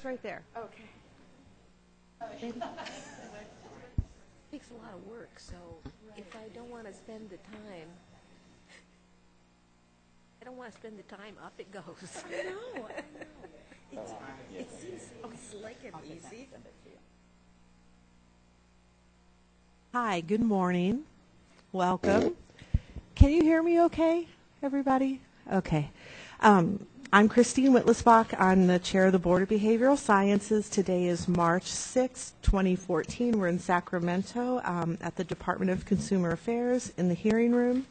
It's right there. Okay. It takes a lot of work, so if I don't want to spend the time, up it goes. I know. It seems slick and easy. Hi, good morning. Welcome. Can you hear me okay, everybody? Okay. I'm Christine Whitlisbach. I'm the chair of the Board of Behavioral Sciences. Today is March 6, 2014. We're in Sacramento at the Department of Consumer Affairs in the hearing room.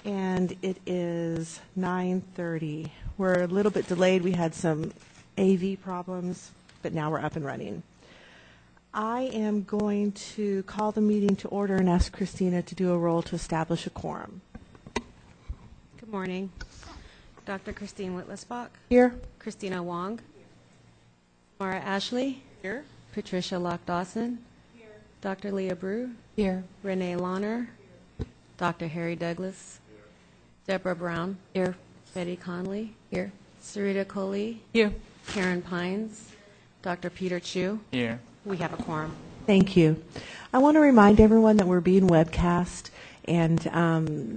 And it is 9:30. We're a little bit delayed. We had some AV problems, but now we're up and running. I am going to call the meeting to order and ask Christina to do a roll to establish a quorum. Good morning. Dr. Christine Whitlisbach. Here. Christina Wong. Mara Ashley. Here. Patricia Locke-Dawson. Here. Dr. Leah Brew. Here. Renee Launer. Here. Dr. Harry Douglas. Here. Deborah Brown. Here. Betty Conley. Here. Sarita Coley. Here. Karen Pines. Dr. Peter Chu. Here. We have a quorum. Thank you. I want to remind everyone that we're being webcast and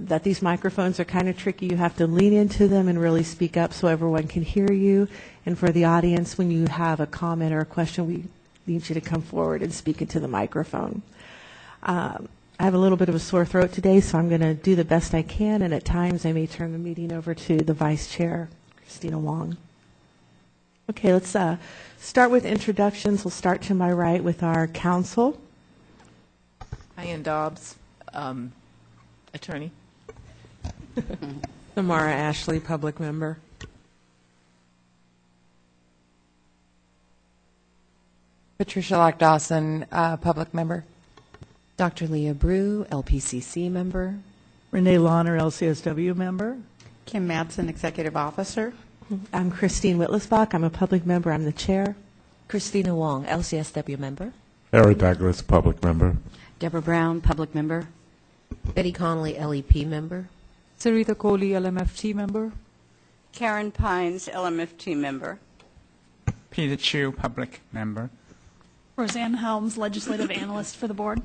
that these microphones are kind of tricky. You have to lean into them and really speak up so everyone can hear you. And for the audience, when you have a comment or a question, we need you to come forward and speak into the microphone. I have a little bit of a sore throat today, so I'm going to do the best I can, and at times I may turn the meeting over to the Vice Chair, Christina Wong. Okay, let's start with introductions. We'll start to my right with our counsel. Ian Dobbs, attorney. Samara Ashley, public member. Patricia Locke-Dawson, public member. Dr. Leah Brew, LPCC member. Renee Launer, LCSW member. Kim Madsen, executive officer. I'm Christine Whitlisbach. I'm a public member. I'm the chair. Christina Wong, LCSW member. Harry Douglas, public member. Deborah Brown, public member. Betty Conley, LEP member. Sarita Coley, LMFT member. Karen Pines, LMFT member. Peter Chu, public member. Roseanne Helms, legislative analyst for the board.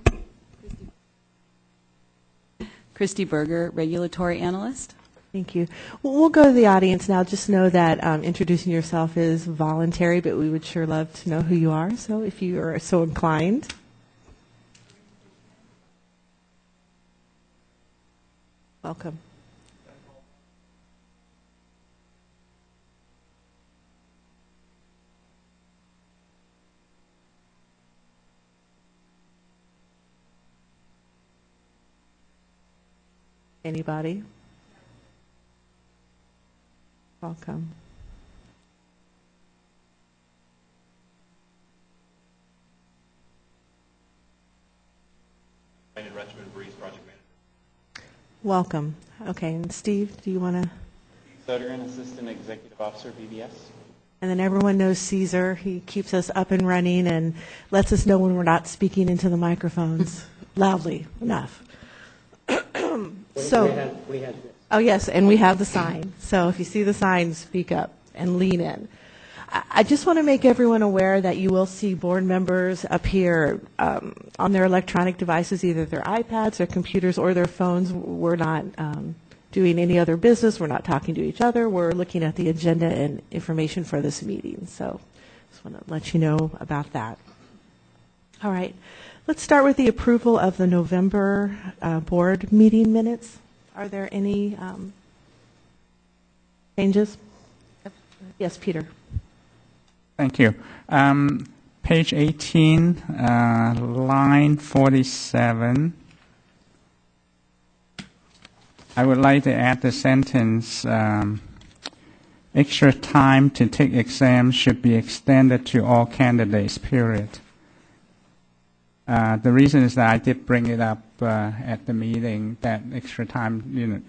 Christy Berger, regulatory analyst. Thank you. Well, we'll go to the audience now. Just know that introducing yourself is voluntary, but we would sure love to know who you are. So if you are so inclined. Welcome. Anybody? Welcome. Richmond Breeze project manager. Welcome. Okay, and Steve, do you want to? Sodergren, assistant executive officer, BBS. And then everyone knows Caesar. He keeps us up and running and lets us know when we're not speaking into the microphones loudly enough. So, we had this. Oh, yes, and we have the sign. So if you see the sign, speak up and lean in. I just want to make everyone aware that you will see board members up here on their electronic devices, either their iPads, their computers, or their phones. We're not doing any other business. We're not talking to each other. We're looking at the agenda and information for this meeting. So just want to let you know about that. All right. Let's start with the approval of the November board meeting minutes. Are there any changes? Yes, Peter. Thank you. Page 18, line 47. I would like to add the sentence, extra time to take exams should be extended to all candidates, period. The reason is that I did bring it up at the meeting that extra time,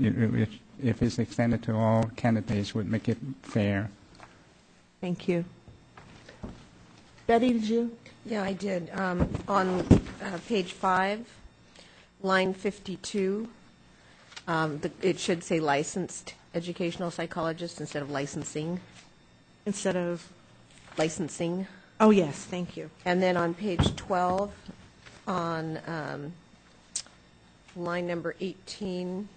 if it's extended to all candidates, would make it fair. Thank you. Betty, did you? Yeah, I did. On page 5, line 52, it should say licensed educational psychologist instead of licensing. Instead of? licensing. Oh, yes, thank you. And then on page 12, on line number 18,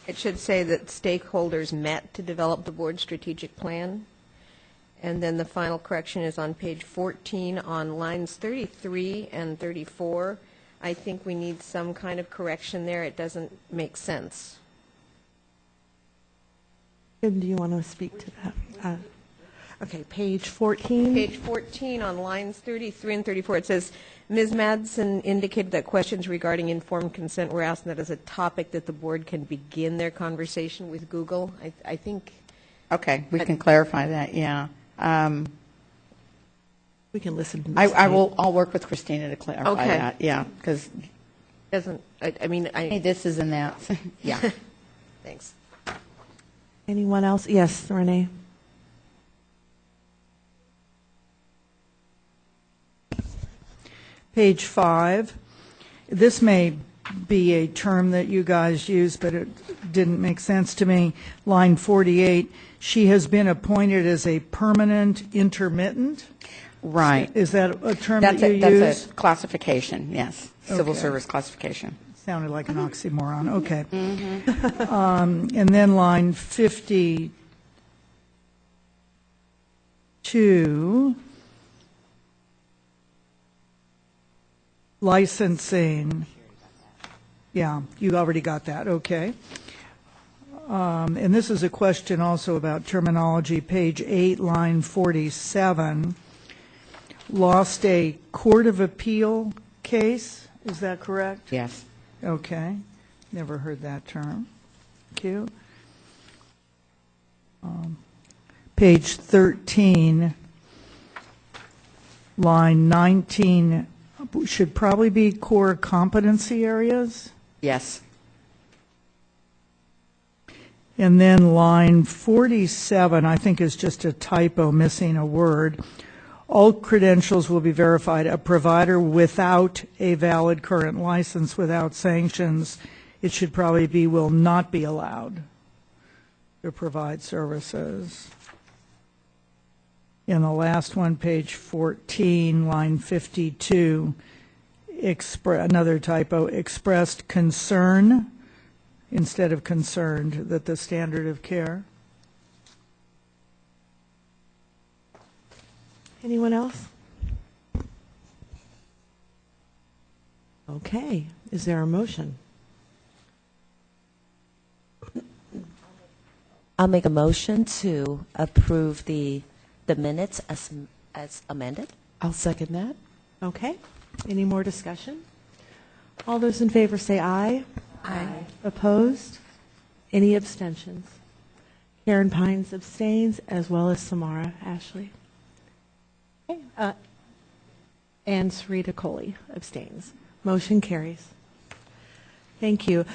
it should say that stakeholders met to develop the board strategic plan. And then the final correction is on page 14 on lines 33 and 34. I think we need some kind of correction there. It doesn't make sense. Kim, do you want to speak to that? Okay, page 14. Page 14 on lines 33 and 34, it says, Ms. Madsen indicated that questions regarding informed consent were asked, and that is a topic that the board can begin their conversation with Google. I think. Okay, we can clarify that, yeah. We can listen to I'll work with Christina to clarify that, yeah, because this is in that, yeah. Thanks. Anyone else? Yes, Renee. Page 5. This may be a term that you guys use, but it didn't make sense to me. Line 48, she has been appointed as a permanent intermittent. Right. Is that a term that you use? That's a classification, yes, civil Okay. service classification. Sounded like an oxymoron. Okay. And then line 52, licensing. Yeah, you already got that. Okay. And this is a question also about terminology. Page 8, line 47. Lost a Court of Appeal case. Is that correct? Yes. Okay, never heard that term. Thank you. Page 13, line 19, should probably be core competency areas. Yes. And then line 47, I think is just a typo, missing a word. All credentials will be verified. A provider without a valid current license, without sanctions, it should probably be will not be allowed to provide services. In the last one, page 14, line 52, another typo, expressed concern instead of concerned that the standard of care. Anyone else? Okay, is there a motion? I'll make a motion to approve the minutes as amended. I'll second that. Okay, any more discussion? All those in favor say aye. Aye. Opposed? Any abstentions? Karen Pines abstains, as well as Samara Ashley. Okay, and Sarita Coley abstains. Motion carries. Thank you.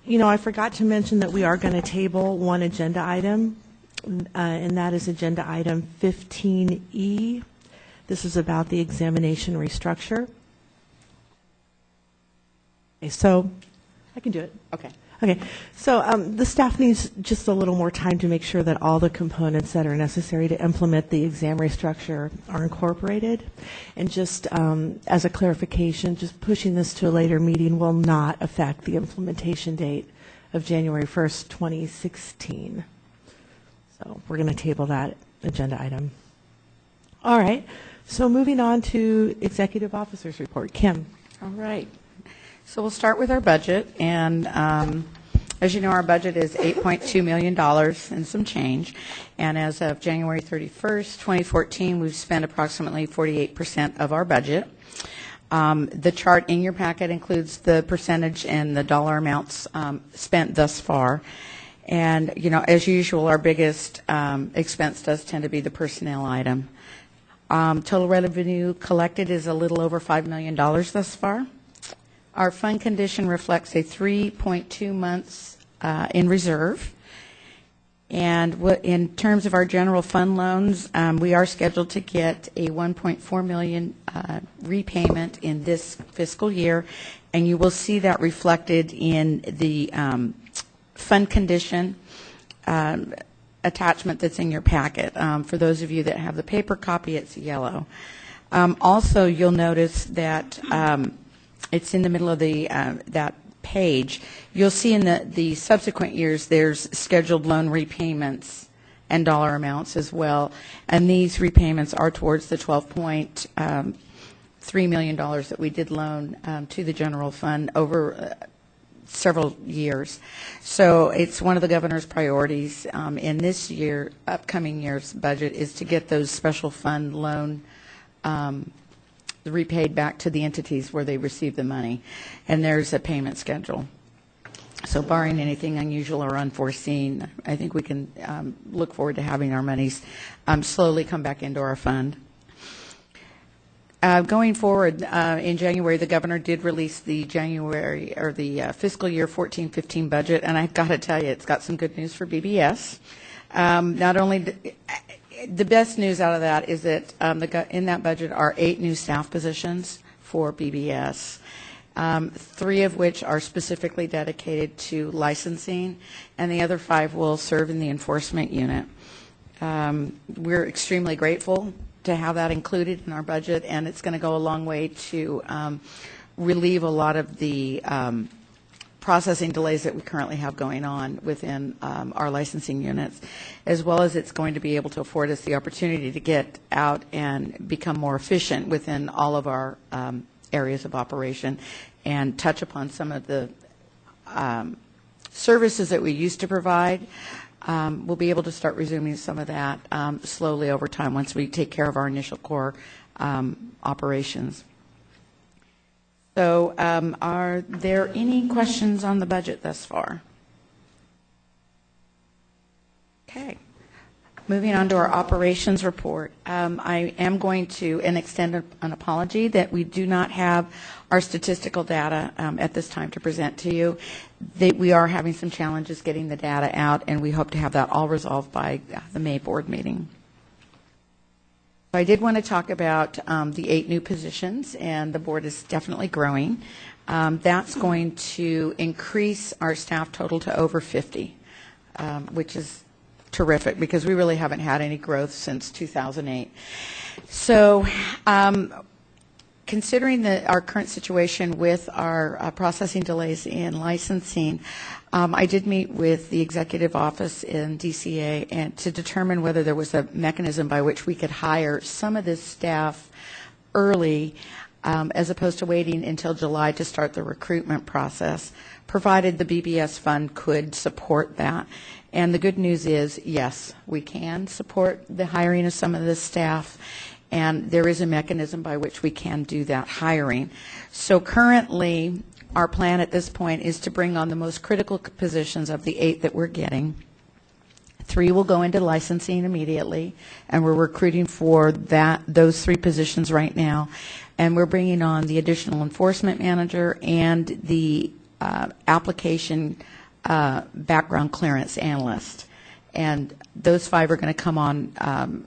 You know, I forgot to mention that we are going to table one agenda item, and that is agenda item 15E. This is about the examination restructure. Okay, so I can do it. Okay. Okay, so the staff needs just a little more time to make sure that all the components that are necessary to implement the exam restructure are incorporated. And just as a clarification, just pushing this to a later meeting will not affect the implementation date of January 1st, 2016. So we're going to table that agenda item. All right, so moving on to Executive Officer's Report. Kim. All right. So we'll start with our budget, and as you know, our budget is $8.2 million and some change, and as of January 31st, 2014, we've spent approximately 48% of our budget. The chart in your packet includes the percentage and the dollar amounts spent thus far, and, you know, as usual, our biggest expense does tend to be the personnel item. Total revenue collected is a little over $5 million thus far. Our fund condition reflects a 3.2 months in reserve. And in terms of our general fund loans, we are scheduled to get a $1.4 million repayment in this fiscal year, and you will see that reflected in the fund condition attachment that's in your packet. For those of you that have the paper copy, it's yellow. Also, you'll notice that it's in the middle of the that page. You'll see in the subsequent years there's scheduled loan repayments and dollar amounts as well, and these repayments are towards the $12.3 million that we did loan to the general fund over several years. So it's one of the governor's priorities in this year, upcoming year's budget, is to get those special fund loan repaid back to the entities where they receive the money. And there's a payment schedule. So barring anything unusual or unforeseen, I think we can look forward to having our monies slowly come back into our fund. Going forward, in January, the governor did release the fiscal year 14-15 budget, and I've got to tell you, it's got some good news for BBS. Not only the best news out of that is that in that budget are 8 new staff positions for BBS, 3 of which are specifically dedicated to licensing, and the other 5 will serve in the enforcement unit. We're extremely grateful to have that included in our budget, and it's going to go a long way to relieve a lot of the processing delays that we currently have going on within our licensing units, as well as it's going to be able to afford us the opportunity to get out and become more efficient within all of our areas of operation and touch upon some of the services that we used to provide. We'll be able to start resuming some of that slowly over time once we take care of our initial core operations. So are there any questions on the budget thus far? Okay. Moving on to our operations report. I am going to extend an apology that we do not have our statistical data at this time to present to you. We are having some challenges getting the data out, and we hope to have that all resolved by the May board meeting. So I did want to talk about the 8 new positions, and the board is definitely growing. That's going to increase our staff total to over 50, which is terrific because we really haven't had any growth since 2008. So considering our current situation with our processing delays in licensing, I did meet with the executive office in DCA and to determine whether there was a mechanism by which we could hire some of this staff early as opposed to waiting until July to start the recruitment process, provided the BBS fund could support that. And the good news is, yes, we can support the hiring of some of this staff, and there is a mechanism by which we can do that hiring. So currently, our plan at this point is to bring on the most critical positions of the 8 that we're getting. 3 will go into licensing immediately, and we're recruiting for those 3 positions right now. And we're bringing on the additional enforcement manager and the application background clearance analyst. And those 5 are going to come on,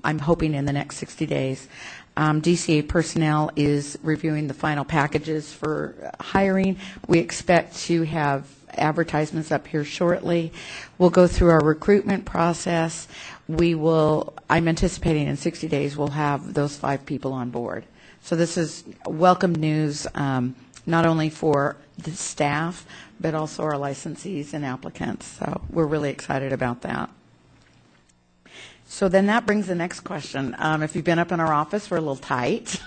I'm hoping, in the next 60 days. DCA personnel is reviewing the final packages for hiring. We expect to have advertisements up here shortly. We'll go through our recruitment process. I'm anticipating in 60 days we'll have those 5 people on board. So this is welcome news, not only for the staff, but also our licensees and applicants. So we're really excited about that. So then that brings the next question. If you've been up in our office, we're a little tight.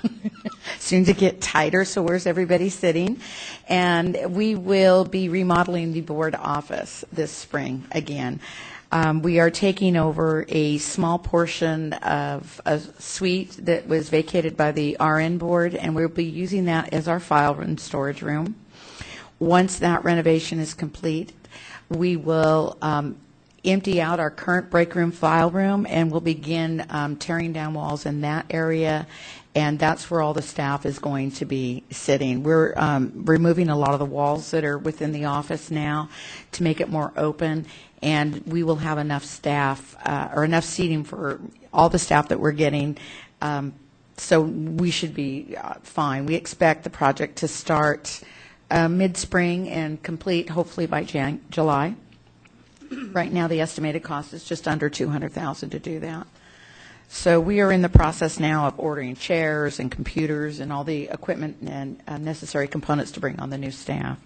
Soon to get tighter, so where's everybody sitting? And we will be remodeling the board office this spring again. We are taking over a small portion of a suite that was vacated by the RN board, and we'll be using that as our file and storage room. Once that renovation is complete, we will empty out our current break room file room, and we'll begin tearing down walls in that area, and that's where all the staff is going to be sitting. We're removing a lot of the walls that are within the office now to make it more open, and we will have enough staff or enough seating for all the staff that we're getting, so we should be fine. We expect the project to start mid-spring and complete hopefully by July. Right now, the estimated cost is just under $200,000 to do that. So we are in the process now of ordering chairs and computers and all the equipment and necessary components to bring on the new staff.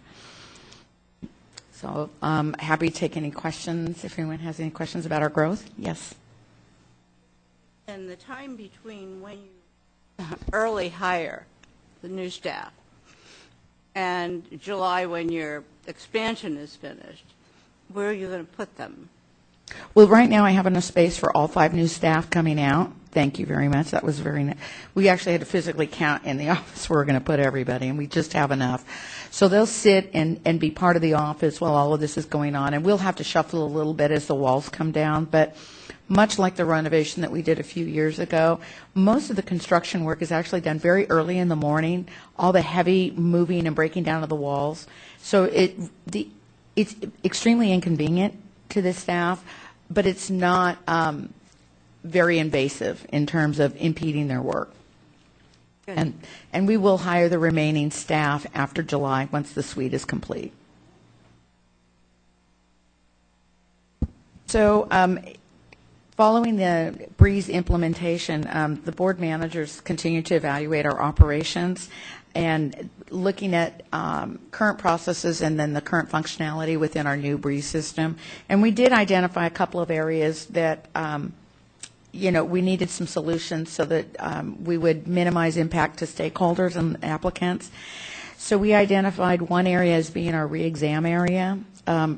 So I'm happy to take any questions if anyone has any questions about our growth. Yes. And the time between when you early hire the new staff and July when your expansion is finished, where are you going to put them? Well, right now I have enough space for all 5 new staff coming out. Thank you very much. That was very nice. We actually had to physically count in the office where we're going to put everybody, and we just have enough. So they'll sit and be part of the office while all of this is going on, and we'll have to shuffle a little bit as the walls come down. But much like the renovation that we did a few years ago, most of the construction work is actually done very early in the morning, all the heavy moving and breaking down of the walls. So it's extremely inconvenient to the staff, but it's not very invasive in terms of impeding their work. And we will hire the remaining staff after July once the suite is complete. So following the Breeze implementation, the board managers continue to evaluate our operations and looking at current processes and then the current functionality within our new Breeze system. And we did identify a couple of areas that we needed some solutions so that we would minimize impact to stakeholders and applicants. So we identified one area as being our re-exam area.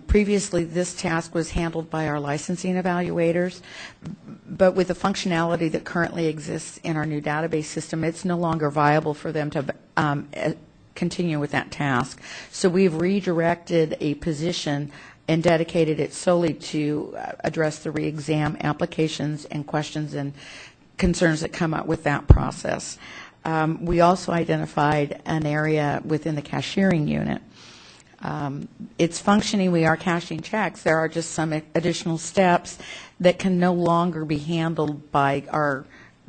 Previously, this task was handled by our licensing evaluators, but with the functionality that currently exists in our new database system, it's no longer viable for them to continue with that task. So we've redirected a position and dedicated it solely to address the re-exam applications and questions and concerns that come up with that process. We also identified an area within the cashiering unit. It's functioning, we are cashing checks. There are just some additional steps that can no longer be handled by our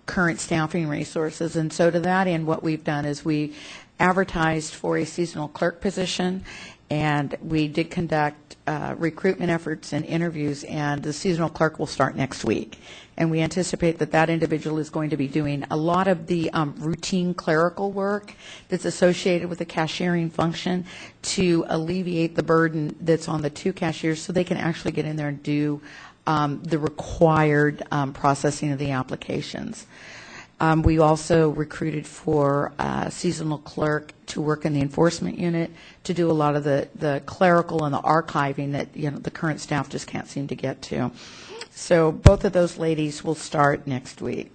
current staffing resources. And so to that end, what we've done is we advertised for a seasonal clerk position, and we did conduct recruitment efforts and interviews, and the seasonal clerk will start next week. And we anticipate that that individual is going to be doing a lot of the routine clerical work that's associated with the cashiering function to alleviate the burden that's on the 2 cashiers so they can actually get in there and do the required processing of the applications. We also recruited for a seasonal clerk to work in the enforcement unit to do a lot of the clerical and the archiving that the current staff just can't seem to get to. So both of those ladies will start next week.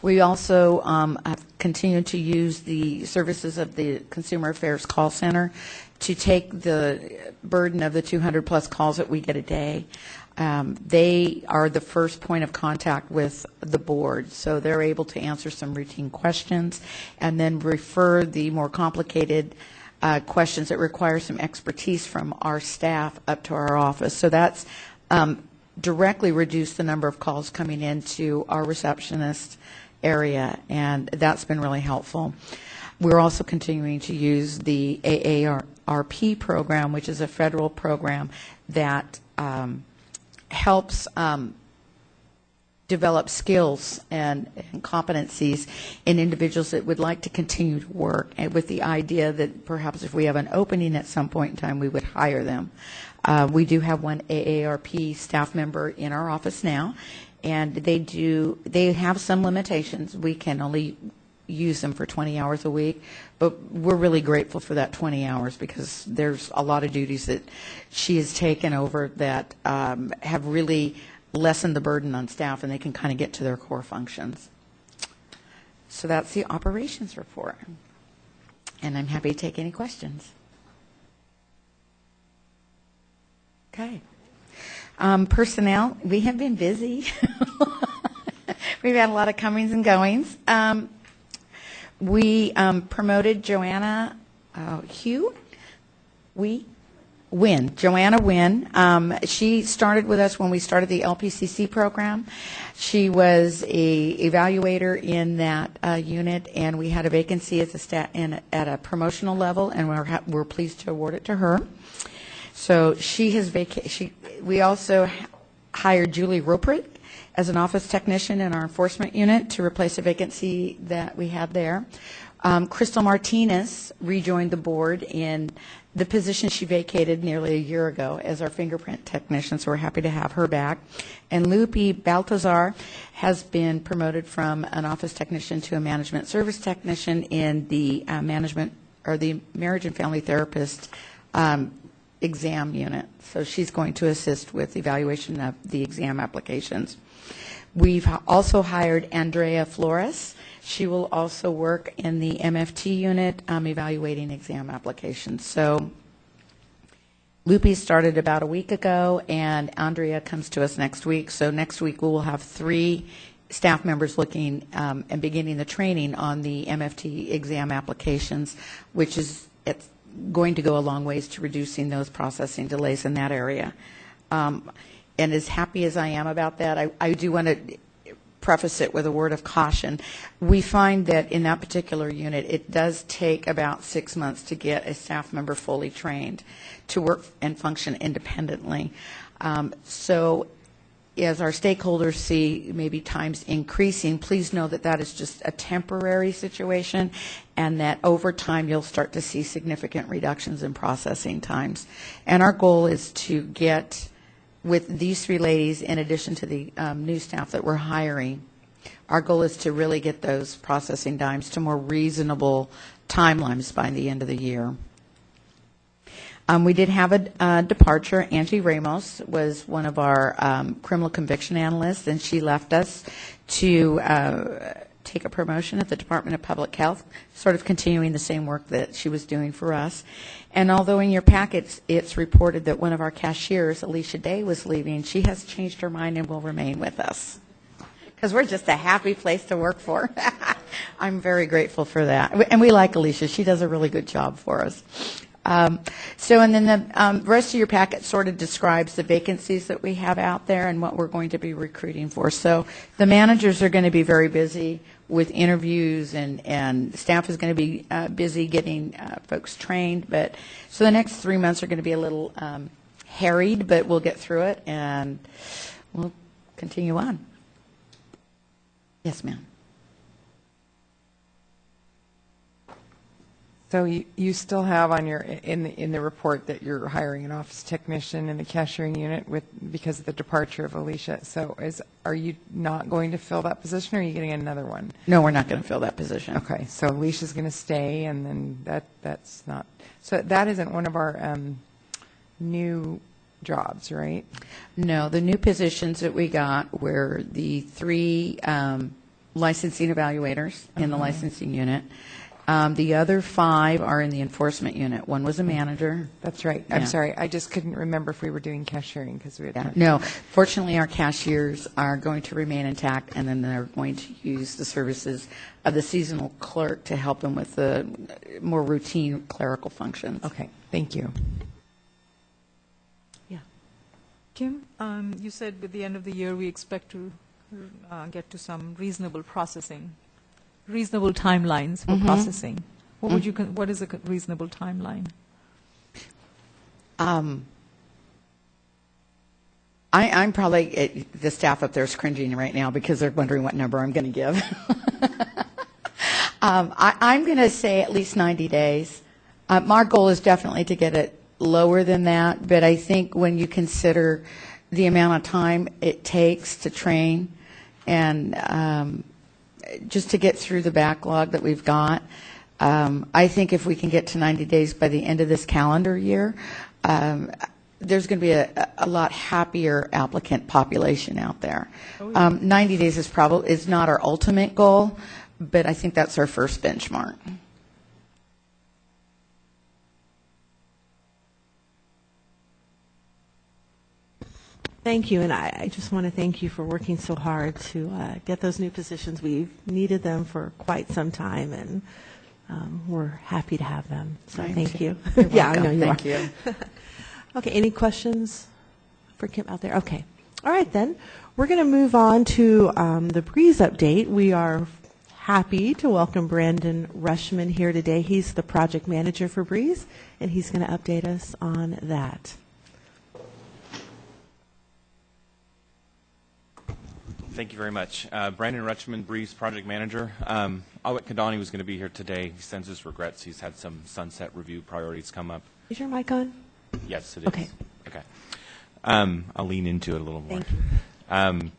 We also have continued to use the services of the Consumer Affairs Call Center to take the burden of the 200-plus calls that we get a day. They are the first point of contact with the board, so they're able to answer some routine questions and then refer the more complicated questions that require some expertise from our staff up to our office. So that's directly reduced the number of calls coming into our receptionist area, and that's been really helpful. We're also continuing to use the AARP program, which is a federal program that helps develop skills and competencies in individuals that would like to continue to work, and with the idea that perhaps if we have an opening at some point in time, we would hire them. We do have one AARP staff member in our office now, and they have some limitations. We can only use them for 20 hours a week, but we're really grateful for that 20 hours because there's a lot of duties that she has taken over that have really lessened the burden on staff, and they can kind of get to their core functions. So that's the operations report, and I'm happy to take any questions. Okay. Personnel, we have been busy. We've had a lot of comings and goings. We promoted Joanna Joanna Wynn. She started with us when we started the LPCC program. She was a evaluator in that unit, and we had a vacancy at a promotional level, and we're pleased to award it to her. So she has we also hired Julie Roprick as an office technician in our enforcement unit to replace a vacancy that we had there. Crystal Martinez rejoined the board in the position she vacated nearly a year ago as our fingerprint technician, so we're happy to have her back. And Lupe Baltazar has been promoted from an office technician to a management service technician in the management or the marriage and family therapist exam unit. So she's going to assist with evaluation of the exam applications. We've also hired Andrea Flores. She will also work in the MFT unit evaluating exam applications. So Lupe started about a week ago, and Andrea comes to us next week. So next week we will have 3 staff members looking and beginning the training on the MFT exam applications, which is it's going to go a long ways to reducing those processing delays in that area. And as happy as I am about that, I do want to preface it with a word of caution. We find that in that particular unit, it does take about 6 months to get a staff member fully trained to work and function independently. So as our stakeholders see maybe times increasing, please know that that is just a temporary situation and that over time you'll start to see significant reductions in processing times. And our goal is to get with these 3 ladies, in addition to the new staff that we're hiring, our goal is to really get those processing times to more reasonable timelines by the end of the year. We did have a departure. Angie Ramos was one of our criminal conviction analysts, and she left us to take a promotion at the Department of Public Health, sort of continuing the same work that she was doing for us. And although in your packets it's reported that one of our cashiers, Alicia Day, was leaving, she has changed her mind and will remain with us because we're just a happy place to work for. I'm very grateful for that. And we like Alicia. She does a really good job for us. And then the rest of your packet sort of describes the vacancies that we have out there and what we're going to be recruiting for. So the managers are going to be very busy with interviews, and staff is going to be busy getting folks trained. But so the next 3 months are going to be a little harried, but we'll get through it and we'll continue on. Yes, ma'am. So you still have on your in the report that you're hiring an office technician in the cashiering unit because of the departure of Alicia. So are you not going to fill that position, or are you getting another one? No, we're not going to fill that position. Okay, so Alicia's going to stay, and then that's not. So that isn't one of our new jobs, right? No, the new positions that we got were the 3 licensing evaluators in the licensing unit. The other 5 are in the enforcement unit. One was a manager. That's right. Yeah. I'm sorry. I just couldn't remember if we were doing cashiering because we had. Yeah. No, fortunately, our cashiers are going to remain intact, and then they're going to use the services of the seasonal clerk to help them with the more routine clerical functions. Okay. Thank you. Yeah. Kim, you said with the end of the year we expect to get to some reasonable timelines for processing. What is a reasonable timeline? I'm probably, the staff up there is cringing right now because they're wondering what number I'm going to give. I'm going to say at least 90 days. My goal is definitely to get it lower than that, but I think when you consider the amount of time it takes to train and just to get through the backlog that we've got, I think if we can get to 90 days by the end of this calendar year, there's going to be a lot happier applicant population out there. 90 days is not our ultimate goal, but I think that's our first benchmark. Thank you, and I just want to thank you for working so hard to get those new positions. We've needed them for quite some time, and we're happy to have them. So thank you. Yeah, I know you Thank are. you. Okay, any questions for Kim out there? Okay. All right, then. We're going to move on to the Breeze update. We are happy to welcome Brandon Rushman here today. He's the project manager for Breeze, and he's going to update us on that. Thank you very much. Brandon Rutschman, Breeze Project Manager. Awit Kadani was going to be here today. He sends his regrets. He's had some sunset review priorities come up. Is your mic on? Yes, it is. Okay. Okay. I'll lean into it a little more. Thank you.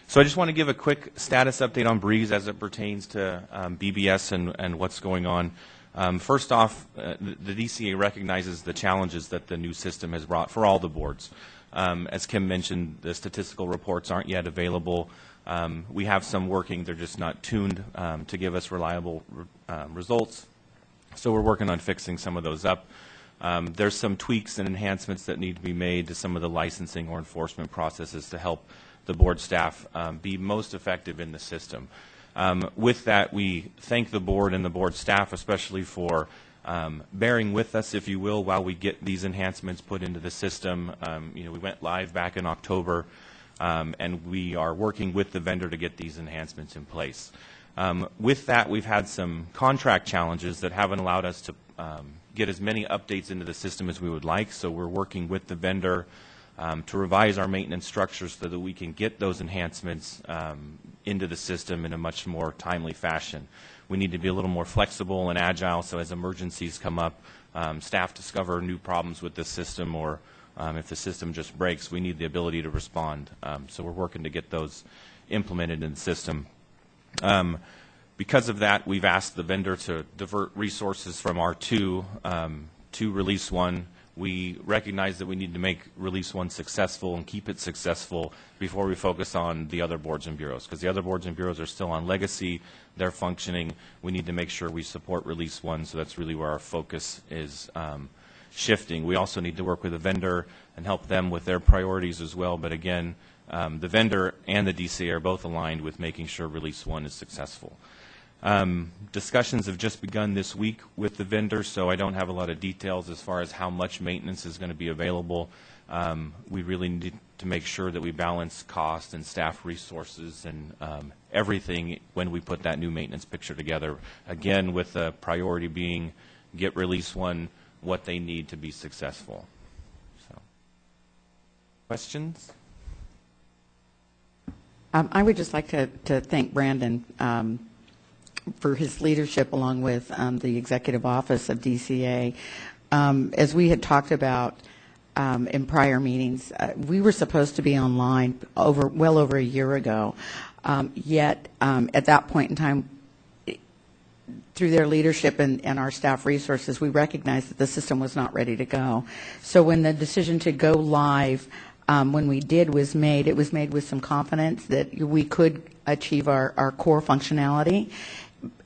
So I just want to give a quick status update on Breeze as it pertains to BBS and what's going on. First off, the DCA recognizes the challenges that the new system has brought for all the boards. As Kim mentioned, the statistical reports aren't yet available. We have some working. They're just not tuned to give us reliable results. So we're working on fixing some of those up. There's some tweaks and enhancements that need to be made to some of the licensing or enforcement processes to help the board staff be most effective in the system. With that, we thank the board and the board staff especially for bearing with us, if you will, while we get these enhancements put into the system. We went live back in October, and we are working with the vendor to get these enhancements in place. With that, we've had some contract challenges that haven't allowed us to get as many updates into the system as we would like, so we're working with the vendor to revise our maintenance structures so that we can get those enhancements into the system in a much more timely fashion. We need to be a little more flexible and agile, so as emergencies come up, staff discover new problems with the system, or if the system just breaks, we need the ability to respond. So we're working to get those implemented in the system. Because of that, we've asked the vendor to divert resources from R2 to Release 1. We recognize that we need to make Release 1 successful and keep it successful before we focus on the other boards and bureaus, because the other boards and bureaus are still on legacy. They're functioning. We need to make sure we support Release 1, so that's really where our focus is shifting. We also need to work with the vendor and help them with their priorities as well, but again, the vendor and the DCA are both aligned with making sure Release 1 is successful. Discussions have just begun this week with the vendor, so I don't have a lot of details as far as how much maintenance is going to be available. We really need to make sure that we balance cost and staff resources and everything when we put that new maintenance picture together. Again, with the priority being get Release 1 what they need to be successful. So, questions? I would just like to thank Brandon for his leadership along with the Executive Office of DCA. As we had talked about in prior meetings, we were supposed to be online well over a year ago, yet at that point in time, through their leadership and our staff resources, we recognized that the system was not ready to go. So when the decision to go live, when we did, was made, it was made with some confidence that we could achieve our core functionality,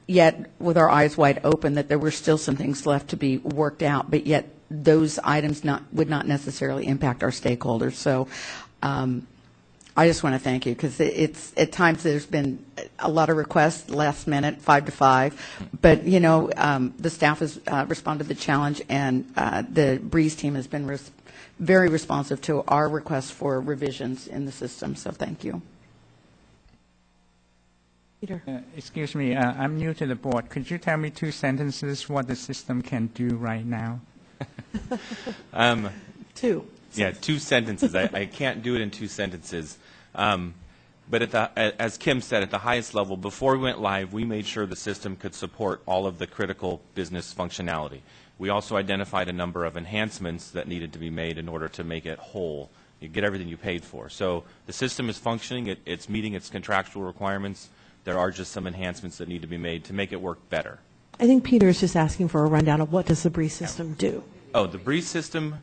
yet with our eyes wide open that there were still some things left to be worked out, but yet those items would not necessarily impact our stakeholders. So I just want to thank you, because it's at times there's been a lot of requests last minute, 5 to 5, but the staff has responded to the challenge, and the Breeze team has been very responsive to our requests for revisions in the system. So thank you. Peter. Excuse me, I'm new to the board. Could you tell me 2 sentences what the system can do right now? 2. Yeah, 2 sentences. I can't do it in 2 sentences. But as Kim said, at the highest level, before we went live, we made sure the system could support all of the critical business functionality. We also identified a number of enhancements that needed to be made in order to make it whole. You get everything you paid for. So the system is functioning. It's meeting its contractual requirements. There are just some enhancements that need to be made to make it work better. I think Peter is just asking for a rundown of what does the Breeze system do. Oh, the Breeze system,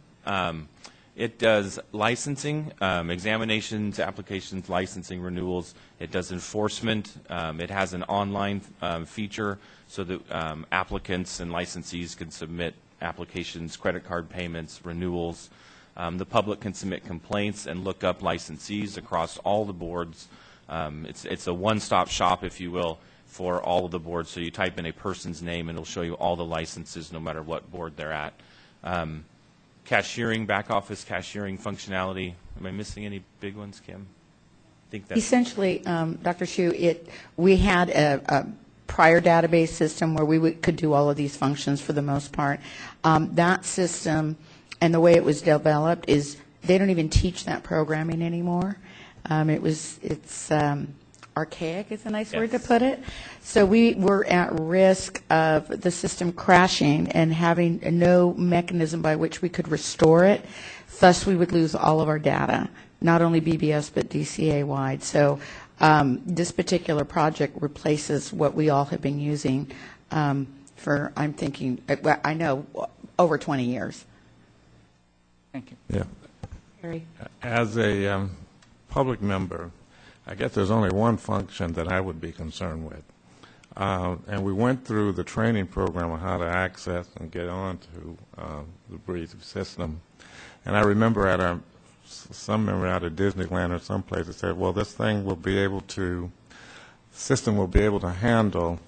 it does licensing, examinations, applications, licensing, renewals. It does enforcement. It has an online feature so that applicants and licensees can submit applications, credit card payments, renewals. The public can submit complaints and look up licensees across all the boards. It's a one-stop shop, if you will, for all of the boards. So you type in a person's name and it'll show you all the licenses no matter what board they're at. Cashiering, back office cashiering functionality. Am I missing any big ones, Kim? I think that's Essentially, Dr. Hsu, we had a prior database system where we could do all of these functions for the most part. That system and the way it was developed is they don't even teach that programming anymore. It's archaic is a nice word to put it. So we were at risk of the system crashing and having no mechanism by which we could restore it. Thus, we would lose all of our data, not only BBS but DCA-wide. So this particular project replaces what we all have been using for, I'm thinking, I know, over 20 years. Thank you. Yeah. Harry? As a public member, I guess there's only one function that I would be concerned with. And we went through the training program on how to access and get onto the Breeze system. And I remember some member out of Disneyland or someplace that said, well, this thing will be able to, system will be able to handle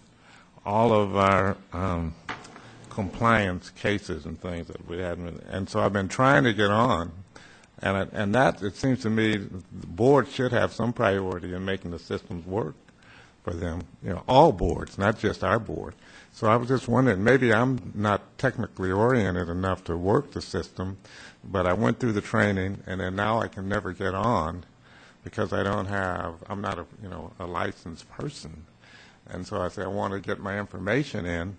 all of our compliance cases and things that we had. And so I've been trying to get on. And that, it seems to me, the board should have some priority in making the systems work for them, all boards, not just our board. So I was just wondering, maybe I'm not technically oriented enough to work the system, but I went through the training, and then now I can never get on because I'm not a licensed person. And so I said, I want to get my information in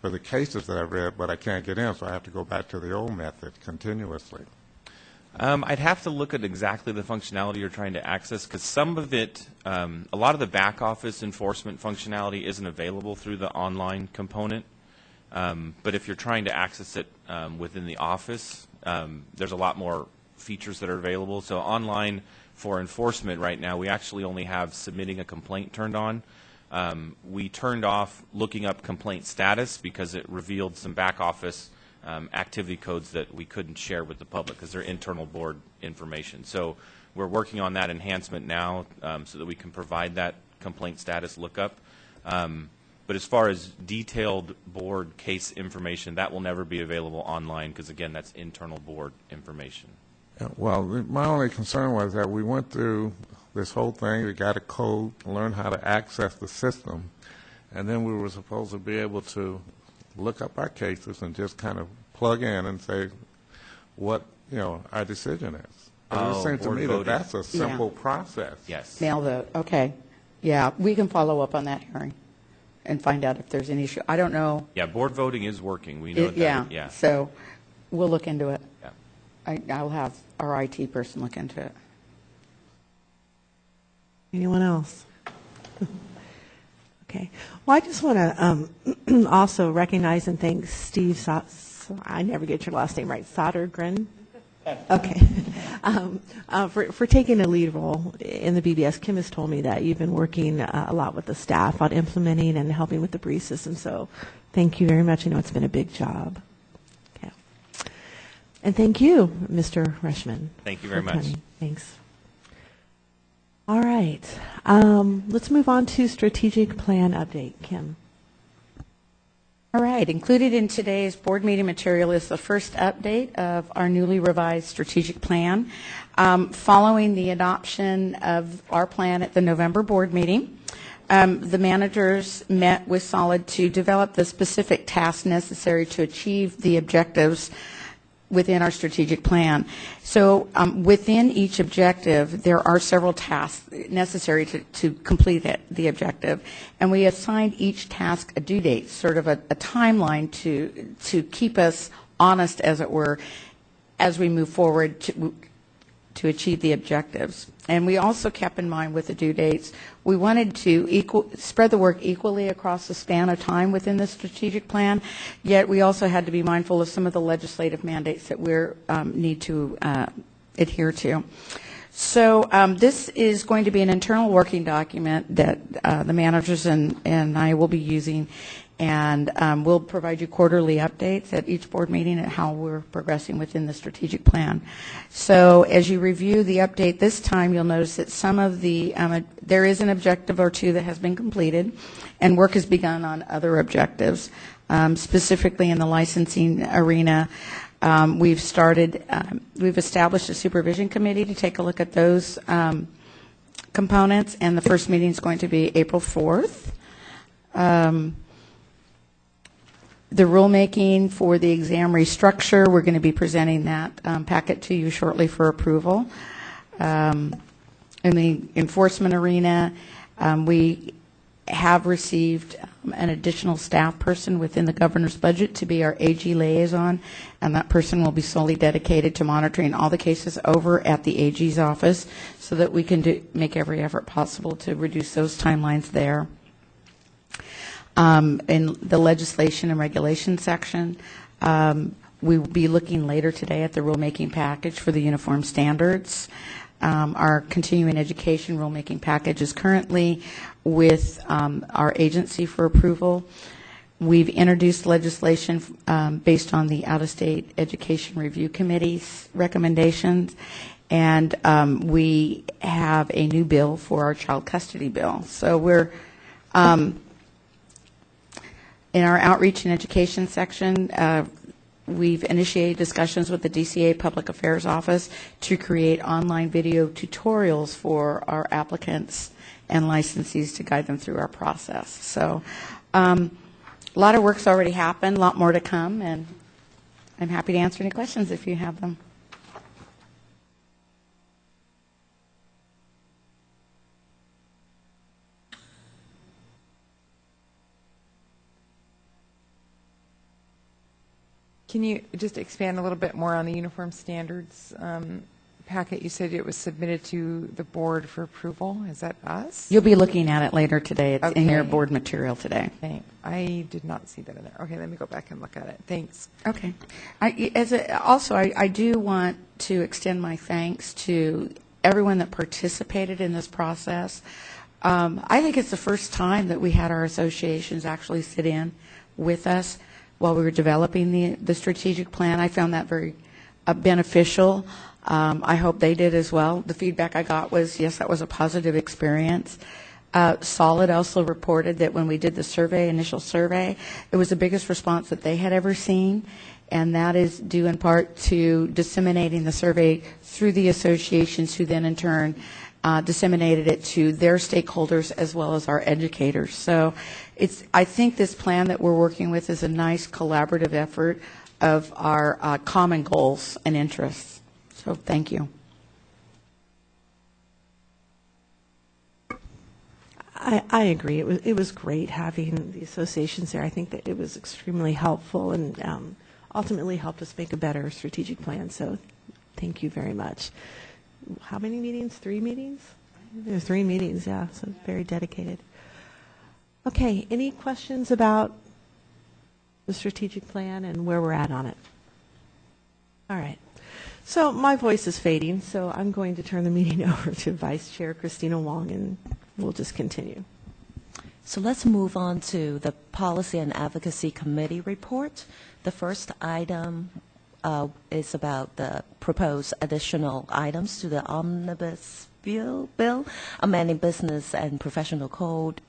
for the cases that I've read, but I can't get in, so I have to go back to the old method continuously. I'd have to look at exactly the functionality you're trying to access, because some of it, a lot of the back office enforcement functionality isn't available through the online component. But if you're trying to access it within the office, there's a lot more features that are available. So online for enforcement right now, we actually only have submitting a complaint turned on. We turned off looking up complaint status because it revealed some back office activity codes that we couldn't share with the public because they're internal board information. So we're working on that enhancement now so that we can provide that complaint status lookup. But as far as detailed board case information, that will never be available online because, again, that's internal board information. Well, my only concern was that we went through this whole thing, we got a code, learned how to access the system, and then we were supposed to be able to look up our cases and just kind of plug in and say what our decision is. It seems to me that that's a simple process. Yes. Mail vote. Okay. Yeah, we can follow up on that hearing and find out if there's an issue. I don't know. Yeah, board voting is working. We know that. Yeah. So we'll look into it. Yeah. I'll have our IT person look into it. Anyone else? Okay. Well, I just want to also recognize and thank Steve, I never get your last name right, Sodergren? Okay. For taking a lead role in the BBS. Kim has told me that you've been working a lot with the staff on implementing and helping with the Breeze system, so thank you very much. I know it's been a big job. Okay. And thank you, Mr. Rushman. Thank you very much. Thanks. All right. Let's move on to strategic plan update. Kim. All right. Included in today's board meeting material is the first update of our newly revised strategic plan. Following the adoption of our plan at the November board meeting, the managers met with Solid to develop the specific tasks necessary to achieve the objectives within our strategic plan. So within each objective, there are several tasks necessary to complete the objective. And we assigned each task a due date, sort of a timeline to keep us honest, as it were, as we move forward to achieve the objectives. And we also kept in mind with the due dates, we wanted to spread the work equally across the span of time within the strategic plan, yet we also had to be mindful of some of the legislative mandates that we need to adhere to. So this is going to be an internal working document that the managers and I will be using, and we'll provide you quarterly updates at each board meeting at how we're progressing within the strategic plan. So as you review the update this time, you'll notice that some of the, there is an objective or two that has been completed, and work has begun on other objectives. Specifically in the licensing arena, we've established a supervision committee to take a look at those components, and the first meeting is going to be April 4th. The rulemaking for the exam restructure, we're going to be presenting that packet to you shortly for approval. And in the enforcement arena, we have received an additional staff person within the governor's budget to be our AG liaison, and that person will be solely dedicated to monitoring all the cases over at the AG's office so that we can make every effort possible to reduce those timelines there. In the legislation and regulation section, we will be looking later today at the rulemaking package for the uniform standards. Our continuing education rulemaking package is currently with our agency for approval. We've introduced legislation based on the Out-of-State Education Review Committee's recommendations, and we have a new bill for our child custody bill. So we're in our outreach and education section, we've initiated discussions with the DCA Public Affairs Office to create online video tutorials for our applicants and licensees to guide them through our process. So a lot of work's already happened, a lot more to come, and I'm happy to answer any questions if you have them. Can you just expand a little bit more on the uniform standards packet? You said it was submitted to the board for approval. Is that us? You'll be looking at it later today. It's in your Okay. board material today. Thanks. I did not see that in there. Okay, let me go back and look at it. Thanks. Okay. I do want to extend my thanks to everyone that participated in this process. I think it's the first time that we had our associations actually sit in with us while we were developing the strategic plan. I found that very beneficial. I hope they did as well. The feedback I got was, yes, that was a positive experience. Solid also reported that when we did the initial survey, it was the biggest response that they had ever seen, and that is due in part to disseminating the survey through the associations, who then in turn disseminated it to their stakeholders as well as our educators. So I think this plan that we're working with is a nice collaborative effort of our common goals and interests. So thank you. I agree. It was great having the associations there. I think that it was extremely helpful and ultimately helped us make a better strategic plan. So thank you very much. How many meetings? 3 meetings? There were 3 meetings, yeah, so very dedicated. Okay, any questions about the strategic plan and where we're at on it? All right. So my voice is fading, so I'm going to turn the meeting over to Vice Chair Christina Wong, and we'll just continue. So let's move on to the Policy and Advocacy Committee report. The first item is about the proposed additional items to the Omnibus Bill, amending business and professional code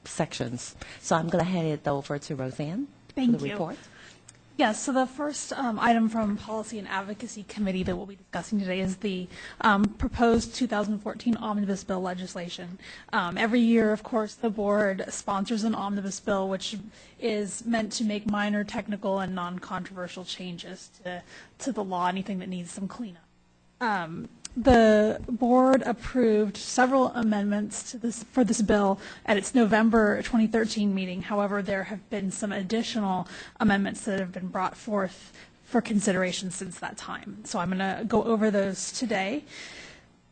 sections. So I'm going to hand it over to Roseanne for the report. Yes, so the first item from Policy and Advocacy Committee that we'll be discussing today is the proposed 2014 Omnibus Bill legislation. Every year, of course, the board sponsors an Omnibus Bill, which is meant to make minor technical and non-controversial changes to the law, anything that needs some cleanup. The board approved several amendments to for this bill at its November 2013 meeting. However, there have been some additional amendments that have been brought forth for consideration since that time. So I'm going to go over those today.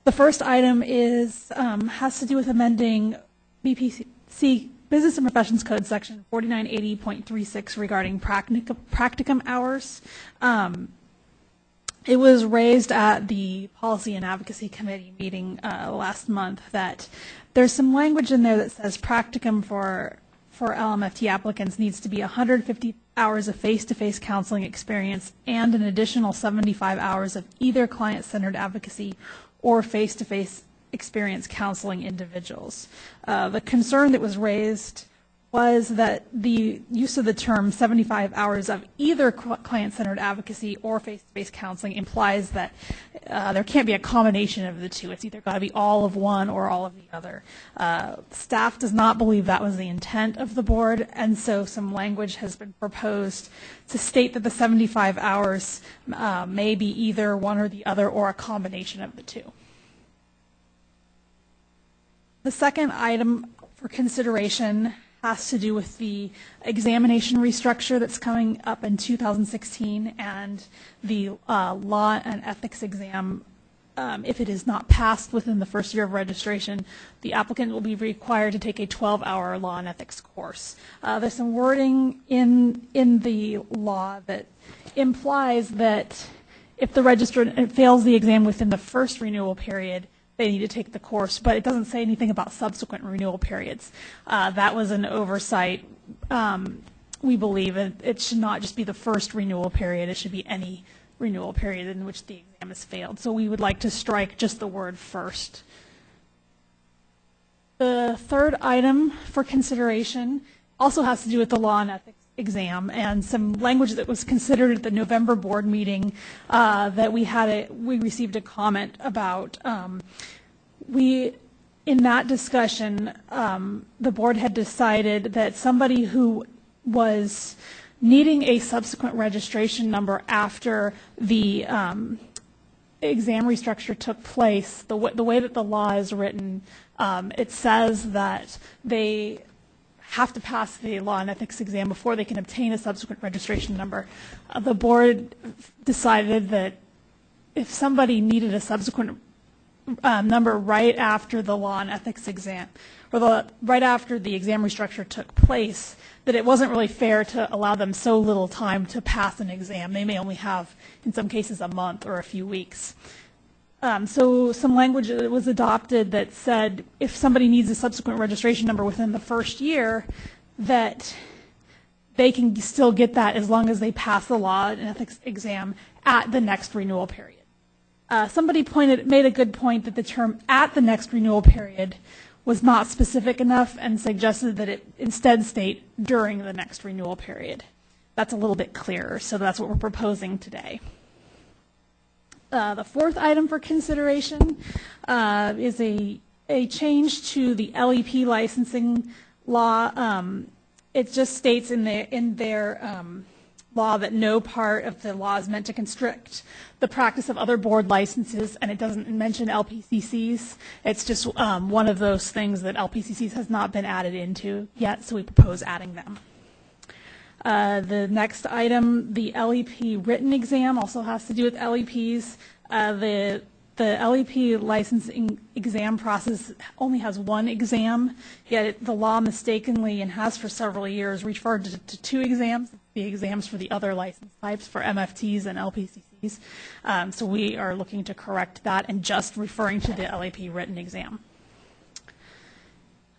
The first item has to do with amending BPC Business and Professions Code section 4980.36 regarding practicum hours. It was raised at the Policy and Advocacy Committee meeting last month that there's some language in there that says practicum for LMFT applicants needs to be 150 hours of face-to-face counseling experience and an additional 75 hours of either client-centered advocacy or face-to-face experience counseling individuals. The concern that was raised was that the use of the term 75 hours of either client-centered advocacy or face-to-face counseling implies that there can't be a combination of the two. It's either got to be all of one or all of the other. Staff does not believe that was the intent of the board, and so some language has been proposed to state that the 75 hours may be either one or the other or a combination of the two. The second item for consideration has to do with the examination restructure that's coming up in 2016 and the law and ethics exam. If it is not passed within the first year of registration, the applicant will be required to take a 12-hour law and ethics course. There's some wording in the law that implies that if the registrant fails the exam within the first renewal period, they need to take the course, but it doesn't say anything about subsequent renewal periods. That was an oversight. We believe it should not just be the first renewal period, it should be any renewal period in which the exam has failed. So we would like to strike just the word first. The third item for consideration also has to do with the law and ethics exam and some language that was considered at the November board meeting that we received a comment about. In that discussion, the board had decided that somebody who was needing a subsequent registration number after the exam restructure took place, the way that the law is written, it says that they have to pass the law and ethics exam before they can obtain a subsequent registration number. The board decided that if somebody needed a subsequent number right after the law and ethics exam, or right after the exam restructure took place, that it wasn't really fair to allow them so little time to pass an exam. They may only have, in some cases, a month or a few weeks. So some language that was adopted that said if somebody needs a subsequent registration number within the first year, that they can still get that as long as they pass the law and ethics exam at the next renewal period. Somebody made a good point that the term "at the next renewal period" was not specific enough and suggested that it instead state during the next renewal period. That's a little bit clearer, so that's what we're proposing today. The fourth item for consideration is a change to the LEP licensing law. It just states in their law that no part of the law is meant to constrict the practice of other board licenses, and it doesn't mention LPCCs. It's just one of those things that LPCCs has not been added into yet, so we propose adding them. The next item, the LEP written exam, also has to do with LEPs. The LEP licensing exam process only has one exam, yet the law mistakenly, and has for several years, referred to two exams, the exams for the other license types for MFTs and LPCCs. So we are looking to correct that and just referring to the LEP written exam.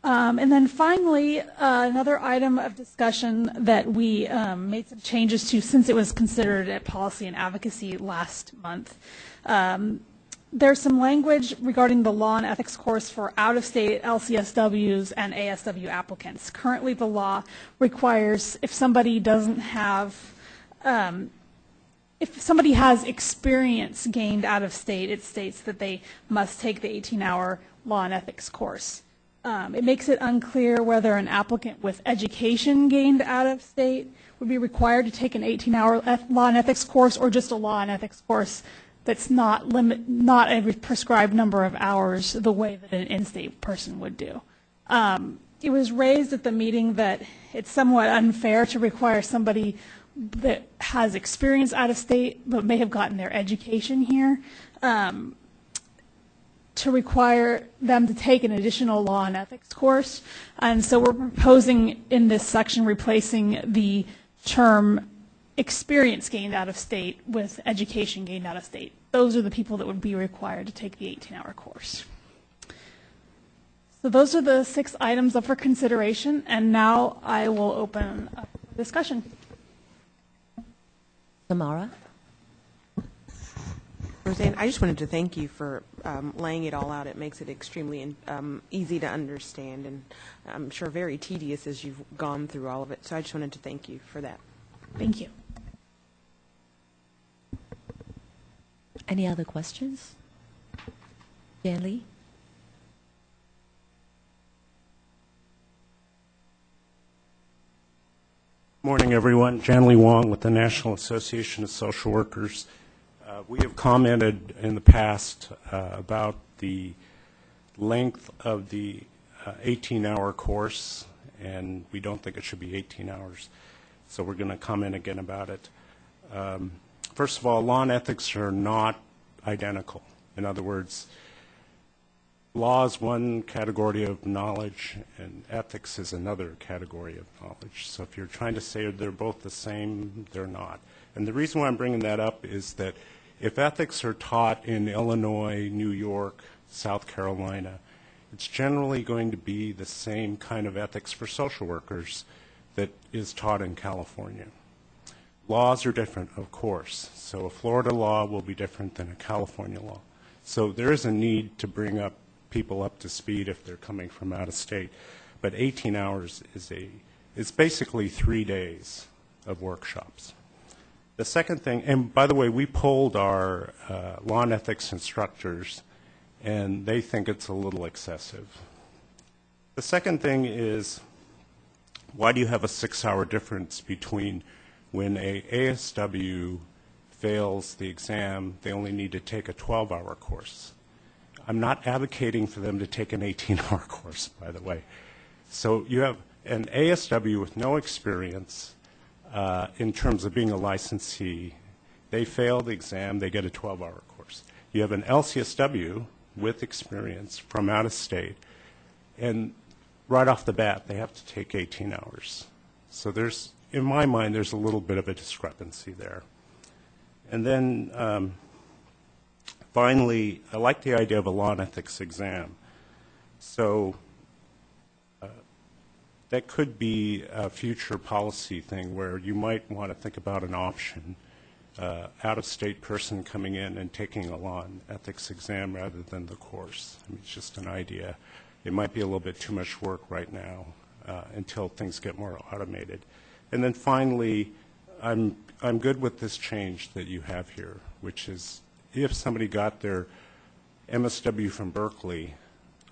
And then finally, another item of discussion that we made some changes to since it was considered at Policy and Advocacy last month. There's some language regarding the law and ethics course for out-of-state LCSWs and ASW applicants. Currently, the law requires if somebody doesn't have, if somebody has experience gained out of state, it states that they must take the 18-hour law and ethics course. It makes it unclear whether an applicant with education gained out of state would be required to take an 18-hour law and ethics course, or just a law and ethics course that's not a prescribed number of hours the way that an in-state person would do. It was raised at the meeting that it's somewhat unfair to require somebody that has experience out of state but may have gotten their education here to require them to take an additional law and ethics course. And so we're proposing in this section replacing the term experience gained out of state with education gained out of state. Those are the people that would be required to take the 18-hour course. So those are the 6 items up for consideration, and now I will open up the discussion. Samara? Roseanne, I just wanted to thank you for laying it all out. It makes it extremely easy to understand, and I'm sure very tedious as you've gone through all of it. So I just wanted to thank you for that. Thank you. Any other questions? Jan Lee? Morning, everyone. Jan Lee Wong with the National Association of Social Workers. We have commented in the past about the length of the 18-hour course, and we don't think it should be 18 hours. So we're going to comment again about it. First of all, law and ethics are not identical. In other words, law is one category of knowledge, and ethics is another category of knowledge. So if you're trying to say they're both the same, they're not. And the reason why I'm bringing that up is that if ethics are taught in Illinois, New York, South Carolina, it's generally going to be the same kind of ethics for social workers that is taught in California. Laws are different, of course. So a Florida law will be different than a California law. So there is a need to bring up people up to speed if they're coming from out of state. But 18 hours is basically 3 days of workshops. The second thing, and by the way, we polled our law and ethics instructors, and they think it's a little excessive. The second thing is, why do you have a 6-hour difference between when a ASW fails the exam, they only need to take a 12-hour course? I'm not advocating for them to take an 18-hour course, by the way. So you have an ASW with no experience in terms of being a licensee. They fail the exam, they get a 12-hour course. You have an LCSW with experience from out of state, and right off the bat, they have to take 18 hours. So there's, in my mind, there's a little bit of a discrepancy there. And then finally, I like the idea of a law and ethics exam. So that could be a future policy thing where you might want to think about an option, out-of-state person coming in and taking a law and ethics exam rather than the course. I mean, it's just an idea. It might be a little bit too much work right now until things get more automated. And then finally, I'm good with this change that you have here, which is if somebody got their MSW from Berkeley,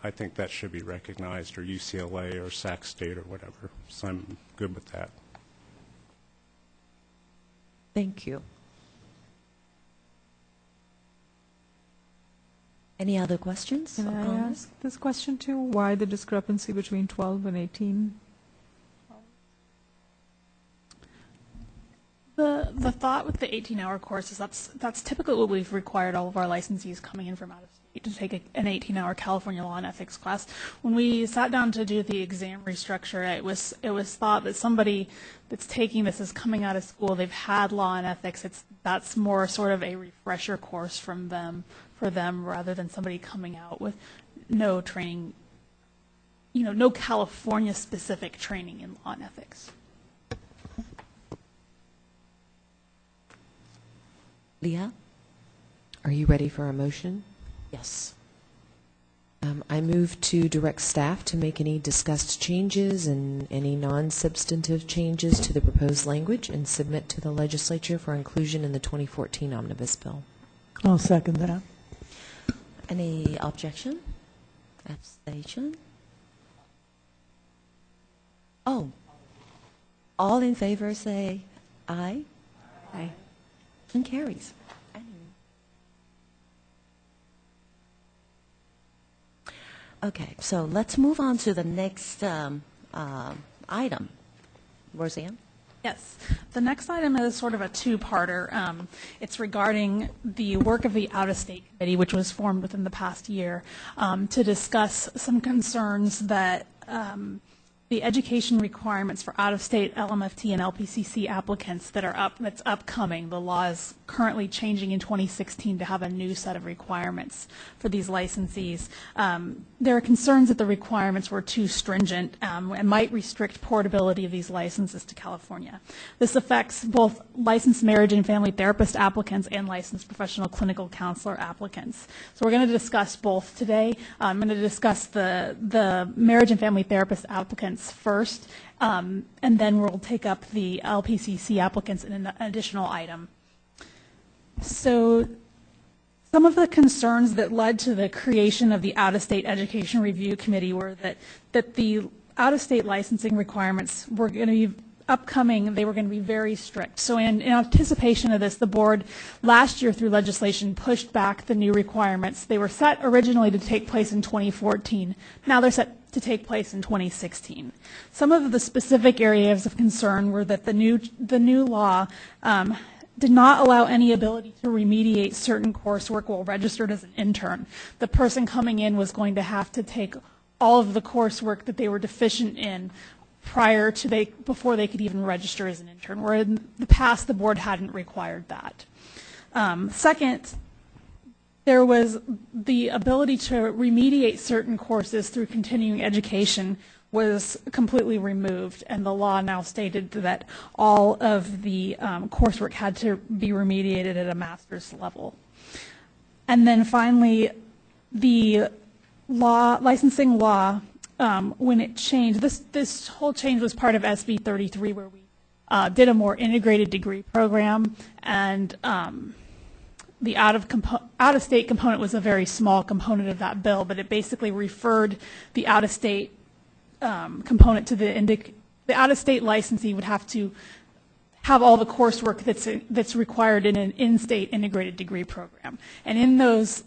I think that should be recognized, or UCLA or Sac State or whatever. So I'm good with that. Thank you. Any other questions or Can I comments? ask this question too? Why the discrepancy between 12 and 18? The thought with the 18-hour course is that's typically what we've required all of our licensees coming in from out of state to take an 18-hour California law and ethics class. When we sat down to do the exam restructure, it was thought that somebody that's taking this is coming out of school, they've had law and ethics. That's more sort of a refresher course for them rather than somebody coming out with no training, no California specific training in law and ethics. Leah? Are you ready for a motion? Yes. I move to direct staff to make any discussed changes and any non-substantive changes to the proposed language and submit to the legislature for inclusion in the 2014 omnibus bill. I'll second that. Any objection? Abstention? Oh. All in favor say aye. Aye. And carries. Okay, so let's move on to the next item. Roseanne? Yes. The next item is sort of a two-parter. It's regarding the work of the out-of-state committee, which was formed within the past year, to discuss some concerns that the education requirements for out-of-state LMFT and LPCC applicants that's upcoming. The law is currently changing in 2016 to have a new set of requirements for these licensees. There are concerns that the requirements were too stringent and might restrict portability of these licenses to California. This affects both licensed marriage and family therapist applicants and licensed professional clinical counselor applicants. So we're going to discuss both today. I'm going to discuss the marriage and family therapist applicants first, and then we'll take up the LPCC applicants in an additional item. So some of the concerns that led to the creation of the Out-of-State Education Review Committee were that the out-of-state licensing requirements were going to be upcoming, they were going to be very strict. So in anticipation of this, the board last year through legislation pushed back the new requirements. They were set originally to take place in 2014. Now they're set to take place in 2016. Some of the specific areas of concern were that the new law did not allow any ability to remediate certain coursework while registered as an intern. The person coming in was going to have to take all of the coursework that they were deficient in before they could even register as an intern, where in the past the board hadn't required that. Second, there was the ability to remediate certain courses through continuing education was completely removed, and the law now stated that all of the coursework had to be remediated at a master's level. And then finally, the licensing law, when it changed, this whole change was part of SB 33, where we did a more integrated degree program, and the out-of-state component was a very small component of that bill, but it basically referred the out-of-state component to the out-of-state licensee would have to have all the coursework that's required in an in-state integrated degree program. And in those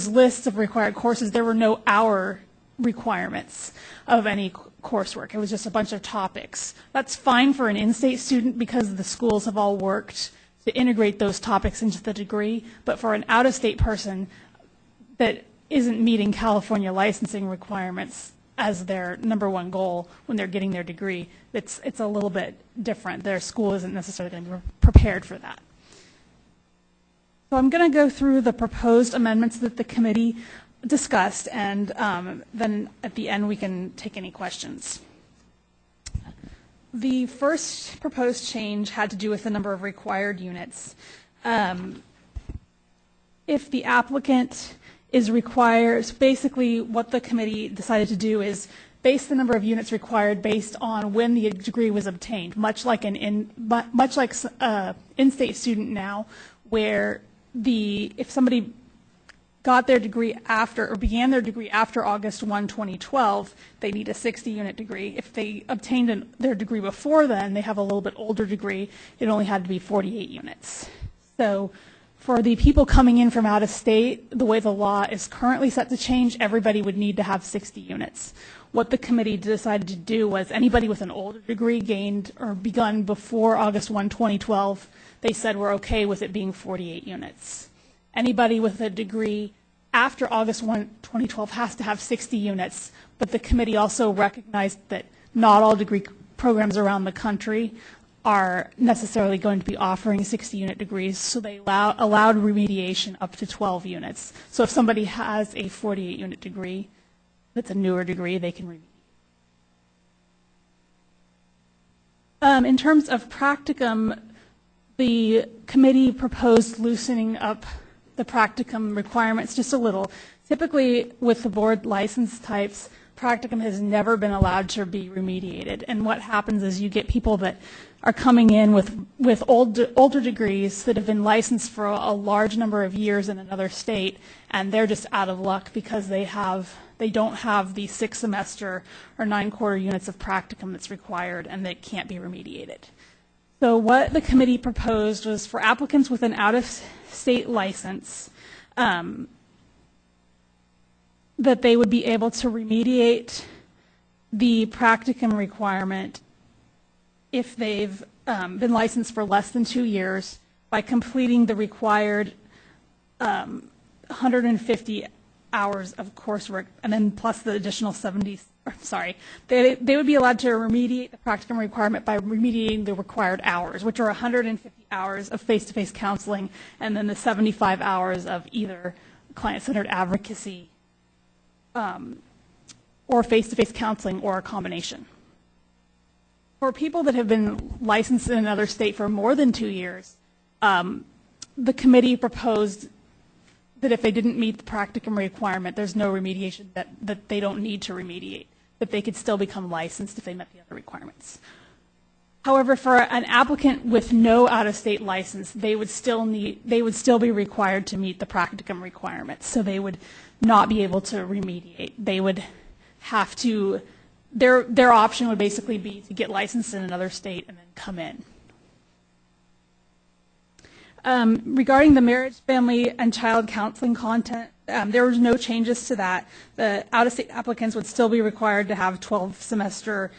lists of required courses, there were no hour requirements of any coursework. It was just a bunch of topics. That's fine for an in-state student because the schools have all worked to integrate those topics into the degree, but for an out-of-state person that isn't meeting California licensing requirements as their number one goal when they're getting their degree, it's a little bit different. Their school isn't necessarily going to be prepared for that. So I'm going to go through the proposed amendments that the committee discussed, and then at the end we can take any questions. The first proposed change had to do with the number of required units. If the applicant is required, so basically what the committee decided to do is base the number of units required based on when the degree was obtained, much like an in-state student now, where if somebody got their degree after or began their degree after August 1, 2012, they need a 60-unit degree. If they obtained their degree before then, they have a little bit older degree, it only had to be 48 units. So for the people coming in from out of state, the way the law is currently set to change, everybody would need to have 60 units. What the committee decided to do was anybody with an older degree gained or begun before August 1, 2012, they said we're okay with it being 48 units. Anybody with a degree after August 1, 2012 has to have 60 units, but the committee also recognized that not all degree programs around the country are necessarily going to be offering 60-unit degrees, so they allowed remediation up to 12 units. So if somebody has a 48-unit degree that's a newer degree, they can remediate. In terms of practicum, the committee proposed loosening up the practicum requirements just a little. Typically, with the board license types, practicum has never been allowed to be remediated. And what happens is you get people that are coming in with older degrees that have been licensed for a large number of years in another state, and they're just out of luck because they don't have the 6-semester or 9-quarter units of practicum that's required, and they can't be remediated. So what the committee proposed was for applicants with an out-of-state license, that they would be able to remediate the practicum requirement if they've been licensed for less than 2 years by completing the required 150 hours of coursework, and then plus the additional 70. They would be allowed to remediate the practicum requirement by remediating the required hours, which are 150 hours of face-to-face counseling, and then the 75 hours of either client-centered advocacy or face-to-face counseling, or a combination. For people that have been licensed in another state for more than 2 years, the committee proposed that if they didn't meet the practicum requirement, there's no remediation, that they don't need to remediate, that they could still become licensed if they met the other requirements. However, for an applicant with no out-of-state license, they would still be required to meet the practicum requirements, so they would not be able to remediate. They would have to, their option would basically be to get licensed in another state and then come in. Regarding the marriage, family, and child counseling content, there was no changes to that. The out-of-state applicants would still be required to have 12-semester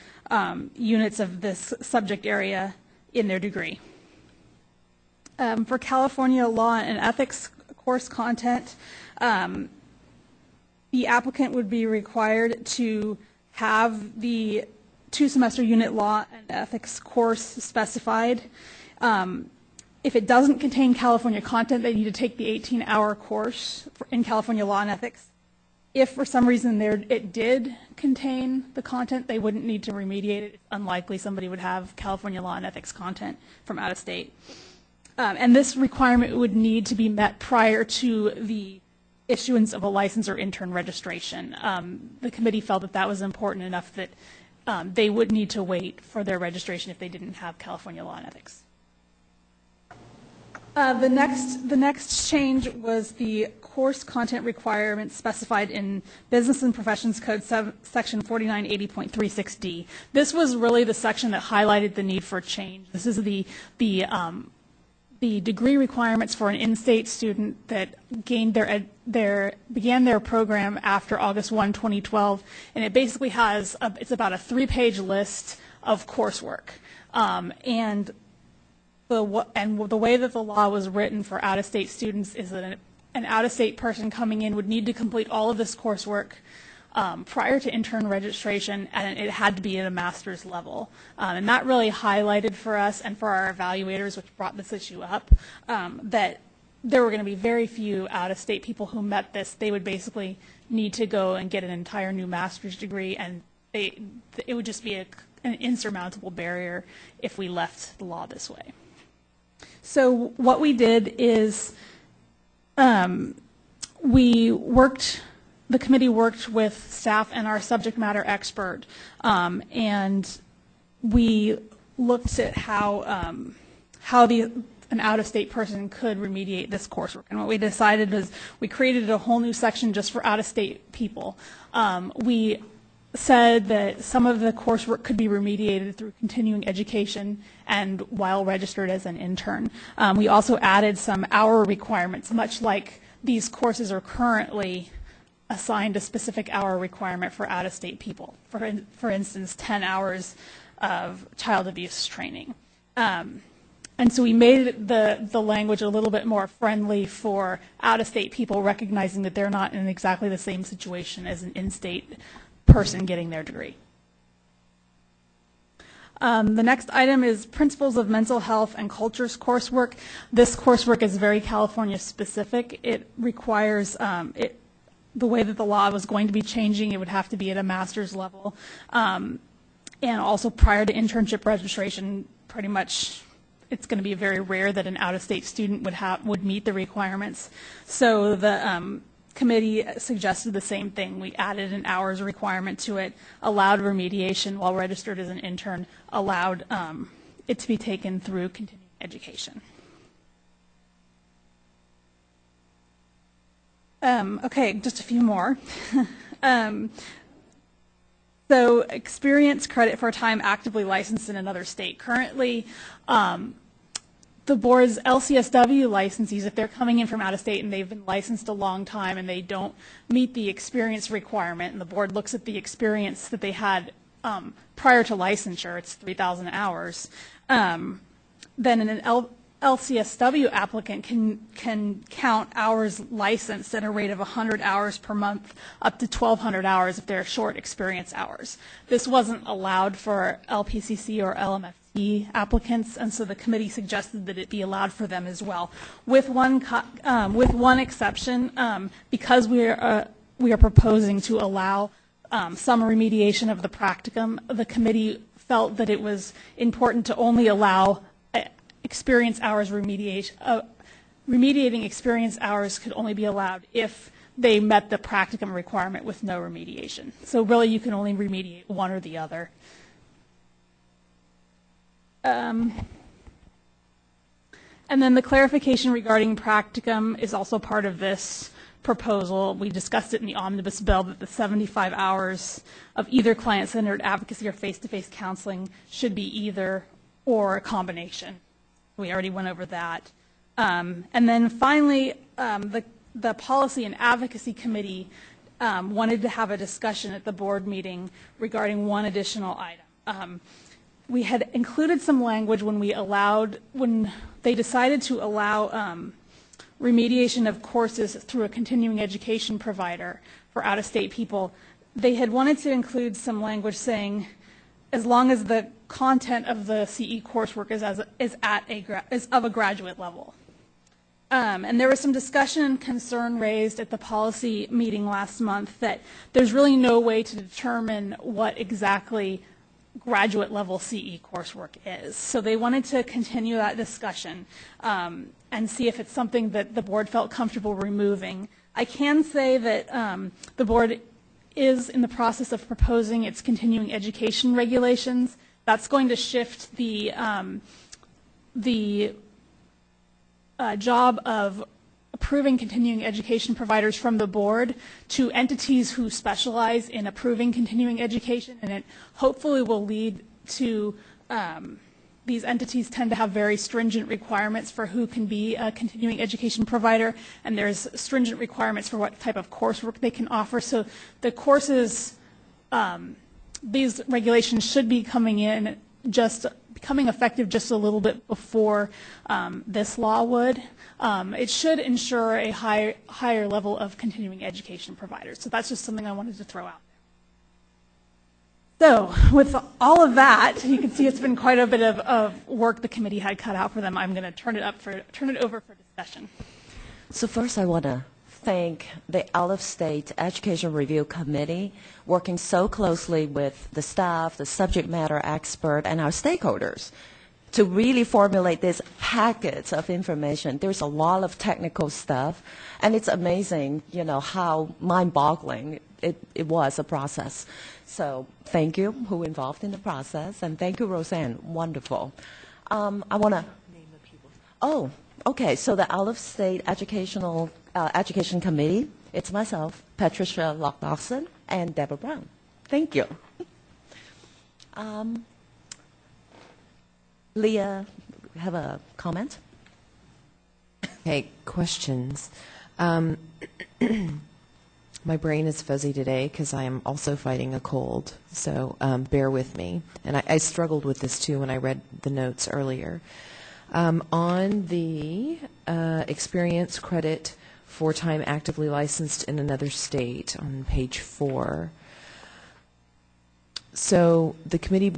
units of this subject area in their degree. For California law and ethics course content, the applicant would be required to have the 2-semester unit law and ethics course specified. If it doesn't contain California content, they need to take the 18-hour course in California law and ethics. If for some reason it did contain the content, they wouldn't need to remediate it. It's unlikely somebody would have California law and ethics content from out of state. And this requirement would need to be met prior to the issuance of a license or intern registration. The committee felt that that was important enough that they would need to wait for their registration if they didn't have California law and ethics. The next change was the course content requirements specified in Business and Professions Code section 4980.36D. This was really the section that highlighted the need for change. This is the degree requirements for an in-state student that gained began their program after August 1, 2012, and it basically has it's about a 3-page list of coursework, and the way that the law was written for out-of-state students is that an out-of-state person coming in would need to complete all of this coursework prior to intern registration, and it had to be at a master's level. And that really highlighted for us and for our evaluators, which brought this issue up, that there were going to be very few out-of-state people who met this. They would basically need to go and get an entire new master's degree, and it would just be an insurmountable barrier if we left the law this way. So what we did is the committee worked with staff and our subject matter expert, and we looked at how an out-of-state person could remediate this coursework. And what we decided was we created a whole new section just for out-of-state people. We said that some of the coursework could be remediated through continuing education and while registered as an intern. We also added some hour requirements, much like these courses are currently assigned a specific hour requirement for out-of-state people. For instance, 10 hours of child abuse training. And so we made the language a little bit more friendly for out-of-state people, recognizing that they're not in exactly the same situation as an in-state person getting their degree. The next item is Principles of Mental Health and Cultures coursework. This coursework is very California specific. It requires, the way that the law was going to be changing, it would have to be at a master's level. And also prior to internship registration, pretty much it's going to be very rare that an out-of-state student would meet the requirements. So the committee suggested the same thing. We added an hours requirement to it, allowed remediation while registered as an intern, allowed it to be taken through continuing education. Okay, just a few more. So experience credit for time actively licensed in another state. Currently, the board's LCSW licensees, if they're coming in from out of state and they've been licensed a long time and they don't meet the experience requirement, and the board looks at the experience that they had prior to licensure, it's 3,000 hours, then an LCSW applicant can count hours licensed at a rate of 100 hours per month up to 1,200 hours if they're short experience hours. This wasn't allowed for LPCC or LMFT applicants, and so the committee suggested that it be allowed for them as well, with one exception, because we are proposing to allow some remediation of the practicum. The committee felt that it was important to only allow experience hours remediation. Remediating experience hours could only be allowed if they met the practicum requirement with no remediation. So really you can only remediate one or the other. And then the clarification regarding practicum is also part of this proposal. We discussed it in the omnibus bill that the 75 hours of either client-centered advocacy or face-to-face counseling should be either or a combination. We already went over that. And then finally, the Policy and Advocacy Committee wanted to have a discussion at the board meeting regarding one additional item. We had included some language when they decided to allow remediation of courses through a continuing education provider for out-of-state people. They had wanted to include some language saying, as long as the content of the CE coursework is of a graduate level. And there was some discussion and concern raised at the policy meeting last month that there's really no way to determine what exactly graduate level CE coursework is. So they wanted to continue that discussion and see if it's something that the board felt comfortable removing. I can say that the board is in the process of proposing its continuing education regulations. That's going to shift the job of approving continuing education providers from the board to entities who specialize in approving continuing education, and it hopefully will lead to these entities tend to have very stringent requirements for who can be a continuing education provider, and there's stringent requirements for what type of coursework they can offer. So the courses, these regulations should be becoming effective just a little bit before this law would. It should ensure a higher level of continuing education providers. So that's just something I wanted to throw out. So with all of that, you can see it's been quite a bit of work the committee had cut out for them. I'm going to turn it over for discussion. So first I want to thank the Out-of-State Education Review Committee working so closely with the staff, the subject matter expert, and our stakeholders to really formulate this packet of information. There's a lot of technical stuff, and it's amazing, how mind-boggling it was, a process. So thank you who involved in the process, and thank you, Roseanne. Wonderful. I want to name the people. Oh, okay. So the Out-of-State Education Committee, it's myself, Patricia Lock-Dawson, and Deborah Brown. Thank you. Leah, have a comment? Okay, questions. My brain is fuzzy today because I am also fighting a cold, so bear with me. And I struggled with this too when I read the notes earlier. On the experience credit for time actively licensed in another state on page 4. So the committee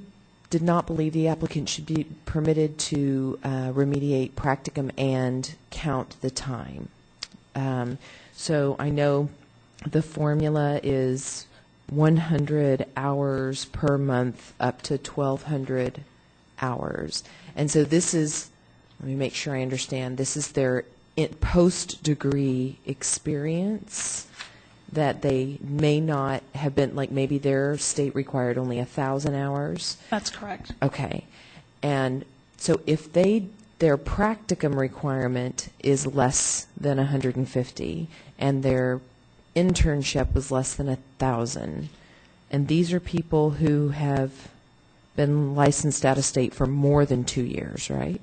did not believe the applicant should be permitted to remediate practicum and count the time. So I know the formula is 100 hours per month up to 1,200 hours. And so this is, let me make sure I understand, this is their post-degree experience that they may not have been, like maybe their state required only 1,000 hours. That's correct. Okay. And so if their practicum requirement is less than 150 and their internship was less than 1,000, and these are people who have been licensed out of state for more than 2 years, right?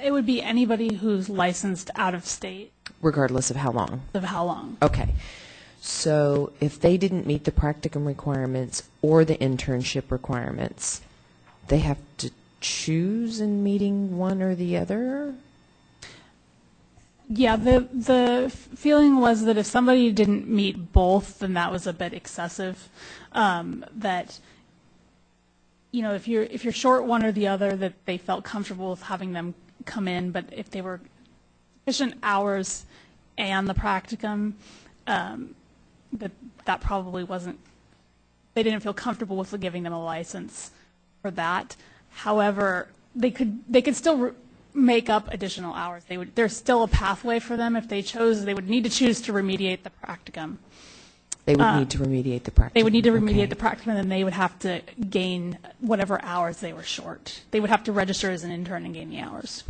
It would be anybody who's licensed out of state. Regardless of how long? Of how long. Okay. So if they didn't meet the practicum requirements or the internship requirements, they have to choose in meeting one or the other? Yeah, the feeling was that if somebody didn't meet both, then that was a bit excessive. That, if you're short one or the other, that they felt comfortable with having them come in, but if they were sufficient hours and the practicum, that probably wasn't. They didn't feel comfortable with giving them a license for that. However, they could still make up additional hours. There's still a pathway for them if they chose. They would need to choose to remediate the practicum. They would need to remediate the practicum. They would need to remediate the practicum, and then they would have to gain whatever hours they were short. They would have to register as an intern and gain the hours.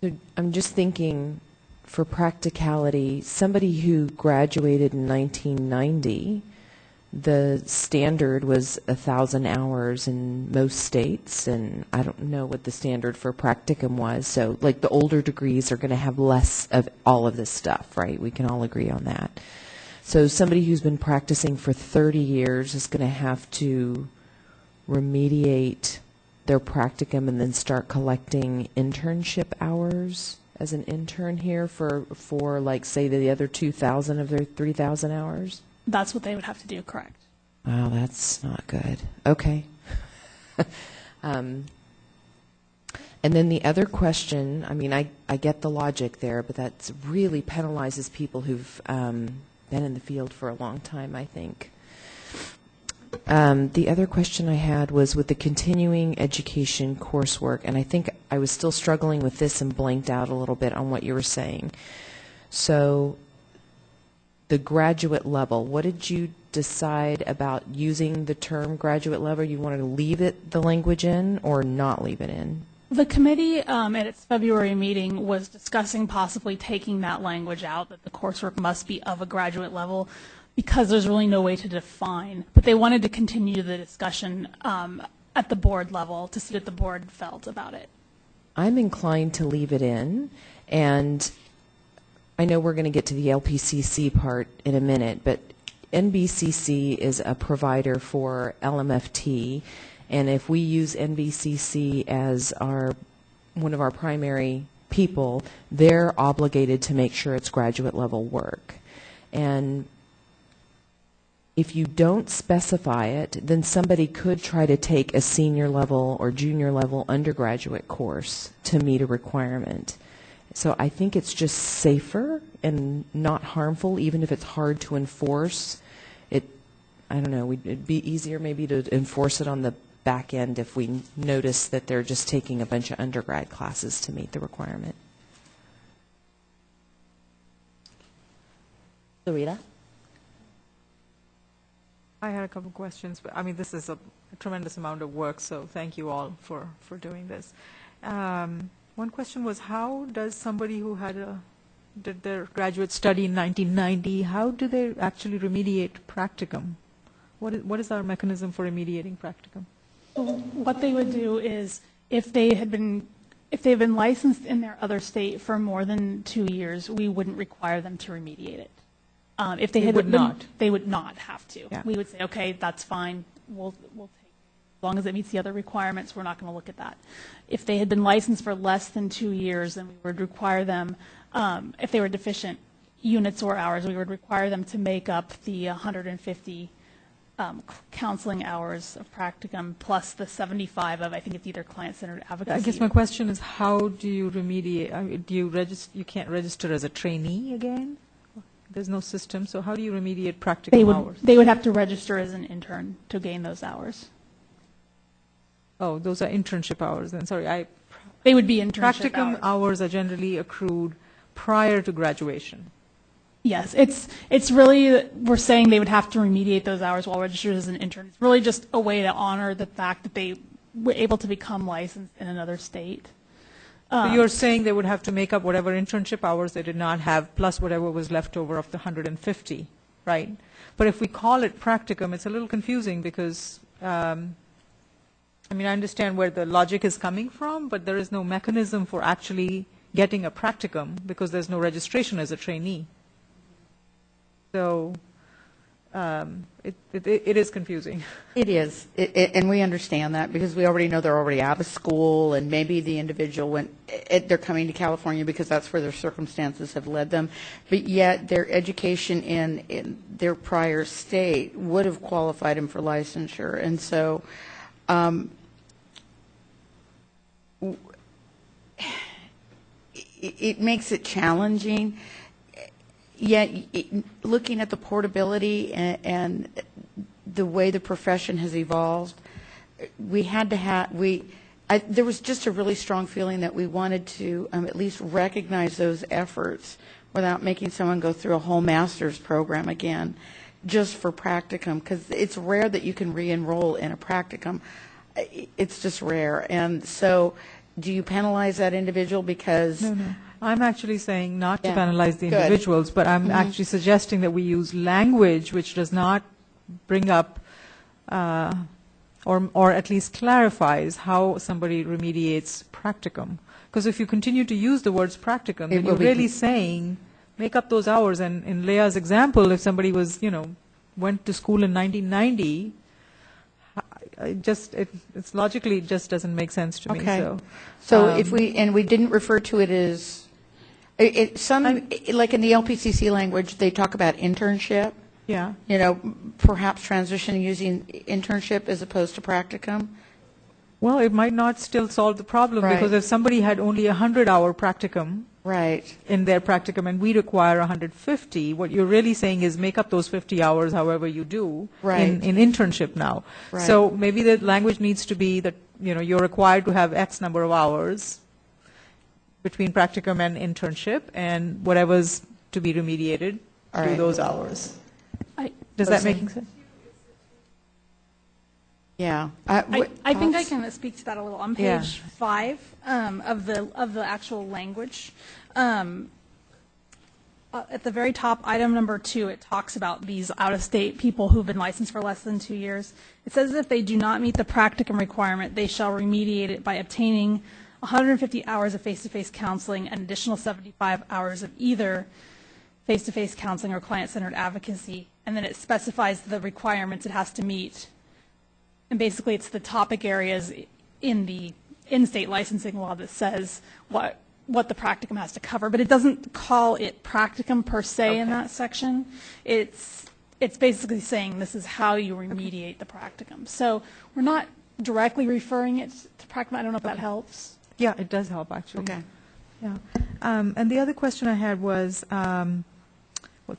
So I'm just thinking, for practicality, somebody who graduated in 1990 the standard was 1,000 hours in most states, and I don't know what the standard for practicum was. So, like, the older degrees are going to have less of all of this stuff, right? We can all agree on that. So somebody who's been practicing for 30 years is going to have to remediate their practicum and then start collecting internship hours as an intern here for like, say, the other 2,000 of their 3,000 hours? That's what they would have to do, correct. Wow, that's not good. Okay. And then the other question, I mean, I get the logic there, but that really penalizes people who've been in the field for a long time, I think. The other question I had was with the continuing education coursework, and I think I was still struggling with this and blanked out a little bit on what you were saying. So the graduate level, what did you decide about using the term graduate level? You wanted to leave the language in or not leave it in? The committee at its February meeting was discussing possibly taking that language out, that the coursework must be of a graduate level, because there's really no way to define. But they wanted to continue the discussion at the board level to see what the board felt about it. I'm inclined to leave it in, and I know we're going to get to the LPCC part in a minute, but NBCC is a provider for LMFT, and if we use NBCC as one of our primary people, they're obligated to make sure it's graduate level work. And if you don't specify it, then somebody could try to take a senior level or junior level undergraduate course to meet a requirement. So I think it's just safer and not harmful, even if it's hard to enforce. I don't know, it'd be easier maybe to enforce it on the back end if we notice that they're just taking a bunch of undergrad classes to meet the requirement. Sarita? I had a couple questions, but I mean, this is a tremendous amount of work, so thank you all for doing this. One question was, how does somebody who did their graduate study in 1990, how do they actually remediate practicum? What is our mechanism for remediating practicum? What they would do is, if they've been licensed in their other state for more than 2 years, we wouldn't require them to remediate it. If they would not have to. Yeah. We would say, okay, that's fine. We'll take it. As long as it meets the other requirements, we're not going to look at that. If they had been licensed for less than 2 years, then we would require them, if they were deficient units or hours, we would require them to make up the 150 counseling hours of practicum plus the 75 of, I think it's either client-centered advocacy. I guess my question is, how do you remediate? I mean, do you register? You can't register as a trainee again? There's no system, so how do you remediate practicum hours? They would have to register as an intern to gain those hours. Oh, those are internship hours then. Sorry, they would be internship practicum hours are generally accrued prior to graduation. Yes, it's really, we're saying they would have to remediate those hours while registered as an intern. It's really just a way to honor the fact that they were able to become licensed in another state. So you're saying they would have to make up whatever internship hours they did not have, plus whatever was left over of the 150, right? But if we call it practicum, it's a little confusing because, I mean, I understand where the logic is coming from, but there is no mechanism for actually getting a practicum because there's no registration as a trainee. So it is confusing. It is, and we understand that because we already know they're already out of school, and maybe the individual they're coming to California because that's where their circumstances have led them, but yet their education in their prior state would have qualified them for licensure, and so it makes it challenging. Yet, looking at the portability and the way the profession has evolved, we had to have, there was just a really strong feeling that we wanted to at least recognize those efforts without making someone go through a whole master's program again, just for practicum, because it's rare that you can re-enroll in a practicum. It's just rare. And so, do you penalize that individual because... No. I'm actually saying not to penalize the individuals, but I'm actually suggesting that we use language which does not bring up or at least clarifies how somebody remediates practicum. Because if you continue to use the words practicum, then you're really saying, make up those hours. And in Leah's example, if somebody was, went to school in 1990, it's logically, it just doesn't make sense to me. So if we didn't refer to it as, like in the LPCC language, they talk about internship. Yeah. Perhaps transition using internship as opposed to practicum. Well, it might not still solve the problem, because if somebody had only a 100-hour practicum in their practicum and we require 150, what you're really saying is make up those 50 hours however you do in internship now. So maybe the language needs to be that, you're required to have X number of hours between practicum and internship, and whatever's to be remediated, do those hours. Does that make sense? Yeah. I think I can speak to that a little. On page 5 of the actual language, at the very top, item number 2, it talks about these out-of-state people who've been licensed for less than 2 years. It says if they do not meet the practicum requirement, they shall remediate it by obtaining 150 hours of face-to-face counseling and additional 75 hours of either face-to-face counseling or client-centered advocacy. And then it specifies the requirements it has to meet. And basically, it's the topic areas in the in-state licensing law that says what the practicum has to cover. But it doesn't call it practicum per se in that section. It's basically saying this is how you remediate the practicum. So we're not directly referring it to practicum. I don't know if that helps. Yeah, it does help, actually. Okay. Yeah. And the other question I had was,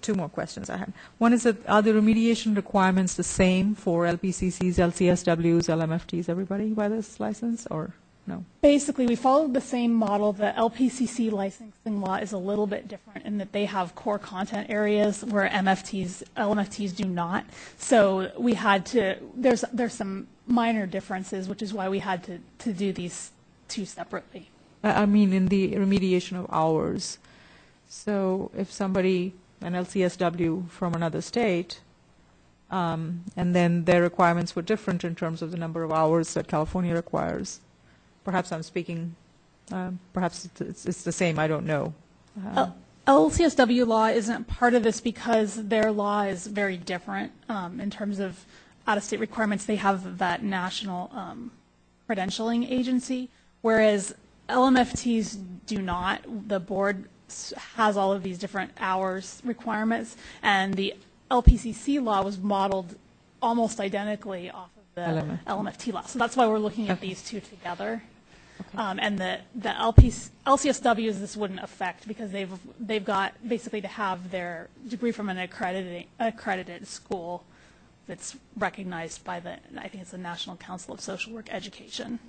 two more questions I had. One is that are the remediation requirements the same for LPCCs, LCSWs, LMFTs, everybody by this license, or no? Basically, we followed the same model. The LPCC licensing law is a little bit different in that they have core content areas where LMFTs do not. So we had to, there's some minor differences, which is why we had to do these two separately. I mean, in the remediation of hours. So if somebody, an LCSW from another state, and then their requirements were different in terms of the number of hours that California requires. Perhaps I'm speaking, perhaps it's the same, I don't know. LCSW law isn't part of this because their law is very different in terms of out-of-state requirements. They have that national credentialing agency, whereas LMFTs do not. The board has all of these different hours requirements, and the LPCC law was modeled almost identically off of the LMFT law. So that's why we're looking at these two together. And the LCSWs, this wouldn't affect because they've got basically to have their degree from an accredited school that's recognized by I think it's the National Council of Social Work Education.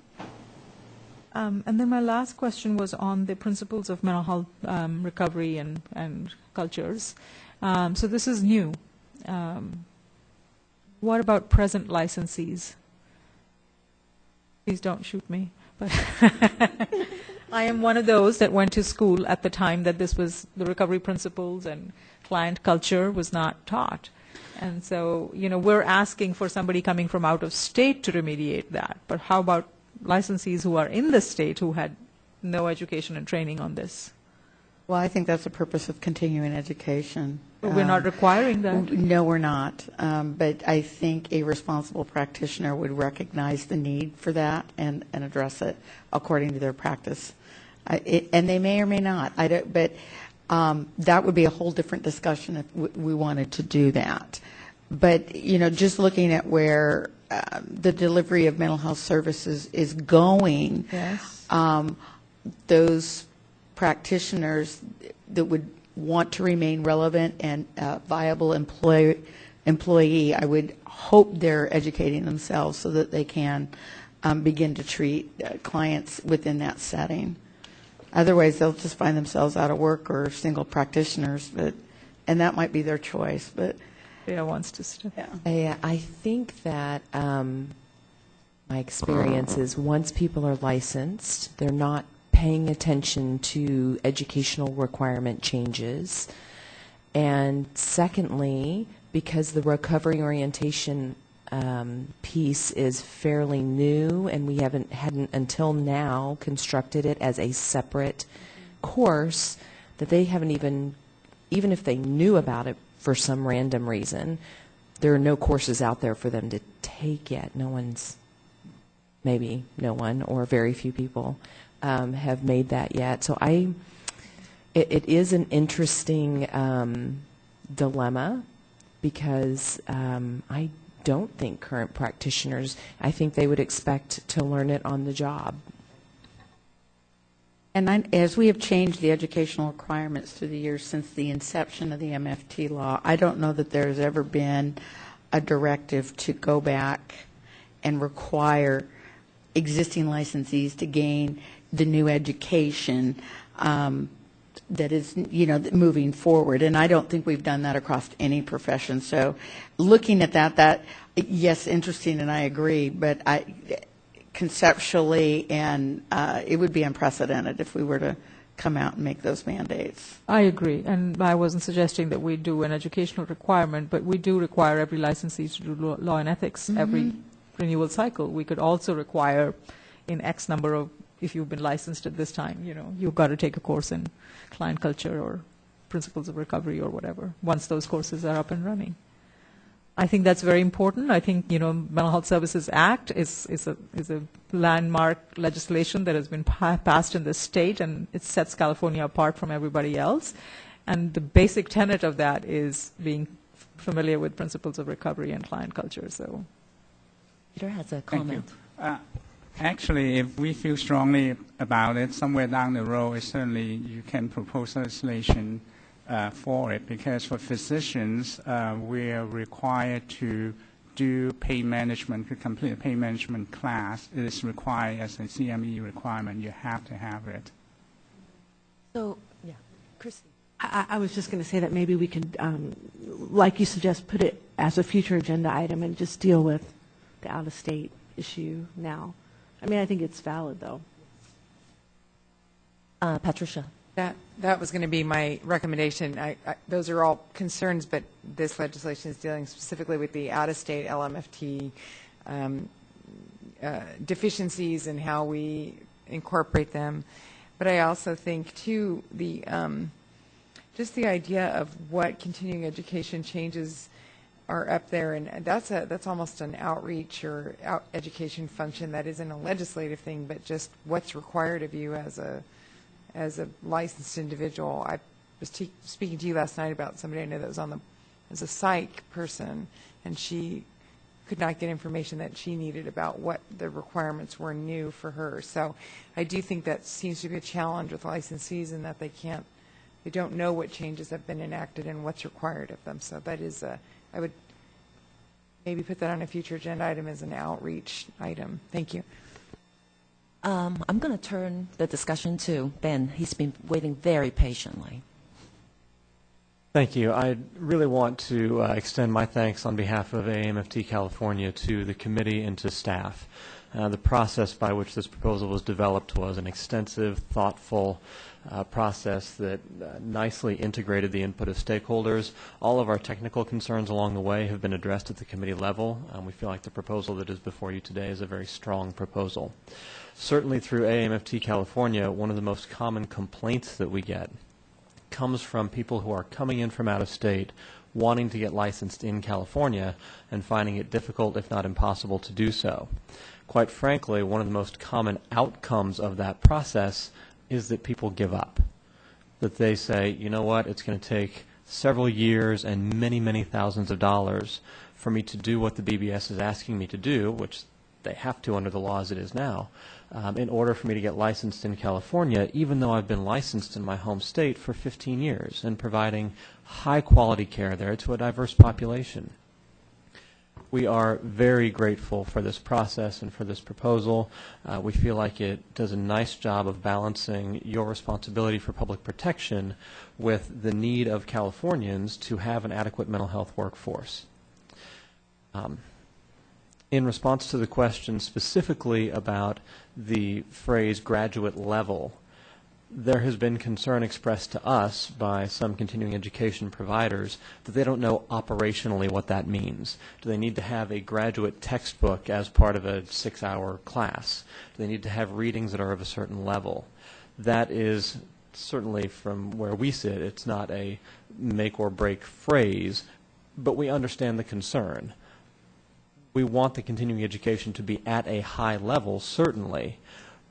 And then my last question was on the principles of mental health recovery and cultures. So this is new. What about present licensees? Please don't shoot me. But I am one of those that went to school at the time that this was the recovery principles and client culture was not taught. And so, we're asking for somebody coming from out of state to remediate that. But how about licensees who are in the state who had no education and training on this? Well, I think that's the purpose of continuing education. But we're not requiring that. No, we're not. But I think a responsible practitioner would recognize the need for that and address it according to their practice. And they may or may not. But that would be a whole different discussion if we wanted to do that. But, just looking at where the delivery of mental health services is going, those practitioners that would want to remain relevant and viable employee, I would hope they're educating themselves so that they can begin to treat clients within that setting. Otherwise, they'll just find themselves out of work or single practitioners, and that might be their choice. But Leah wants to step. I think that my experience is once people are licensed, they're not paying attention to educational requirement changes. And secondly, because the recovery orientation piece is fairly new, and we hadn't until now constructed it as a separate course, that they haven't even if they knew about it for some random reason, there are no courses out there for them to take yet. Maybe no one or very few people have made that yet. So it is an interesting dilemma, because I don't think current practitioners, I think they would expect to learn it on the job. And as we have changed the educational requirements through the years since the inception of the MFT law, I don't know that there's ever been a directive to go back and require existing licensees to gain the new education that is, moving forward. And I don't think we've done that across any profession. So looking at that, yes, interesting, and I agree, but conceptually, and it would be unprecedented if we were to come out and make those mandates. I agree, and I wasn't suggesting that we do an educational requirement, but we do require every licensee to do law and ethics every renewal cycle. We could also require in X number of, if you've been licensed at this time, you've got to take a course in client culture or principles of recovery or whatever, once those courses are up and running. I think that's very important. I think, Mental Health Services Act is a landmark legislation that has been passed in this state, and it sets California apart from everybody else. And the basic tenet of that is being familiar with principles of recovery and client culture. So, Peter has a Thank comment. you. Actually, if we feel strongly about it, somewhere down the road, certainly you can propose legislation for it, because for physicians, we are required to do pain management, to complete a pain management class. It is required as a CME requirement. You have to have it. So, yeah, Christy. I was just going to say that maybe we could, like you suggest, put it as a future agenda item and just deal with the out-of-state issue now. I mean, I think it's valid, though. Patricia. That was going to be my recommendation. Those are all concerns, but this legislation is dealing specifically with the out-of-state LMFT deficiencies and how we incorporate them. But I also think, too, just the idea of what continuing education changes are up there, and that's almost an outreach or education function that isn't a legislative thing, but just what's required of you as a licensed individual. I was speaking to you last night about somebody I know that was as a psych person, and she could not get information that she needed about what the requirements were new for her. So I do think that seems to be a challenge with licensees, in that they don't know what changes have been enacted and what's required of them. So that is I would maybe put that on a future agenda item as an outreach item. Thank you. I'm going to turn the discussion to Ben. He's been waiting very patiently. Thank you. I really want to extend my thanks on behalf of AMFT California to the committee and to staff. The process by which this proposal was developed was an extensive, thoughtful process that nicely integrated the input of stakeholders. All of our technical concerns along the way have been addressed at the committee level. We feel like the proposal that is before you today is a very strong proposal. Certainly through AMFT California, one of the most common complaints that we get comes from people who are coming in from out of state, wanting to get licensed in California and finding it difficult, if not impossible, to do so. Quite frankly, one of the most common outcomes of that process is that people give up. That they say, you know what, it's going to take several years and many, many thousands of dollars for me to do what the BBS is asking me to do, which they have to under the law as it is now, in order for me to get licensed in California, even though I've been licensed in my home state for 15 years and providing high-quality care there to a diverse population. We are very grateful for this process and for this proposal. We feel like it does a nice job of balancing your responsibility for public protection with the need of Californians to have an adequate mental health workforce. In response to the question specifically about the phrase graduate level, there has been concern expressed to us by some continuing education providers that they don't know operationally what that means. Do they need to have a graduate textbook as part of a 6-hour class? Do they need to have readings that are of a certain level? That is certainly, from where we sit, it's not a make or break phrase, but we understand the concern. We want the continuing education to be at a high level, certainly,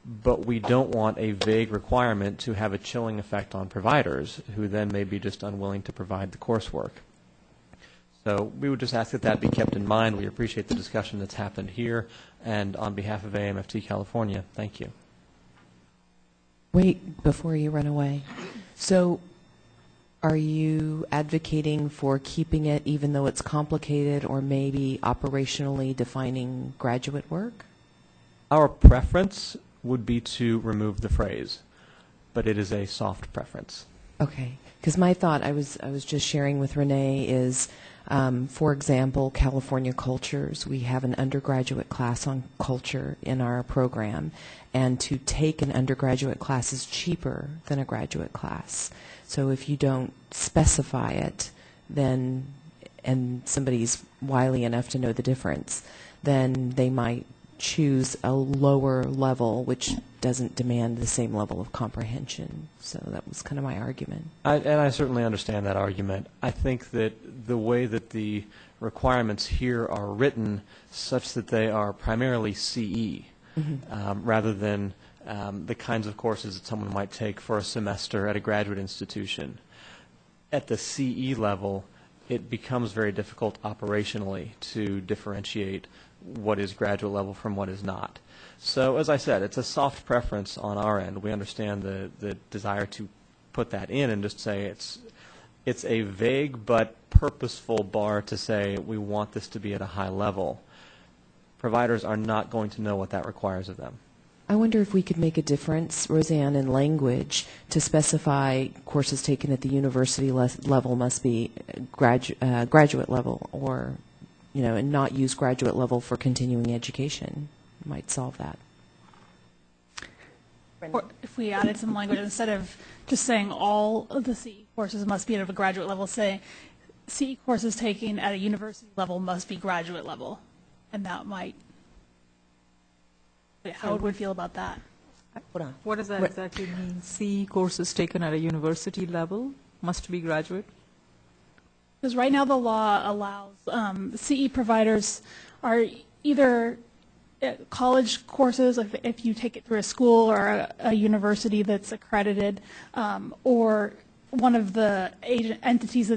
but we don't want a vague requirement to have a chilling effect on providers who then may be just unwilling to provide the coursework. So we would just ask that that be kept in mind. We appreciate the discussion that's happened here, and on behalf of AMFT California, thank you. Wait, before you run away. So are you advocating for keeping it even though it's complicated, or maybe operationally defining graduate work? Our preference would be to remove the phrase, but it is a soft preference. Okay, because my thought, I was just sharing with Renee, is, for example, California Cultures. We have an undergraduate class on culture in our program, and to take an undergraduate class is cheaper than a graduate class. So if you don't specify it, then, and somebody's wily enough to know the difference, then they might choose a lower level, which doesn't demand the same level of comprehension. So that was kind of my argument. And I certainly understand that argument. I think that the way that the requirements here are written, such that they are primarily CE, rather than the kinds of courses that someone might take for a semester at a graduate institution. At the CE level, it becomes very difficult operationally to differentiate what is graduate level from what is not. So as I said, it's a soft preference on our end. We understand the desire to put that in and just say it's a vague but purposeful bar to say we want this to be at a high level. Providers are not going to know what that requires of them. I wonder if we could make a difference, Roseanne, in language to specify courses taken at the university level must be graduate level, or, you know, and not use graduate level for continuing education. Might solve that. Or if we added some language, instead of just saying all of the CE courses must be at a graduate level, say CE courses taken at a university level must be graduate level. And that might, how would we feel about that? Hold on. What does that exactly mean? CE courses taken at a university level must be graduate? Because right now the law allows CE providers are either college courses, like if you take it through a school or a university that's accredited, or one of the entities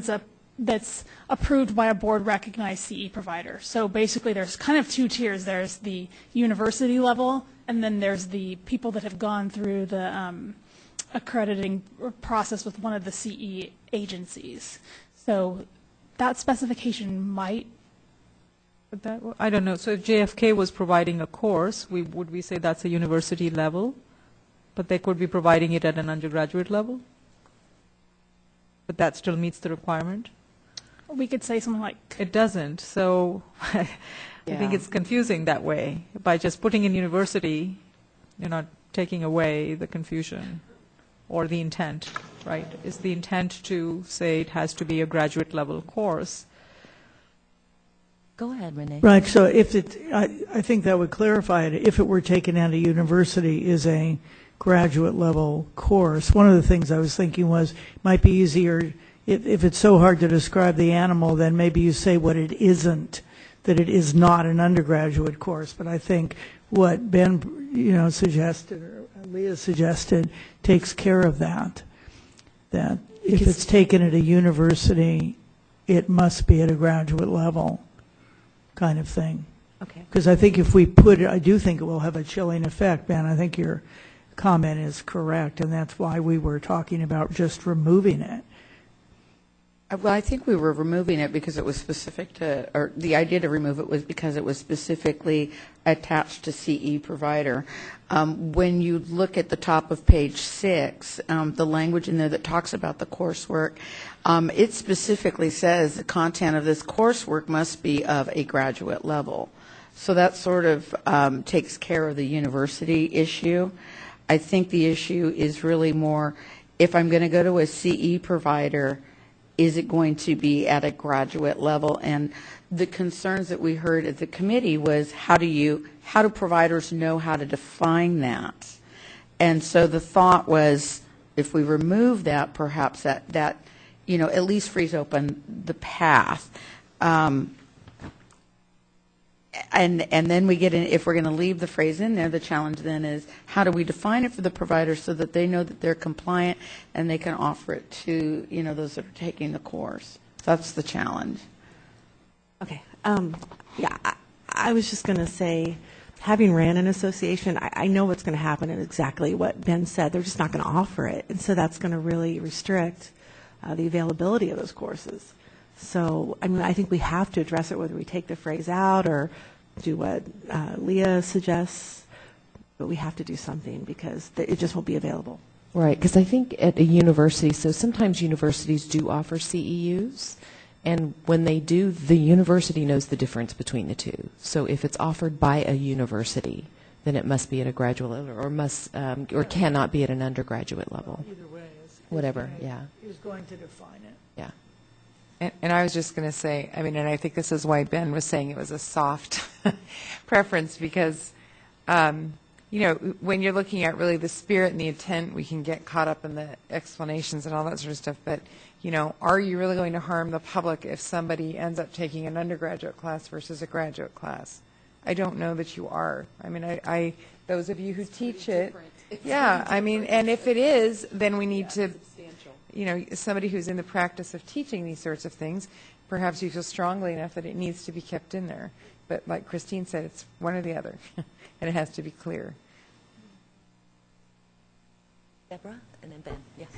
that's approved by a board-recognized CE provider. So basically there's kind of two tiers. There's the university level, and then there's the people that have gone through the accrediting process with one of the CE agencies. So that specification might... But that, I don't know. So if JFK was providing a course, would we say that's a university level? But they could be providing it at an undergraduate level? But that still meets the requirement? We could say something like... It doesn't. So I think it's confusing that way. By just putting in university, you're not taking away the confusion or the intent, right? Is the intent to say it has to be a graduate level course? Go ahead, Renee. Right, so if I think that would clarify it. If it were taken at a university is a graduate level course, one of the things I was thinking was it might be easier, if it's so hard to describe the animal, then maybe you say what it isn't, that it is not an undergraduate course. But I think what Ben, suggested, or Leah suggested, takes care of that. That if it's taken at a university, it must be at a graduate level, kind of thing. Okay. Because I think if we put it, I do think it will have a chilling effect, Ben. I think your comment is correct, and that's why we were talking about just removing it. Well, I think we were removing it because it was specific to, or the idea to remove it was because it was specifically attached to CE provider. When you look at the top of page 6, the language in there that talks about the coursework, it specifically says the content of this coursework must be of a graduate level. So that sort of takes care of the university issue. I think the issue is really more, if I'm going to go to a CE provider, is it going to be at a graduate level? And the concerns that we heard at the committee was, how do providers know how to define that? And so the thought was, if we remove that, perhaps that at least frees open the path. And then we get in, if we're going to leave the phrase in there, the challenge then is, how do we define it for the providers so that they know that they're compliant and they can offer it to, those that are taking the course? That's the challenge. Okay. I was just going to say, having ran an association, I know what's going to happen and exactly what Ben said. They're just not going to offer it. And so that's going to really restrict the availability of those courses. So, I think we have to address it, whether we take the phrase out or do what Leah suggests, but we have to do something because it just won't be available. Right, because I think at a university, so sometimes universities do offer CEUs, and when they do, the university knows the difference between the two. So if it's offered by a university, then it must be at a graduate level or cannot be at an undergraduate level. Either way, whatever, yeah. Is going to define it. Yeah. And I was just going to say, and I think this is why Ben was saying it was a soft preference, because, when you're looking at really the spirit and the intent, we can get caught up in the explanations and all that sort of stuff. But, are you really going to harm the public if somebody ends up taking an undergraduate class versus a graduate class? I don't know that you are. Those of you who teach it, and if it is, then we need to, somebody who's in the practice of teaching these sorts of things, perhaps you feel strongly enough that it needs to be kept in there. But like Christine said, it's one or the other, and it has to be clear. Deborah, and then Ben, yes.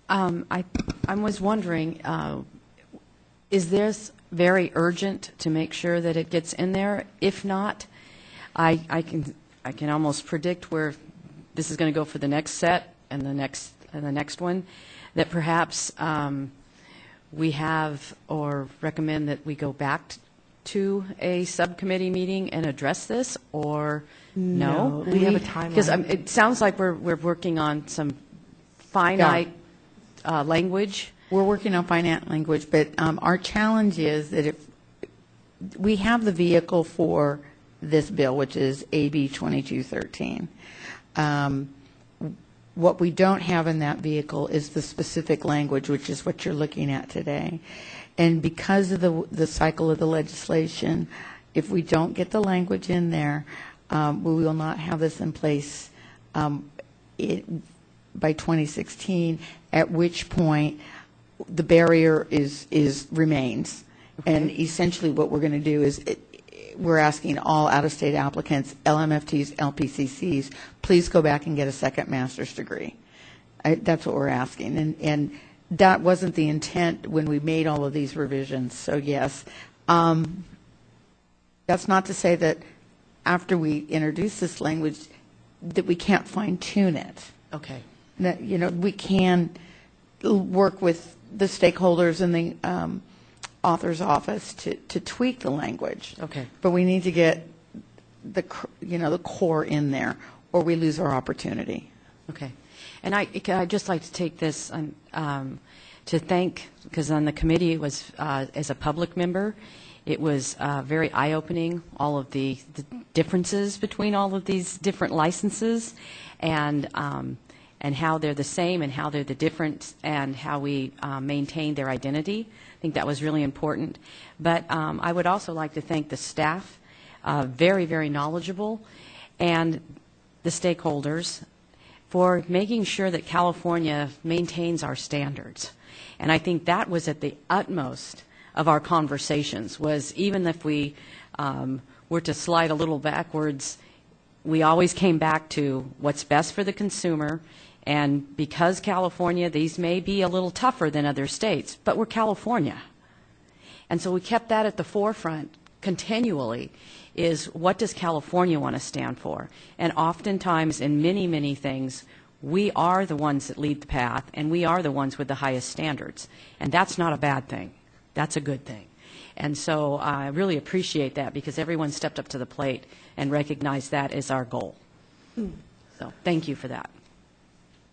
I was wondering, is this very urgent to make sure that it gets in there? If not, I can almost predict where this is going to go for the next set and the next one, that perhaps we have or recommend that we go back to a subcommittee meeting and address this, or no? We have a timeline. Because it sounds like we're working on some finite language. We're working on finite language, but our challenge is that if we have the vehicle for this bill, which is AB 2213. What we don't have in that vehicle is the specific language, which is what you're looking at today. And because of the cycle of the legislation, if we don't get the language in there, we will not have this in place by 2016, at which point the barrier remains. Okay. And essentially what we're going to do is we're asking all out-of-state applicants, LMFTs, LPCCs, please go back and get a second master's degree. That's what we're asking. And that wasn't the intent when we made all of these revisions. So, yes. That's not to say that after we introduce this language that we can't fine-tune it. Okay. That, we can work with the stakeholders in the author's office to tweak the language. Okay. But we need to get the core in there, or we lose our opportunity. Okay. And I'd just like to take this to thank, because on the committee it was, as a public member, it was very eye-opening, all of the differences between all of these different licenses, and how they're the same and how they're the different, and how we maintain their identity. I think that was really important. But I would also like to thank the staff, very, very knowledgeable, and the stakeholders for making sure that California maintains our standards. And I think that was at the utmost of our conversations, was even if we were to slide a little backwards, we always came back to what's best for the consumer. And because California, these may be a little tougher than other states, but we're California. And so we kept that at the forefront continually, is what does California want to stand for? And oftentimes in many, many things, we are the ones that lead the path, and we are the ones with the highest standards. And that's not a bad thing. That's a good thing. And so I really appreciate that, because everyone stepped up to the plate and recognized that as our goal. So thank you for that.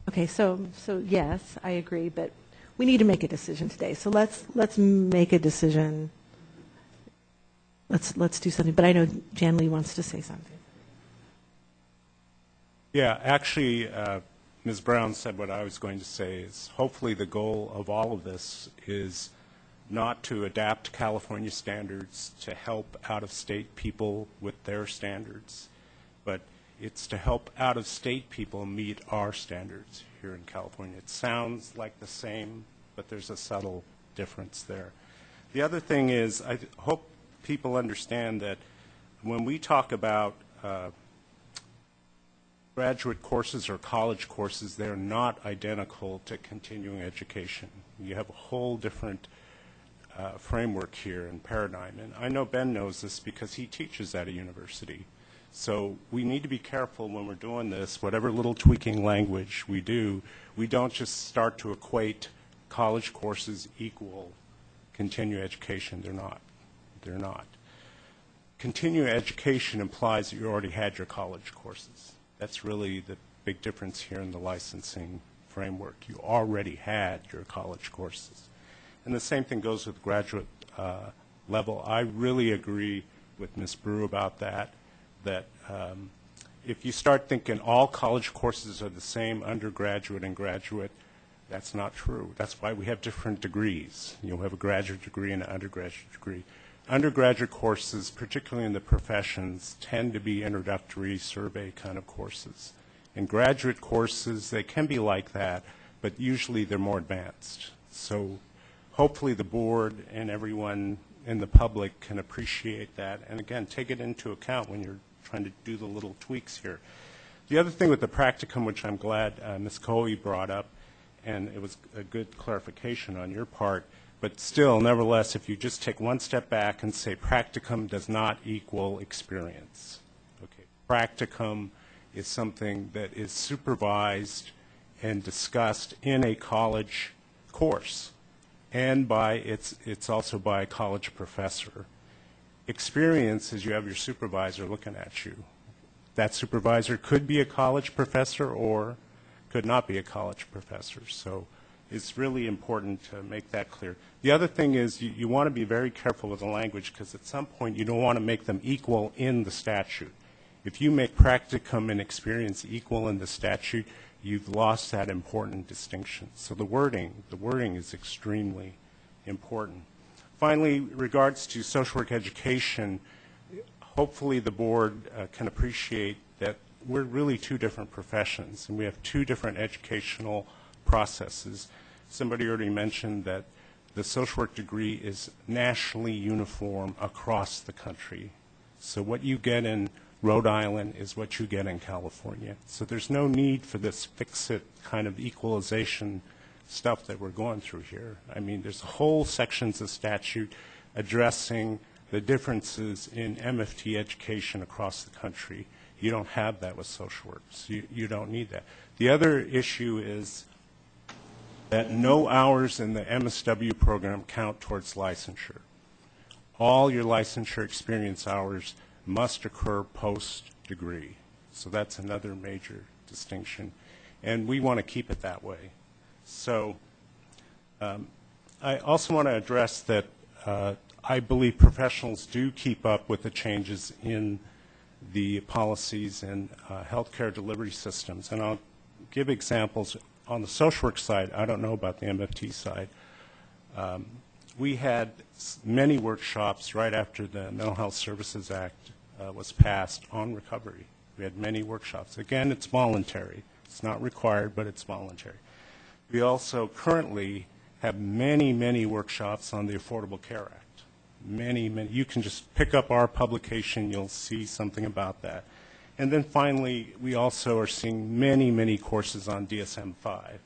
Okay, so yes, I agree, but we need to make a decision today. So let's make a decision. Let's do something. But I know Jan Lee wants to say something. Yeah, actually, Ms. Brown said what I was going to say is hopefully the goal of all of this is not to adapt California standards to help out-of-state people with their standards, but it's to help out-of-state people meet our standards here in California. It sounds like the same, but there's a subtle difference there. The other thing is, I hope people understand that when we talk about graduate courses or college courses, they're not identical to continuing education. You have a whole different framework here and paradigm. And I know Ben knows this because he teaches at a university. So we need to be careful when we're doing this, whatever little tweaking language we do, we don't just start to equate college courses equal continuing education. They're not. They're not. Continuing education implies that you already had your college courses. That's really the big difference here in the licensing framework. You already had your college courses. And the same thing goes with graduate level. I really agree with Ms. Brew about that if you start thinking all college courses are the same, undergraduate and graduate, that's not true. That's why we have different degrees. You'll have a graduate degree and an undergraduate degree. Undergraduate courses, particularly in the professions, tend to be introductory survey kind of courses. And graduate courses, they can be like that, but usually they're more advanced. So hopefully the board and everyone in the public can appreciate that, and again, take it into account when you're trying to do the little tweaks here. The other thing with the practicum, which I'm glad Ms. Coe brought up, and it was a good clarification on your part, but still, nevertheless, if you just take one step back and say practicum does not equal experience. Okay, practicum is something that is supervised and discussed in a college course, and it's also by a college professor. Experience is you have your supervisor looking at you. That supervisor could be a college professor or could not be a college professor. So it's really important to make that clear. The other thing is you want to be very careful with the language because at some point you don't want to make them equal in the statute. If you make practicum and experience equal in the statute, you've lost that important distinction. So the wording is extremely important. Finally, regards to social work education, hopefully the board can appreciate that we're really two different professions and we have two different educational processes. Somebody already mentioned that the social work degree is nationally uniform across the country. So what you get in Rhode Island is what you get in California. So there's no need for this fix-it kind of equalization stuff that we're going through here. I mean, there's whole sections of statute addressing the differences in MFT education across the country. You don't have that with social work, so you don't need that. The other issue is that no hours in the MSW program count towards licensure. All your licensure experience hours must occur post-degree. So that's another major distinction. And we want to keep it that way. So I also want to address that I believe professionals do keep up with the changes in the policies and healthcare delivery systems. And I'll give examples. On the social work side, I don't know about the MFT side. We had many workshops right after the Mental Health Services Act was passed on recovery. We had many workshops. Again, it's voluntary. It's not required, but it's voluntary. We also currently have many, many workshops on the Affordable Care Act. Many, many. You can just pick up our publication. You'll see something about that. And then finally, we also are seeing many, many courses on DSM-5.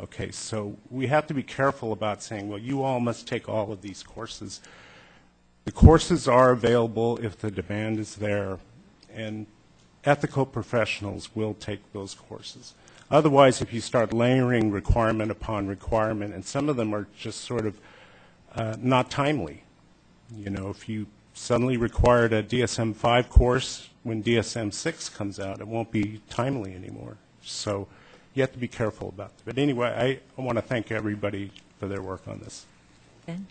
Okay, so we have to be careful about saying, well, you all must take all of these courses. The courses are available if the demand is there, and ethical professionals will take those courses. Otherwise, if you start layering requirement upon requirement, and some of them are just sort of not timely. You know, if you suddenly required a DSM-5 course when DSM-6 comes out. It won't be timely anymore. So you have to be careful about it. But anyway, I want to thank everybody for their work on this. Ben?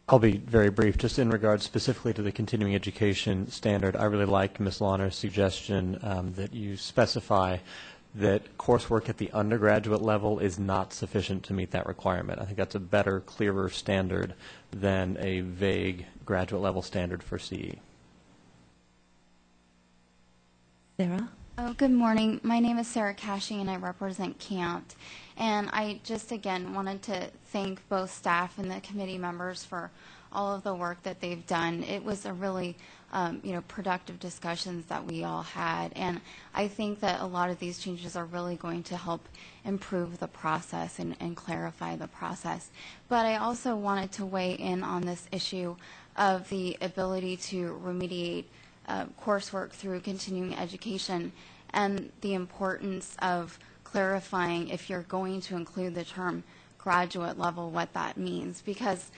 I'll be very brief. Just in regards specifically to the continuing education standard, I really like Ms. Launer's suggestion that you specify that coursework at the undergraduate level is not sufficient to meet that requirement. I think that's a better, clearer standard than a vague graduate level standard for CE. Sarah? Oh, good morning. My name is Sarah Cashing, and I represent CAMT. And I just, again, wanted to thank both staff and the committee members for all of the work that they've done. It was a really, productive discussions that we all had. And I think that a lot of these changes are really going to help improve the process and clarify the process. But I also wanted to weigh in on this issue of the ability to remediate coursework through continuing education and the importance of clarifying if you're going to include the term graduate level, what that means. Because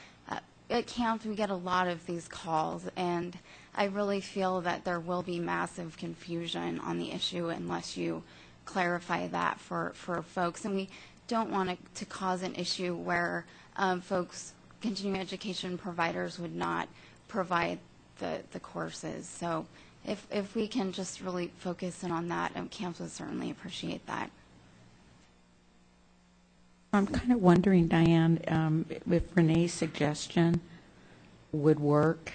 at CAMP we get a lot of these calls, and I really feel that there will be massive confusion on the issue unless you clarify that for folks. And we don't want it to cause an issue where folks, continuing education providers, would not provide the courses. So if we can just really focus in on that, CAMPS would certainly appreciate that. I'm kind of wondering, Diane, if Renee's suggestion would work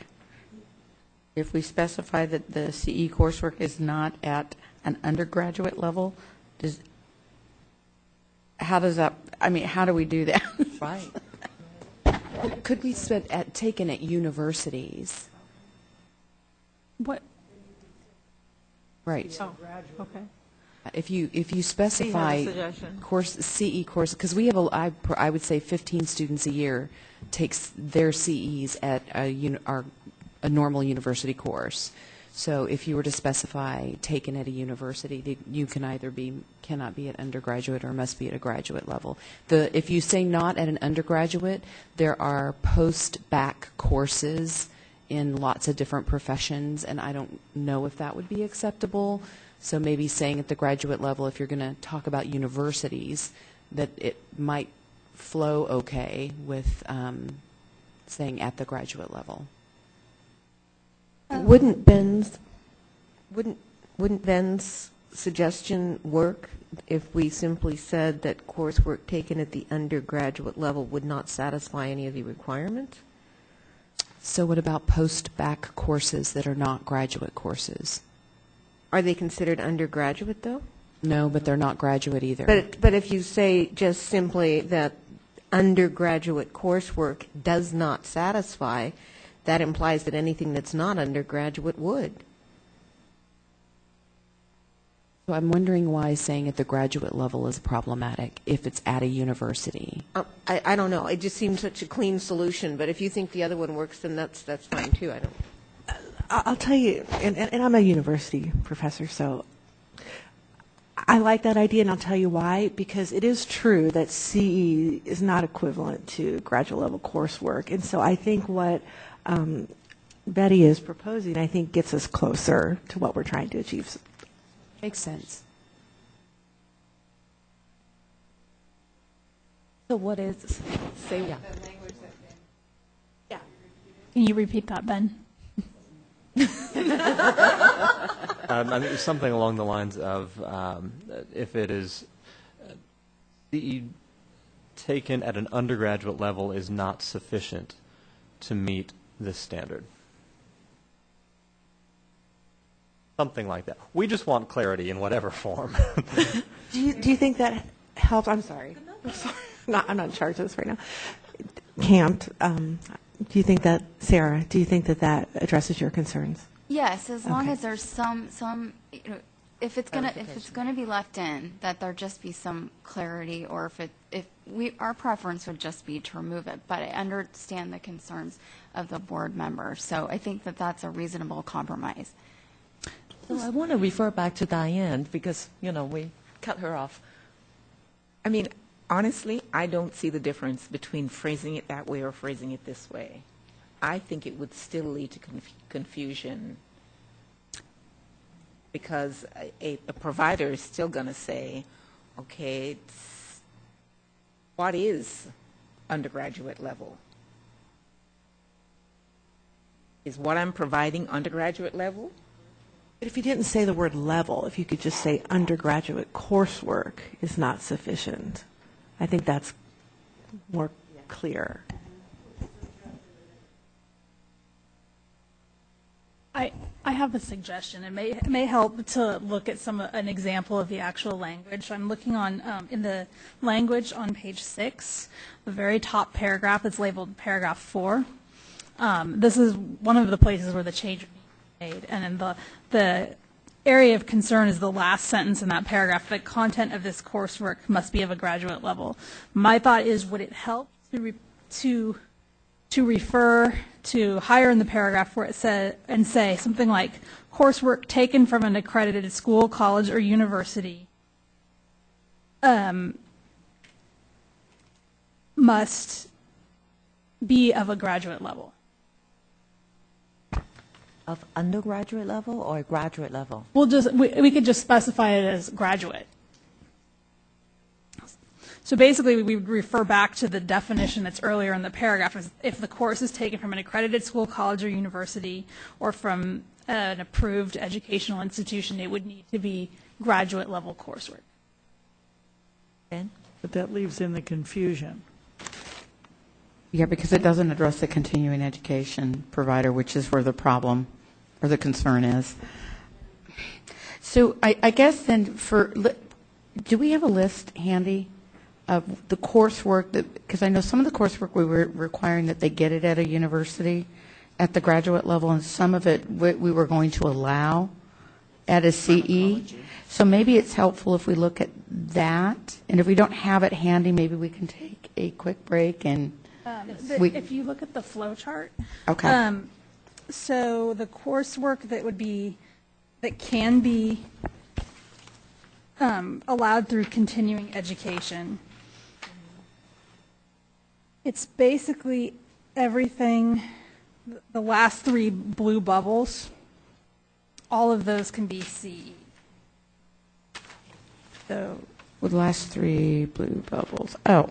if we specify that the CE coursework is not at an undergraduate level. How do we do that? Right. Could we spend taken at universities? What? Right. Oh, okay. If you specify CE course, because we have I would say 15 students a year takes their CEs at a normal university course. So if you were to specify taken at a university, you can either cannot be at undergraduate or must be at a graduate level. If you say not at an undergraduate, there are post-bac courses in lots of different professions, and I don't know if that would be acceptable. So maybe saying at the graduate level, if you're going to talk about universities, that it might flow okay with saying at the graduate level. Wouldn't Ben's suggestion work if we simply said that coursework taken at the undergraduate level would not satisfy any of the requirements? So what about post-bac courses that are not graduate courses? Are they considered undergraduate, though? No, but they're not graduate either. But if you say just simply that undergraduate coursework does not satisfy, that implies that anything that's not undergraduate would. So I'm wondering why saying at the graduate level is problematic if it's at a university. I don't know. It just seems such a clean solution. But if you think the other one works, then that's fine too. I don't. I'll tell you, and I'm a university professor, so I like that idea, and I'll tell you why. Because it is true that CE is not equivalent to graduate level coursework, and so I think what Betty is proposing, I think, gets us closer to what we're trying to achieve. Makes sense. So what is, say, yeah. Can you repeat that, Ben? I mean, something along the lines of if it is CE taken at an undergraduate level is not sufficient to meet this standard. Something like that. We just want clarity in whatever form. Do you think that helps? I'm sorry. I'm not in charge of this right now. CAMP, do you think that, Sarah, do you think that addresses your concerns? Yes, as long as there's some if it's gonna be left in, that there just be some clarity, or our preference would just be to remove it. But I understand the concerns of the board members, so I think that that's a reasonable compromise. So I want to refer back to Diane because, we cut her off. I mean, honestly, I don't see the difference between phrasing it that way or phrasing it this way. I think it would still lead to confusion, because a provider is still going to say, okay, what is undergraduate level? Is what I'm providing undergraduate level? But if you didn't say the word level, if you could just say undergraduate coursework is not sufficient, I think that's more clear. I have a suggestion. It may help to look at an example of the actual language. I'm looking on in the language on page 6, the very top paragraph is labeled paragraph 4. This is one of the places where the change would be made, and in the area of concern is the last sentence in that paragraph. The content of this coursework must be of a graduate level. My thought is, would it help to refer to higher in the paragraph where it says, and say something like, coursework taken from an accredited school, college, or university must be of a graduate level. Of undergraduate level or graduate level? We could just specify it as graduate. So basically, we would refer back to the definition that's earlier in the paragraph. If the course is taken from an accredited school, college, or university, or from an approved educational institution, it would need to be graduate level coursework. Ben? But that leaves in the confusion. Yeah, because it doesn't address the continuing education provider, which is where the problem or the concern is. So I guess then do we have a list handy of the coursework because I know some of the coursework we were requiring that they get it at a university at the graduate level, and some of it we were going to allow at a CE. So maybe it's helpful if we look at that, and if we don't have it handy, maybe we can take a quick break and if you look at the flow chart, okay. So the coursework that can be allowed through continuing education, it's basically everything, the last 3 blue bubbles, all of those can be CE. So with the last 3 blue bubbles. Oh.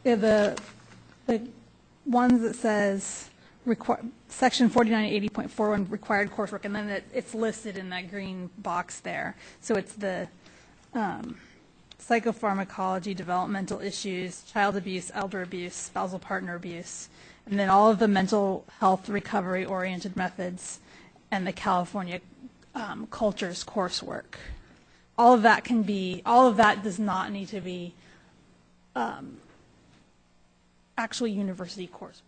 Yeah, the ones that says section 4980.41 required coursework, and then it's listed in that green box there. So it's the psychopharmacology, developmental issues, child abuse, elder abuse, spousal partner abuse, and then all of the mental health recovery-oriented methods and the California cultures coursework. All of that does not need to be actual university coursework.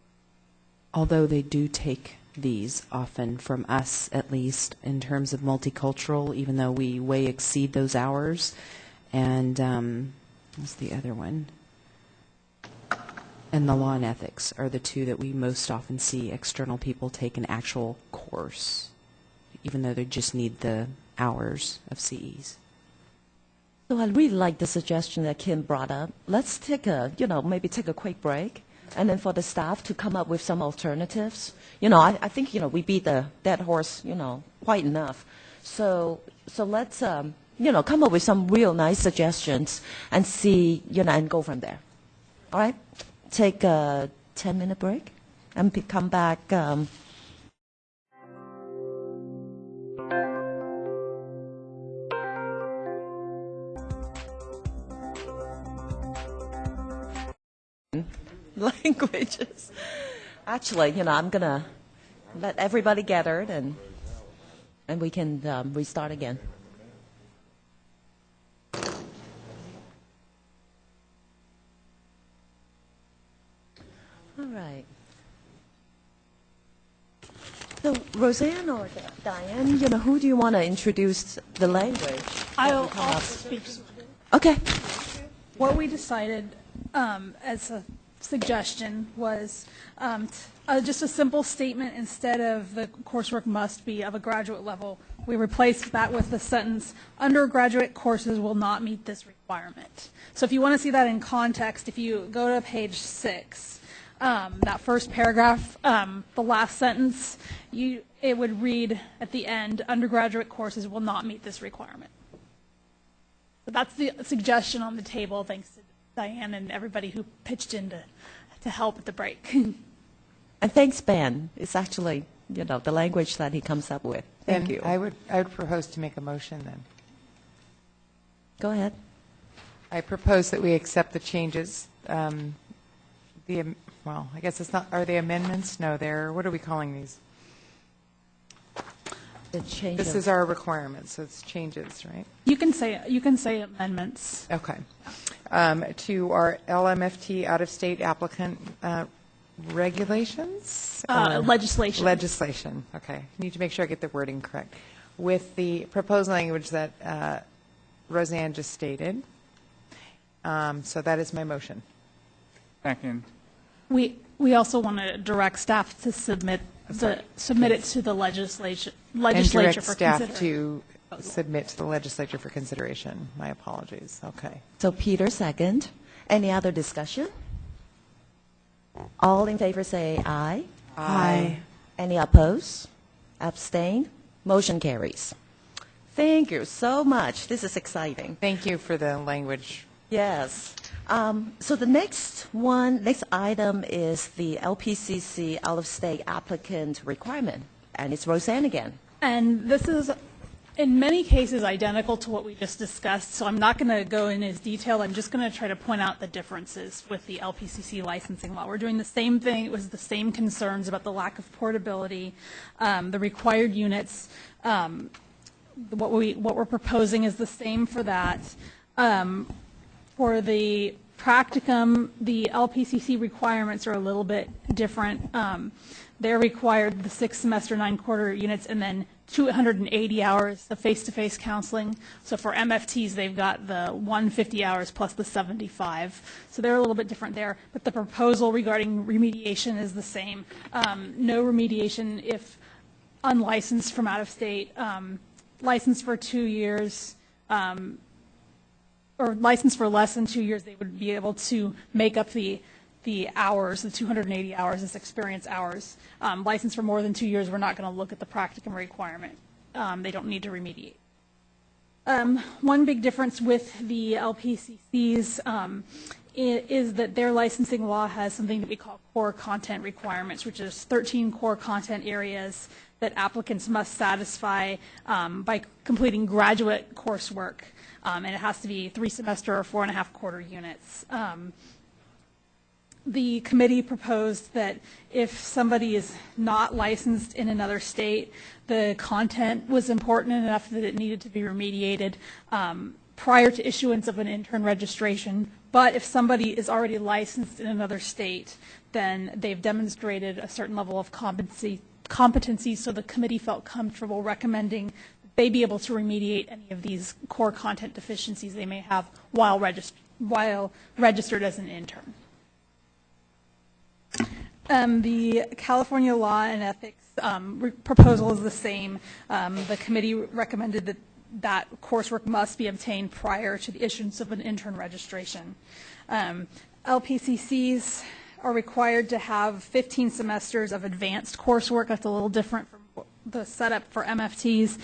Although they do take these often from us, at least, in terms of multicultural, even though we way exceed those hours. And what's the other one? And the law and ethics are the 2 that we most often see external people take an actual course, even though they just need the hours of CEs. So I really like the suggestion that Kim brought up. Let's maybe take a quick break, and then for the staff to come up with some alternatives. I think, we beat the dead horse, quite enough. So let's, come up with some real nice suggestions and see, and go from there. All right? Take a 10-minute break and come back. Languages. Actually, I'm going to let everybody gathered and we can restart again. All right. So, Roseanne or Diane, who do you want to introduce the language? I'll speak. Okay. What we decided as a suggestion was just a simple statement. Instead of the coursework must be of a graduate level, we replaced that with the sentence, undergraduate courses will not meet this requirement. So if you want to see that in context, if you go to page 6, that first paragraph, the last sentence, it would read at the end, undergraduate courses will not meet this requirement. So that's the suggestion on the table, thanks to Diane and everybody who pitched in to help at the break. And thanks, Ben. It's actually, the language that he comes up with. Thank you. I would propose to make a motion then. Go ahead. I propose that we accept the changes. Well, I guess it's not, are they amendments? No, what are we calling these? The change This is our requirement, so it's changes, right? You can say amendments. Okay. To our LMFT out-of-state applicant regulations? Legislation. Legislation, okay. Need to make sure I get the wording correct. With the proposed language that Roseanne just stated. So that is my motion. Second. We also want to direct staff to submit it to the legislature And direct for staff consideration. to submit to the legislature for consideration. My apologies. Okay. So Peter, second. Any other discussion? All in favor say aye. Aye. Any opposed? Abstain? Motion carries. Thank you so much. This is exciting. Thank you for the language. Yes. So the next item is the LPCC out-of-state applicant requirement, and it's Roseanne again. And this is, in many cases, identical to what we just discussed, so I'm not going to go in as detailed. I'm just going to try to point out the differences with the LPCC licensing law. We're doing the same thing. It was the same concerns about the lack of portability, the required units. What we're proposing is the same for that. For the practicum, the LPCC requirements are a little bit different. They're required the 6-semester, 9-quarter units, and then 280 hours of face-to-face counseling. So for MFTs, they've got the 150 hours plus the 75. So they're a little bit different there. But the proposal regarding remediation is the same. No remediation if unlicensed from out of state, licensed for 2 years, or licensed for less than 2 years, they would be able to make up the hours, the 280 hours as experience hours. Licensed for more than 2 years, we're not going to look at the practicum requirement. They don't need to remediate. One big difference with the LPCCs is that their licensing law has something that we call core content requirements, which is 13 core content areas that applicants must satisfy by completing graduate coursework. And it has to be 3-semester or 4.5-quarter units. The committee proposed that if somebody is not licensed in another state, the content was important enough that it needed to be remediated prior to issuance of an intern registration. But if somebody is already licensed in another state, then they've demonstrated a certain level of competency, so the committee felt comfortable recommending they be able to remediate any of these core content deficiencies they may have while registered as an intern. The California Law and Ethics proposal is the same. The committee recommended that coursework must be obtained prior to the issuance of an intern registration. LPCCs are required to have 15 semesters of advanced coursework. That's a little different from the setup for MFTs.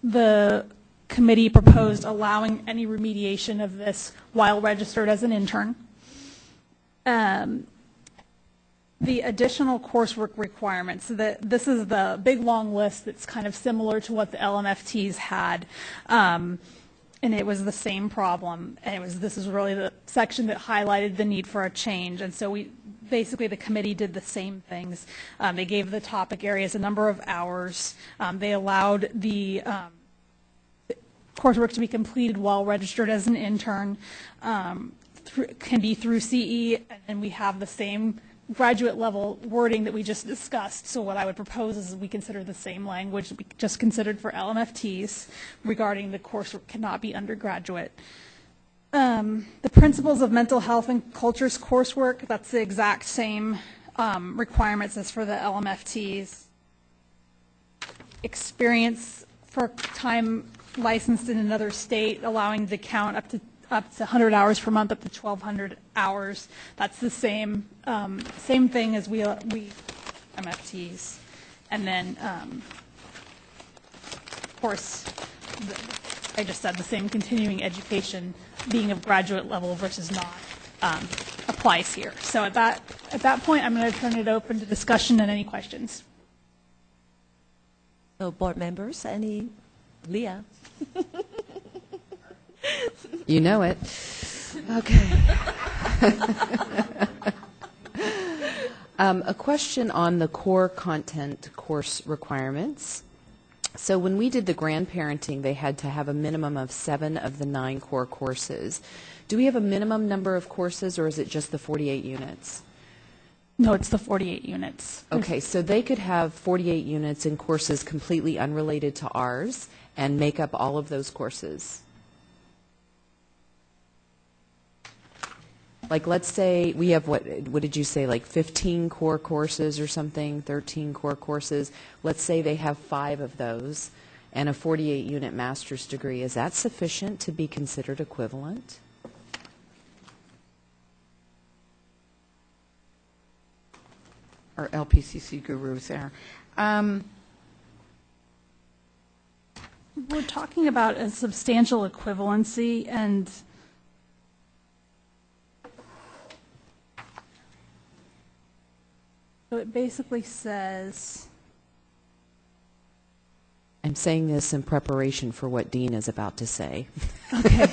The committee proposed allowing any remediation of this while registered as an intern. The additional coursework requirements, this is the big long list that's kind of similar to what the LMFTs had. And it was the same problem. And this is really the section that highlighted the need for a change. And so basically the committee did the same things. They gave the topic areas a number of hours. They allowed the coursework to be completed while registered as an intern. Can be through CE, and we have the same graduate level wording that we just discussed. So what I would propose is we consider the same language that we just considered for LMFTs regarding the coursework cannot be undergraduate. The principles of mental health and cultures coursework, that's the exact same requirements as for the LMFTs. Experience for time licensed in another state, allowing to count up to up to 100 hours per month, up to 1,200 hours. That's the same thing as we MFTs. And then, of course, I just said the same continuing education being of graduate level versus not applies here. So at that point, I'm going to turn it open to discussion and any questions. So board members, Leah? You know it. Okay. A question on the core content course requirements. So when we did the grandparenting, they had to have a minimum of 7 of the 9 core courses. Do we have a minimum number of courses, or is it just the 48 units? No, it's the 48 units. Okay, so they could have 48 units in courses completely unrelated to ours and make up all of those courses. Like, let's say we have, what did you say, like 15 core courses or something, 13 core courses. Let's say they have 5 of those and a 48-unit master's degree. Is that sufficient to be considered equivalent? Or LPCC gurus there. We're talking about a substantial equivalency, and so it basically says, I'm saying this in preparation for what Dean is about to say. okay,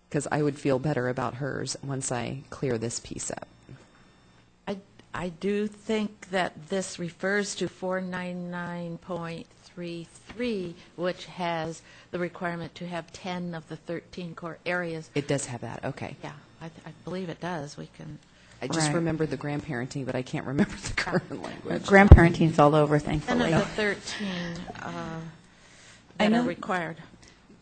Because I would feel better about hers once I clear this piece up. I do think that this refers to 499.33, which has the requirement to have 10 of the 13 core areas. It does have that, okay. Yeah, I believe it does. We can. I just Right. remember the grandparenting, but I can't remember the current language. Grandparenting's all over, 10 thankfully. of the 13 I that know- are required.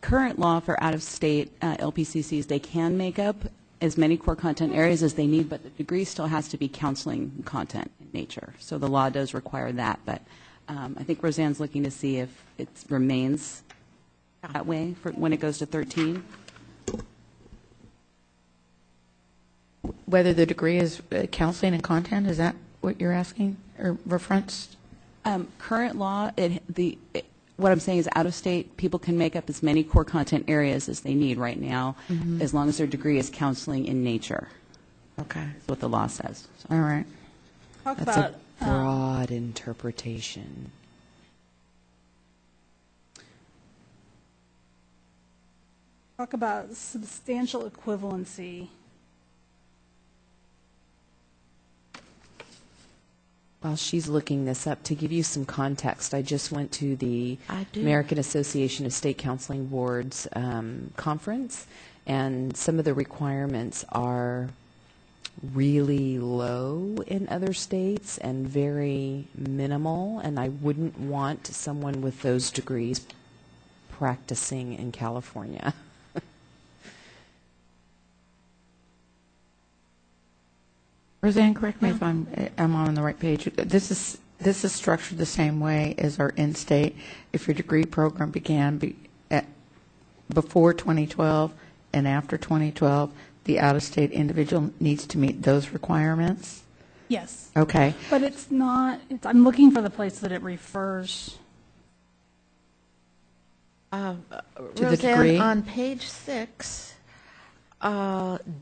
Current law for out-of-state LPCCs, they can make up as many core content areas as they need, but the degree still has to be counseling content in nature. So the law does require that, but I think Roseanne's looking to see if it remains that way for when it goes to 13. Whether the degree is counseling and content, is that what you're asking or referenced? Current law, what I'm saying is out-of-state, people can make up as many core content areas as they need right now, as long as their degree is counseling in nature. Okay. That's what the law says. So. All right. talk That's about a broad interpretation. substantial equivalency. While she's looking this up, to give you some context, I just went to the I do. American Association of State Counseling Boards conference, and some of the requirements are really low in other states and very minimal, and I wouldn't want someone with those degrees practicing in California. Roseanne, correct me if I'm on the right page. This is structured the same way as our in-state. If your degree program began before 2012 and after 2012, the out-of-state individual needs to meet those requirements? Yes. Okay. But it's not, I'm looking for the place that it refers. the Roseanne, degree? on page 6,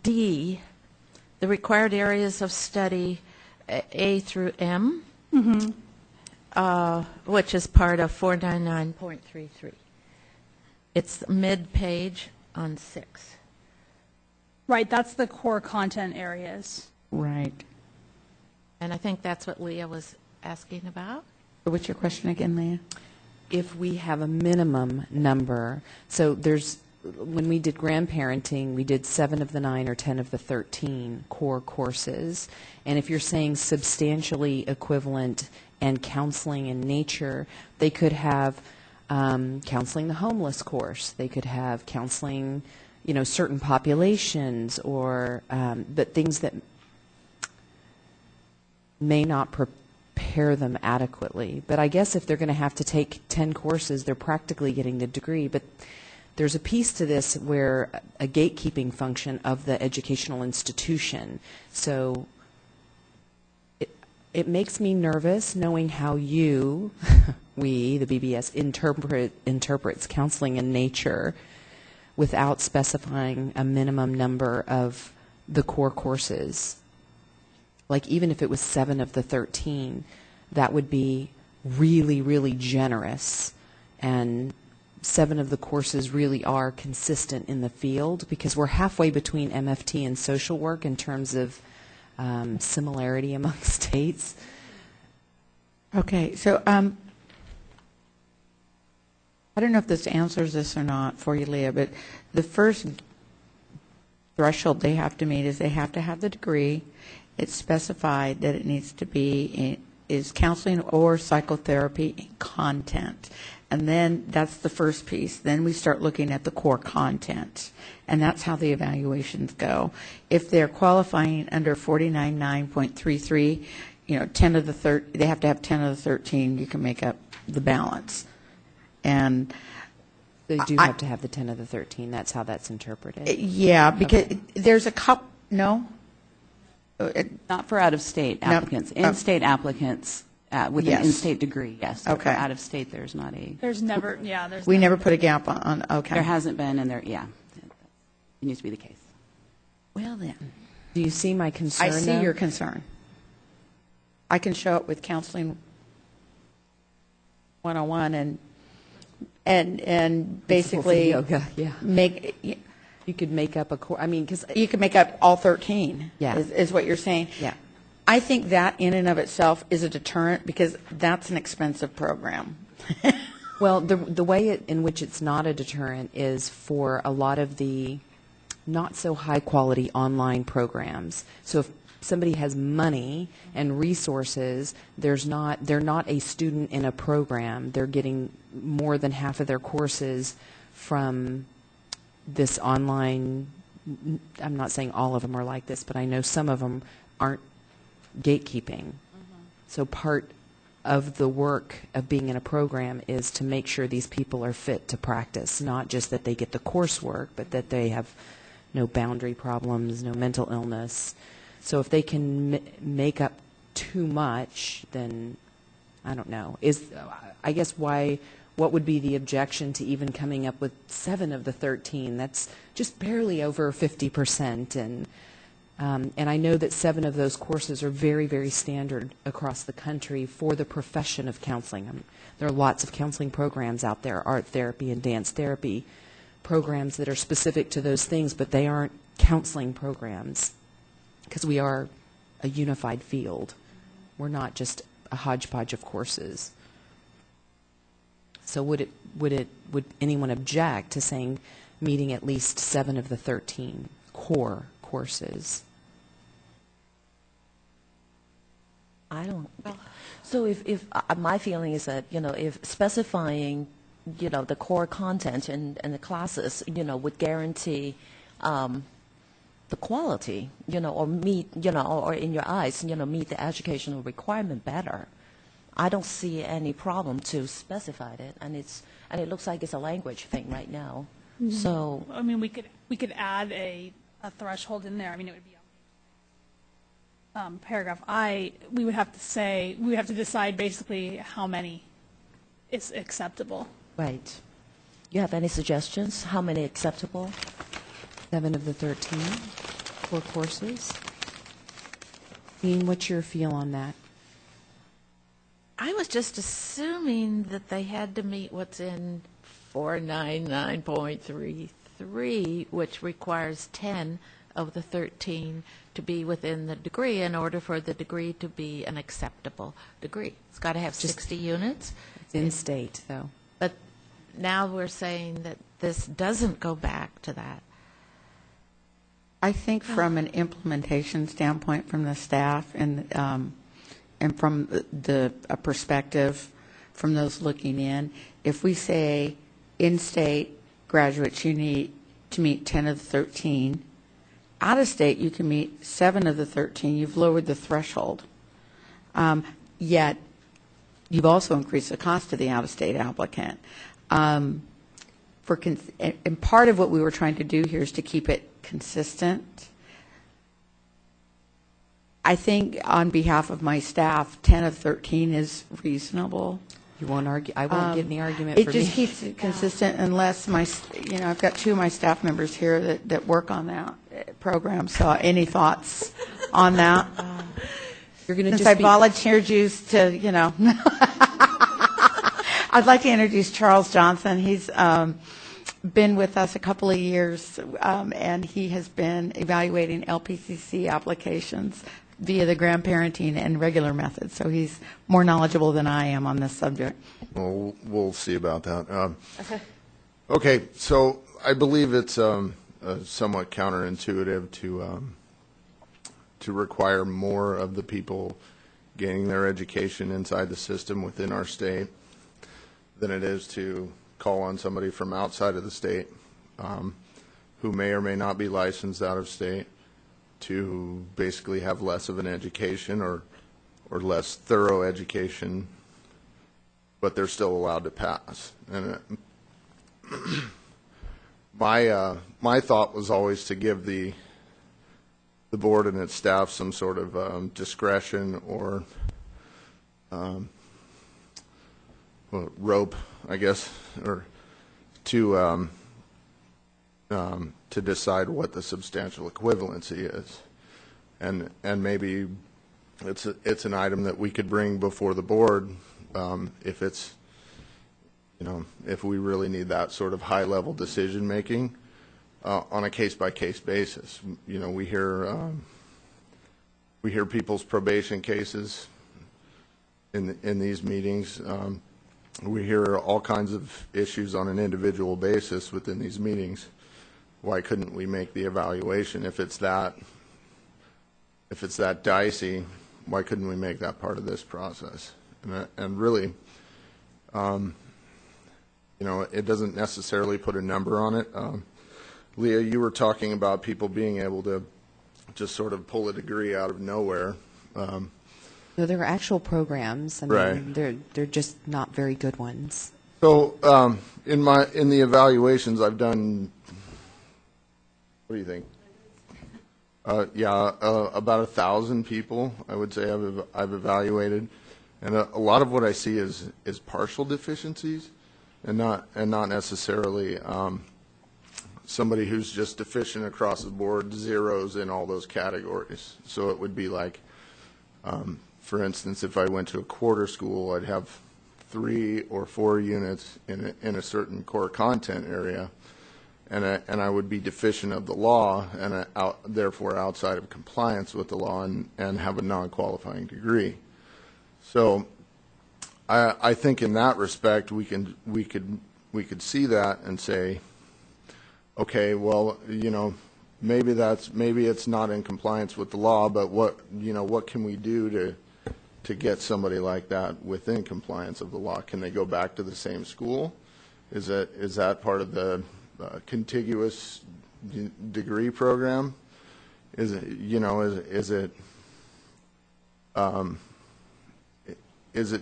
D, the required areas of study, A through M, which is part of 499.33. It's mid-page on 6. Right, that's the core content areas. Right. And I think that's what Leah was asking about. What's your question again, Leah? If we have a minimum number, so when we did grandparenting, we did 7 of the 9 or 10 of the 13 core courses. And if you're saying substantially equivalent and counseling in nature, they could have counseling the homeless course. They could have counseling, certain populations, or but things that may not prepare them adequately. But I guess if they're going to have to take 10 courses, they're practically getting the degree. But there's a piece to this where a gatekeeping function of the educational institution. So it makes me nervous knowing how we, the BBS, interprets counseling in nature without specifying a minimum number of the core courses. Like even if it was 7 of the 13, that would be really, really generous. And 7 of the courses really are consistent in the field because we're halfway between MFT and social work in terms of similarity among states. Okay, so I don't know if this answers this or not for you, Leah, but the first threshold they have to meet is they have to have the degree. It's specified that it needs to be is counseling or psychotherapy content. And then that's the first piece. Then we start looking at the core content. And that's how the evaluations go. If they're qualifying under 499.33, 10 of the they have to have 10 of the 13. You can make up the balance. And they do have to have the 10 of the 13. That's how that's interpreted. Yeah, because there's a couple. No. Not for out-of-state applicants. In-state applicants with an in-state degree, yes. Okay. For out-of-state, there's not a... There's never, we never put a gap on, okay. There hasn't been, and it needs to be the case. Well, then. Do you see my concern? I see your concern. I can show it with Counseling 101 and basically yoga, yeah. make... You could make up because you could make up all 13. Yeah. Is what you're saying. Yeah. I think that in and of itself is a deterrent because that's an expensive program. Well, the way in which it's not a deterrent is for a lot of the not so high quality online programs. So if somebody has money and resources, they're not a student in a program. They're getting more than half of their courses from this online. I'm not saying all of them are like this, but I know some of them aren't gatekeeping. So part of the work of being in a program is to make sure these people are fit to practice, not just that they get the coursework, but that they have no boundary problems, no mental illness. So if they can make up too much, then I don't know. I guess what would be the objection to even coming up with 7 of the 13? That's just barely over 50%. And I know that 7 of those courses are very, very standard across the country for the profession of counseling. There are lots of counseling programs out there, art therapy and dance therapy programs that are specific to those things, but they aren't counseling programs because we are a unified field. We're not just a hodgepodge of courses. So would anyone object to saying meeting at least 7 of the 13 core courses? I don't. So if my feeling is that if specifying the core content and the classes would guarantee the quality or meet or in your eyes meet the educational requirement better, I don't see any problem to specify it, and it looks like it's a language thing right now. Mm-hmm. So I mean, we could add a threshold in there. I mean, it would be paragraph I. We would have to decide basically how many is acceptable. Right. You have any suggestions? How many acceptable? 7 of the 13 core courses. Dean, what's your feel on that? I was just assuming that they had to meet what's in 499.33, which requires 10 of the 13 to be within the degree in order for the degree to be an acceptable degree. It's got to have 60 units. It's in state, though. But now we're saying that this doesn't go back to that. I think from an implementation standpoint from the staff and from a perspective from those looking in, if we say in-state graduates, you need to meet 10 of the 13. Out-of-state, you can meet 7 of the 13. You've lowered the threshold. Yet, you've also increased the cost to the out-of-state applicant. and part of what we were trying to do here is to keep it consistent. I think on behalf of my staff, 10 of 13 is reasonable. You won't argue, I won't get any argument It for just me. keeps it consistent unless I've got two of my staff members here that work on that program. So any thoughts on that? You're going to Since just I be- volunteered you to, I'd like to introduce Charles Johnson. He's been with us a couple of years, and he has been evaluating LPCC applications via the grandparenting and regular methods. So he's more knowledgeable than I am on this subject. Well, we'll see about that. Okay, so I believe it's somewhat counterintuitive to require more of the people gaining their education inside the system within our state than it is to call on somebody from outside of the state who may or may not be licensed out of state to basically have less of an education or less thorough education, but they're still allowed to pass. And my thought was always to give the board and its staff some sort of discretion or rope, I guess, or to decide what the substantial equivalency is, and maybe it's an item that we could bring before the board if it's, if we really need that sort of high level decision making on a case by case basis. We hear people's probation cases in these meetings. We hear all kinds of issues on an individual basis within these meetings. Why couldn't we make the evaluation? If it's that dicey, why couldn't we make that part of this process? And really, it doesn't necessarily put a number on it. Leah, you were talking about people being able to just sort of pull a degree out of nowhere. No, there are actual programs. I mean, Right. they're just not very good ones. So in the evaluations I've done, what do you think? About 1,000 people, I would say I've evaluated, and a lot of what I see is partial deficiencies, and not necessarily somebody who's just deficient across the board, zeros in all those categories. So it would be like, for instance, if I went to a quarter school, I'd have 3 or 4 units in a certain core content area, and I would be deficient of the law and therefore outside of compliance with the law and have a non-qualifying degree. So I think in that respect we could see that and say, okay, well, maybe it's not in compliance with the law, but what can we do to get somebody like that within compliance of the law? Can they go back to the same school? Is that part of the contiguous degree program? Is it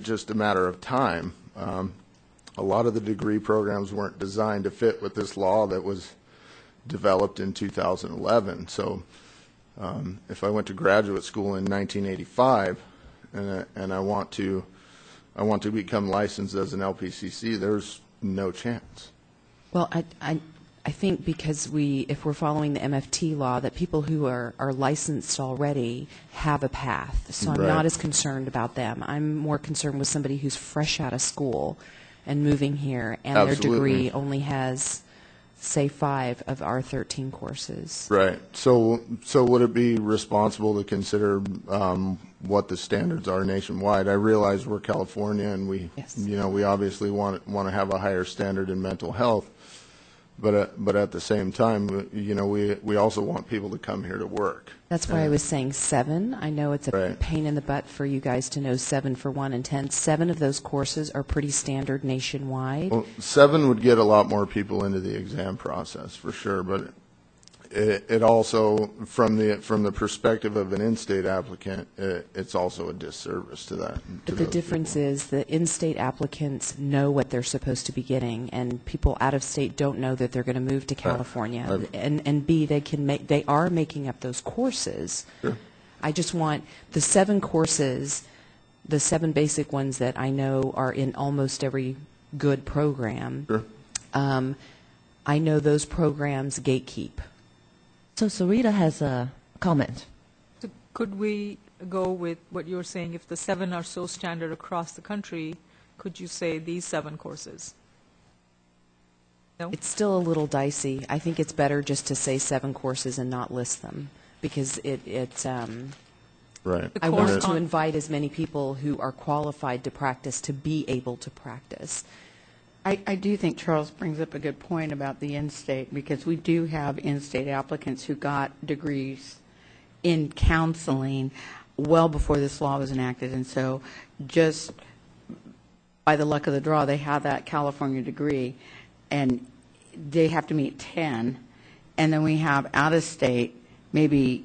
just a matter of time? A lot of the degree programs weren't designed to fit with this law that was developed in 2011. So if I went to graduate school in 1985 and I want to become licensed as an LPCC, there's no chance. Well, I think because if we're following the MFT law, that people who are licensed already have a path. So I'm Right. not as concerned about them. I'm more concerned with somebody who's fresh out of school and moving here, and their Absolutely. degree only has, say, 5 of our 13 courses. Right. So would it be responsible to consider what the standards are nationwide? I realize we're California, and we obviously want to have a higher standard in mental health, but at the same time, we also want people to come here to work. That's why I was saying 7. I know it's a pain in the butt for you guys to know 7 for 1 and 10. 7 of those courses are pretty standard nationwide. Well, 7 would get a lot more people into the exam process for sure, but it also, from the perspective of an in-state applicant, it's also a disservice to that. But the difference is the in-state applicants know what they're supposed to be getting, and people out of state don't know that they're going to move to California. And B, they are making up those courses. Sure. I just want the 7 courses, the 7 basic ones that I know are in almost every good program. Sure. I know those programs gatekeep. So Sarita has a comment. So could we go with what you're saying? If the 7 are so standard across the country, could you say these 7 courses? No? It's still a little dicey. I think it's better just to say 7 courses and not list them, because right. I want to invite as many people who are qualified to practice to be able to practice. I do think Charles brings up a good point about the in-state, because we do have in-state applicants who got degrees in counseling well before this law was enacted, and so just by the luck of the draw, they have that California degree, and they have to meet 10, and then we have out-of-state maybe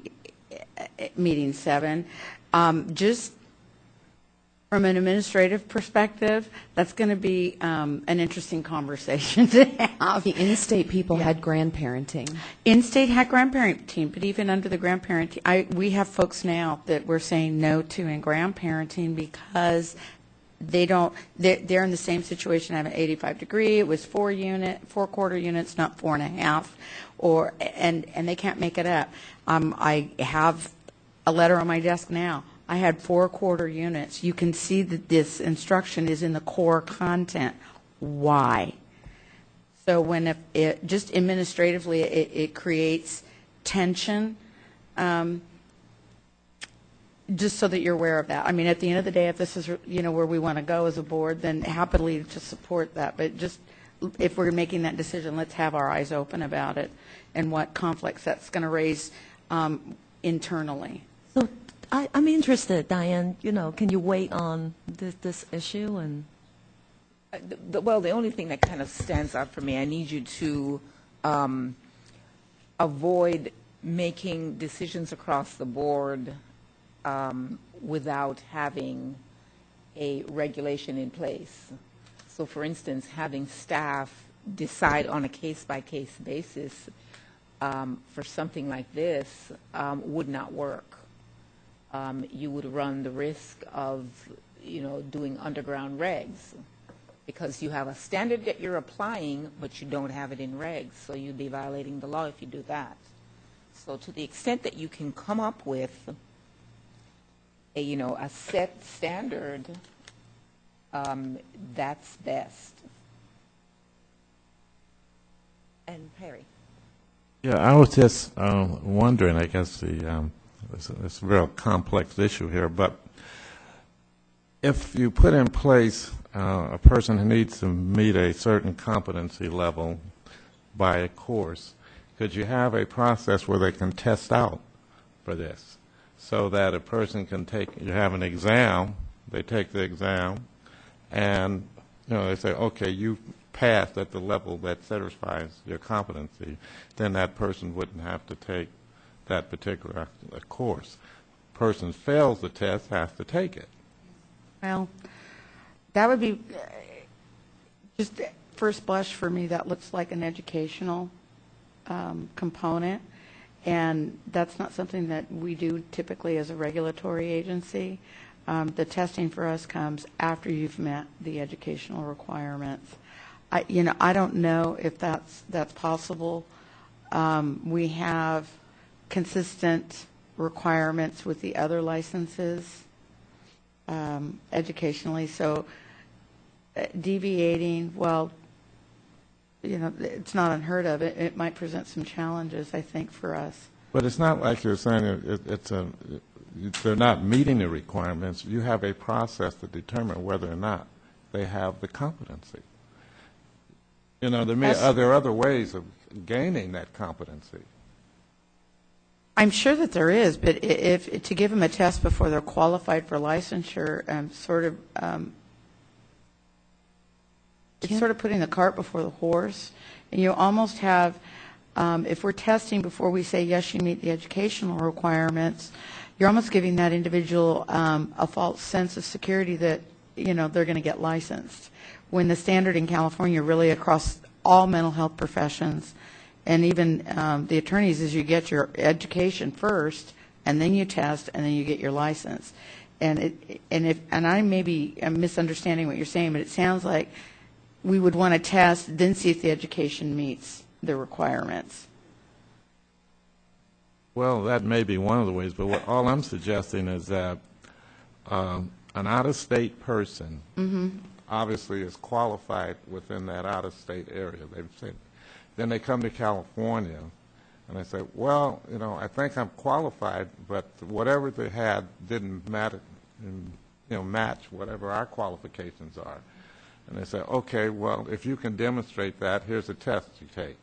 meeting 7. Just from an administrative perspective, that's going to be an interesting conversation to have. The in-state people had grandparenting. In-state had grandparenting, but even under the grandparenting, we have folks now that we're saying no to in grandparenting because they're in the same situation. I have an 85 degree. It was 4 quarter units, not 4.5, and they can't make it up. I have a letter on my desk now. I had 4 quarter units. You can see that this instruction is in the core content. Why? So when it just administratively it creates tension, just so that you're aware of that. I mean, at the end of the day, if this is where we want to go as a board, then happily to support that. But just if we're making that decision, let's have our eyes open about it and what conflicts that's going to raise internally. So I'm interested, Diane, can you wait on this issue? And well, the only thing that kind of stands out for me, I need you to avoid making decisions across the board without having a regulation in place. So for instance, having staff decide on a case-by-case basis for something like this would not work. You would run the risk of, doing underground regs, because you have a standard that you're applying, but you don't have it in regs. So you'd be violating the law if you do that. So to the extent that you can come up with a set standard, that's best. And Perry. Yeah, I was just wondering, I guess it's a real complex issue here, but if you put in place a person who needs to meet a certain competency level by a course, could you have a process where they can test out for this, so that a person can you have an exam, they take the exam, and they say, okay, you passed at the level that satisfies your competency, then that person wouldn't have to take that particular course. Person fails the test, has to take it. Well, that would be just first blush for me. That looks like an educational component, and that's not something that we do typically as a regulatory agency. The testing for us comes after you've met the educational requirements. I don't know if that's possible. We have consistent requirements with the other licenses educationally, so deviating, well, it's not unheard of. It might present some challenges, I think, for us. But it's not like you're saying they're not meeting the requirements. You have a process to determine whether or not they have the competency. There are other ways of gaining that competency. I'm sure that there is, but if to give them a test before they're qualified for licensure, it's sort of putting the cart before the horse, and you almost have If we're testing before we say, yes, you meet the educational requirements, you're almost giving that individual a false sense of security that, you know, they're going to get licensed. When the standard in California really across all mental health professions and even the attorneys is you get your education first and then you test and then you get your license. And I maybe am misunderstanding what you're saying, but it sounds like we would want to test, then see if the education meets the requirements. Well, that may be one of the ways, but all I'm suggesting is that an out-of-state person obviously is qualified within that out-of-state area. Then they come to California, and they say, well, you know, I think I'm qualified, but whatever they had didn't matter, match whatever our qualifications are. And they say, okay, well, if you can demonstrate that, here's a test you take.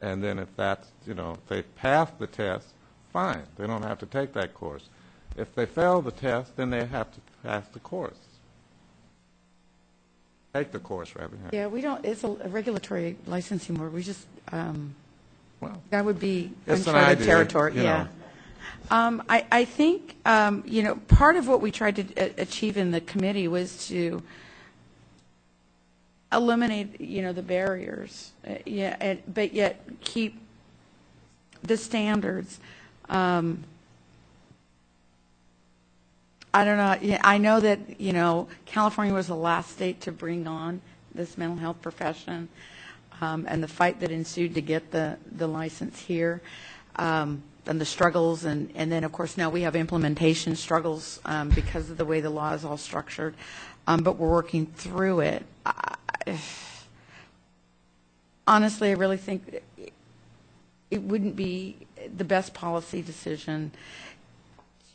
And then if that's, if they pass the test, fine. They don't have to take that course. If they fail the test, then they have to pass the course. Take the course, rather. Yeah, we don't, it's a regulatory licensing board. We just, that would be uncharted territory. Yeah. I think, part of what we tried to achieve in the committee was to eliminate, the barriers, but yet keep the standards. I don't know. Yeah, I know that, California was the last state to bring on this mental health profession, and the fight that ensued to get the license here, and the struggles, and then, of course, now we have implementation struggles because of the way the law is all structured, but we're working through it. Honestly, I really think it wouldn't be the best policy decision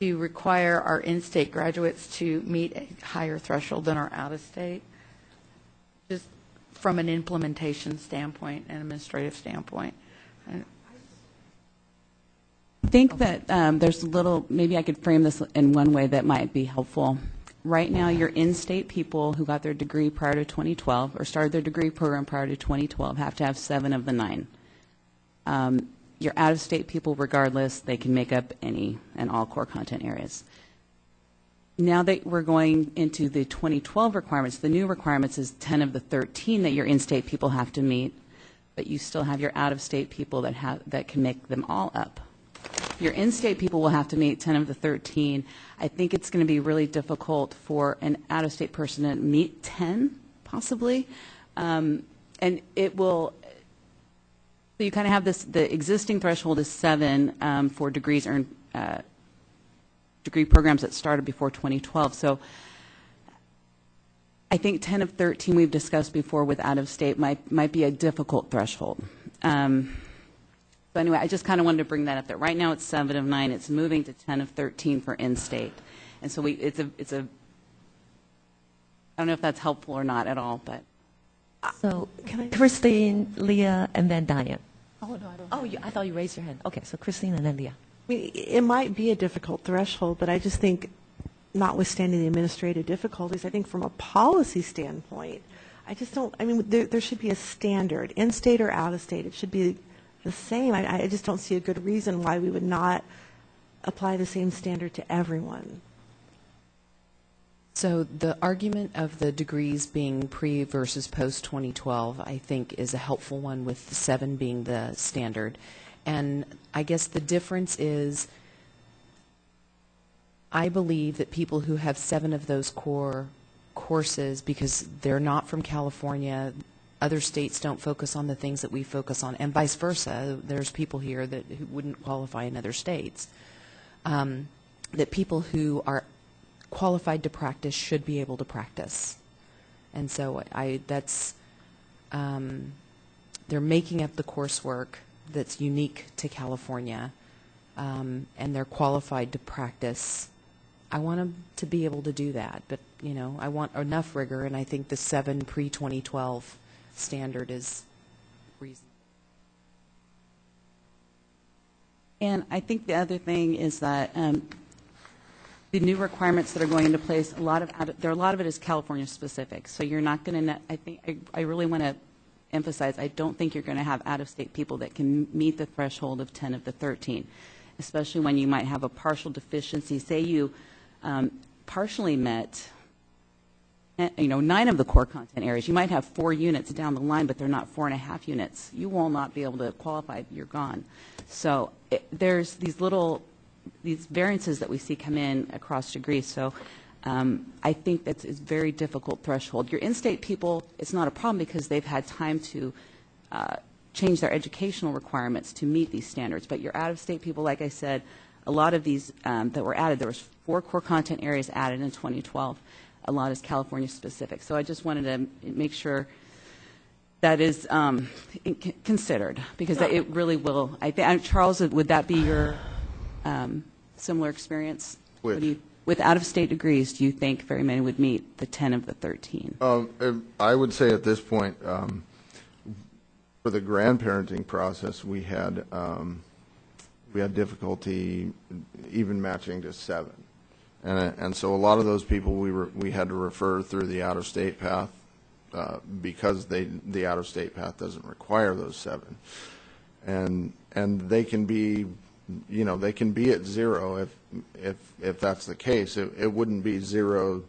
to require our in-state graduates to meet a higher threshold than our out-of-state, just from an implementation standpoint and administrative standpoint. I think that there's a little, maybe I could frame this in one way that might be helpful. Right now, your in-state people who got their degree prior to 2012 or started their degree program prior to 2012 have to have 7 of the 9. Your out-of-state people, regardless, they can make up any and all core content areas. Now that we're going into the 2012 requirements, the new requirements is 10 of the 13 that your in-state people have to meet, but you still have your out-of-state people that can make them all up. Your in-state people will have to meet 10 of the 13. I think it's going to be really difficult for an out-of-state person to meet 10, possibly, and it will. So you kind of have this, the existing threshold is 7 for degrees earned, degree programs that started before 2012. So I think 10 of 13 we've discussed before with out-of-state might be a difficult threshold. So anyway, I just kind of wanted to bring that up there. Right now it's 7 of 9. It's moving to 10 of 13 for in-state. And so it's a, I don't know if that's helpful or not at all, but. So, Christine, Leah, and then Diane. Oh, no, I don't. Oh, I thought you raised your hand. Okay, so Christine and then Leah. I mean, it might be a difficult threshold, but I just think, notwithstanding the administrative difficulties, I think from a policy standpoint, I just don't, I mean, there should be a standard, in-state or out-of-state. It should be the same. I just don't see a good reason why we would not apply the same standard to everyone. So the argument of the degrees being pre versus post 2012, I think, is a helpful one, with the 7 being the standard. And I guess the difference is, I believe that people who have 7 of those core courses, because they're not from California, other states don't focus on the things that we focus on, and vice versa. There's people here who wouldn't qualify in other states. That people who are qualified to practice should be able to practice. And so they're making up the coursework that's unique to California, and they're qualified to practice. I want them to be able to do that, but I want enough rigor, and I think the 7 pre-2012 standard is reasonable. And I think the other thing is that the new requirements that are going into place, a lot of it is California specific. So you're not going to, I really want to emphasize, I don't think you're going to have out-of-state people that can meet the threshold of 10 of the 13, especially when you might have a partial deficiency. Say you partially met 9 of the core content areas. You might have 4 units down the line, but they're not 4.5 units. You will not be able to qualify. You're gone. So there's these variances that we see come in across degrees. So I think that's a very difficult threshold. Your in-state people, it's not a problem because they've had time to change their educational requirements to meet these standards. But your out-of-state people, like I said, a lot of these that were added, there was 4 core content areas added in 2012. A lot is California specific. So I just wanted to make sure that is considered, because it really will. Charles, would that be your similar experience? With out-of-state degrees, do you think very many would meet the 10 of the 13? I would say at this point, for the grandparenting process, we had difficulty even matching to 7. And so a lot of those people we had to refer through the out-of-state path because the out-of-state path doesn't require those 7, and they can be, they can be at 0 if that's the case. It wouldn't be 0,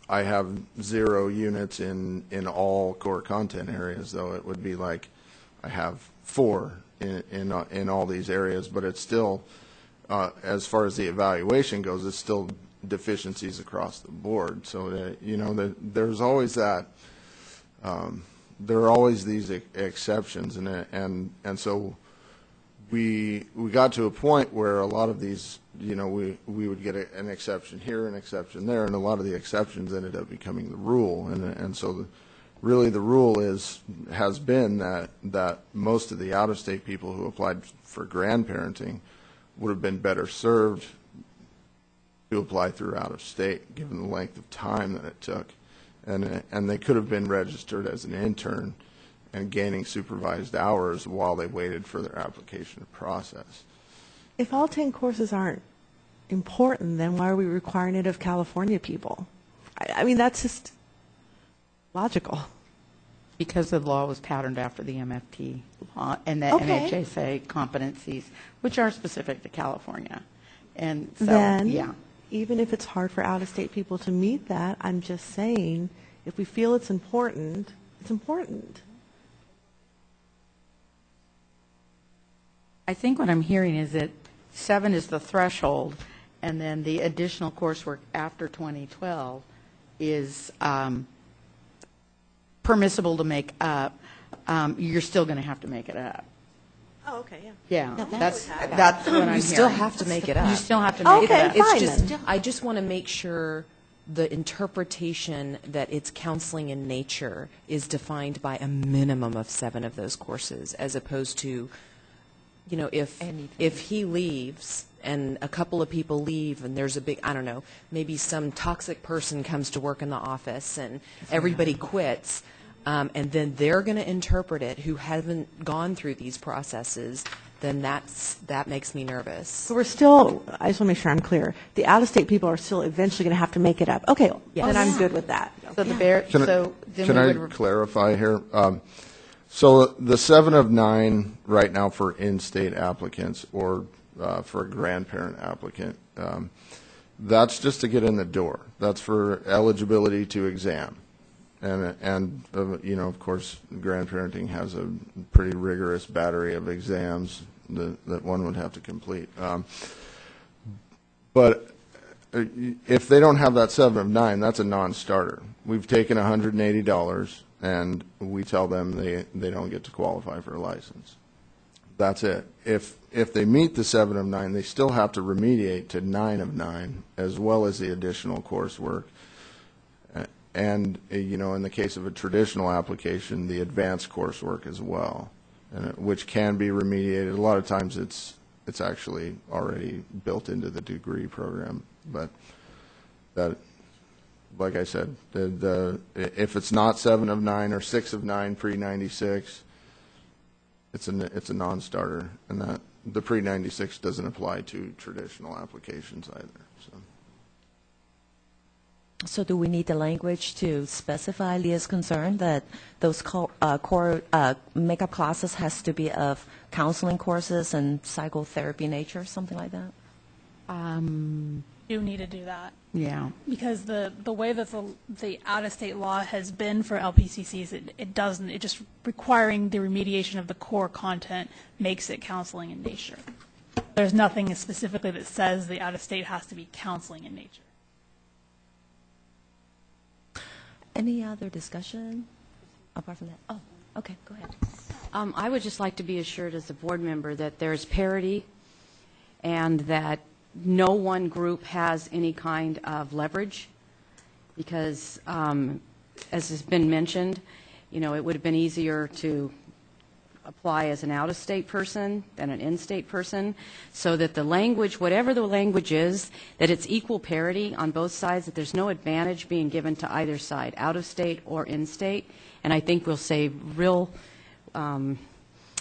I have 0 units in all core content areas, though. It would be like I have 4 in all these areas, but it's still. As far as the evaluation goes, it's still deficiencies across the board. So, there's always that. There are always these exceptions, and so we got to a point where a lot of these, we would get an exception here, an exception there, and a lot of the exceptions ended up becoming the rule, and so really the rule has been that most of the out-of-state people who applied for grandparenting would have been better served to apply through out-of-state, given the length of time that it took. And they could have been registered as an intern and gaining supervised hours while they waited for their application to process. If all 10 courses aren't important, then why are we requiring it of California people? I mean, that's just logical. Because the law was patterned after the MFT law and the NHSA competencies, which are specific to California. And so, then, even if it's hard for out-of-state people to meet that, I'm just saying, if we feel it's important, it's important. I think what I'm hearing is that 7 is the threshold, and then the additional coursework after 2012 is permissible to make up. You're still going to have to make it up. Oh, okay, yeah. That's what I'm hearing. You still have to make it up. You still have to make it up. It's just, I just want to make sure the interpretation that it's counseling in nature is defined by a minimum of 7 of those courses, as opposed to, if he leaves and a couple of people leave and there's a big, I don't know, maybe some toxic person comes to work in the office and everybody quits, and then they're going to interpret it who haven't gone through these processes, then that makes me nervous. So we're still, I just want to make sure I'm clear, the out-of-state people are still eventually going to have to make it up. Okay, then I'm good with that. So Can I clarify here? So the 7 of 9 right now for in-state applicants or for a grandparent applicant, that's just to get in the door. That's for eligibility to exam. And of course, grandparenting has a pretty rigorous battery of exams that one would have to complete. But if they don't have that 7 of 9, that's a non-starter. We've taken $180, and we tell them they don't get to qualify for a license. That's it. If they meet the 7 of 9, they still have to remediate to 9 of 9, as well as the additional coursework. And, in the case of a traditional application, the advanced coursework as well, which can be remediated. A lot of times it's actually already built into the degree program. But that, like I said, if it's not 7 of 9 or 6 of 9 pre-96, it's a non-starter, and that the pre-96 doesn't apply to traditional applications either. So. So do we need the language to specify Leah's concern that those core makeup classes has to be of counseling courses and psychotherapy nature, something like that? You need to do that. Yeah. Because the way that the out-of-state law has been for LPCCs, it doesn't, it just requiring the remediation of the core content makes it counseling in nature. There's nothing specifically that says the out-of-state has to be counseling in nature. Any other discussion apart from that? Oh, okay, go ahead. I would just like to be assured as a board member that there's parity and that no one group has any kind of leverage, because as has been mentioned, you know, it would have been easier to apply as an out-of-state person than an in-state person, so that the language, whatever the language is, that it's equal parity on both sides, that there's no advantage being given to either side, out-of-state or in-state, and I think we'll say real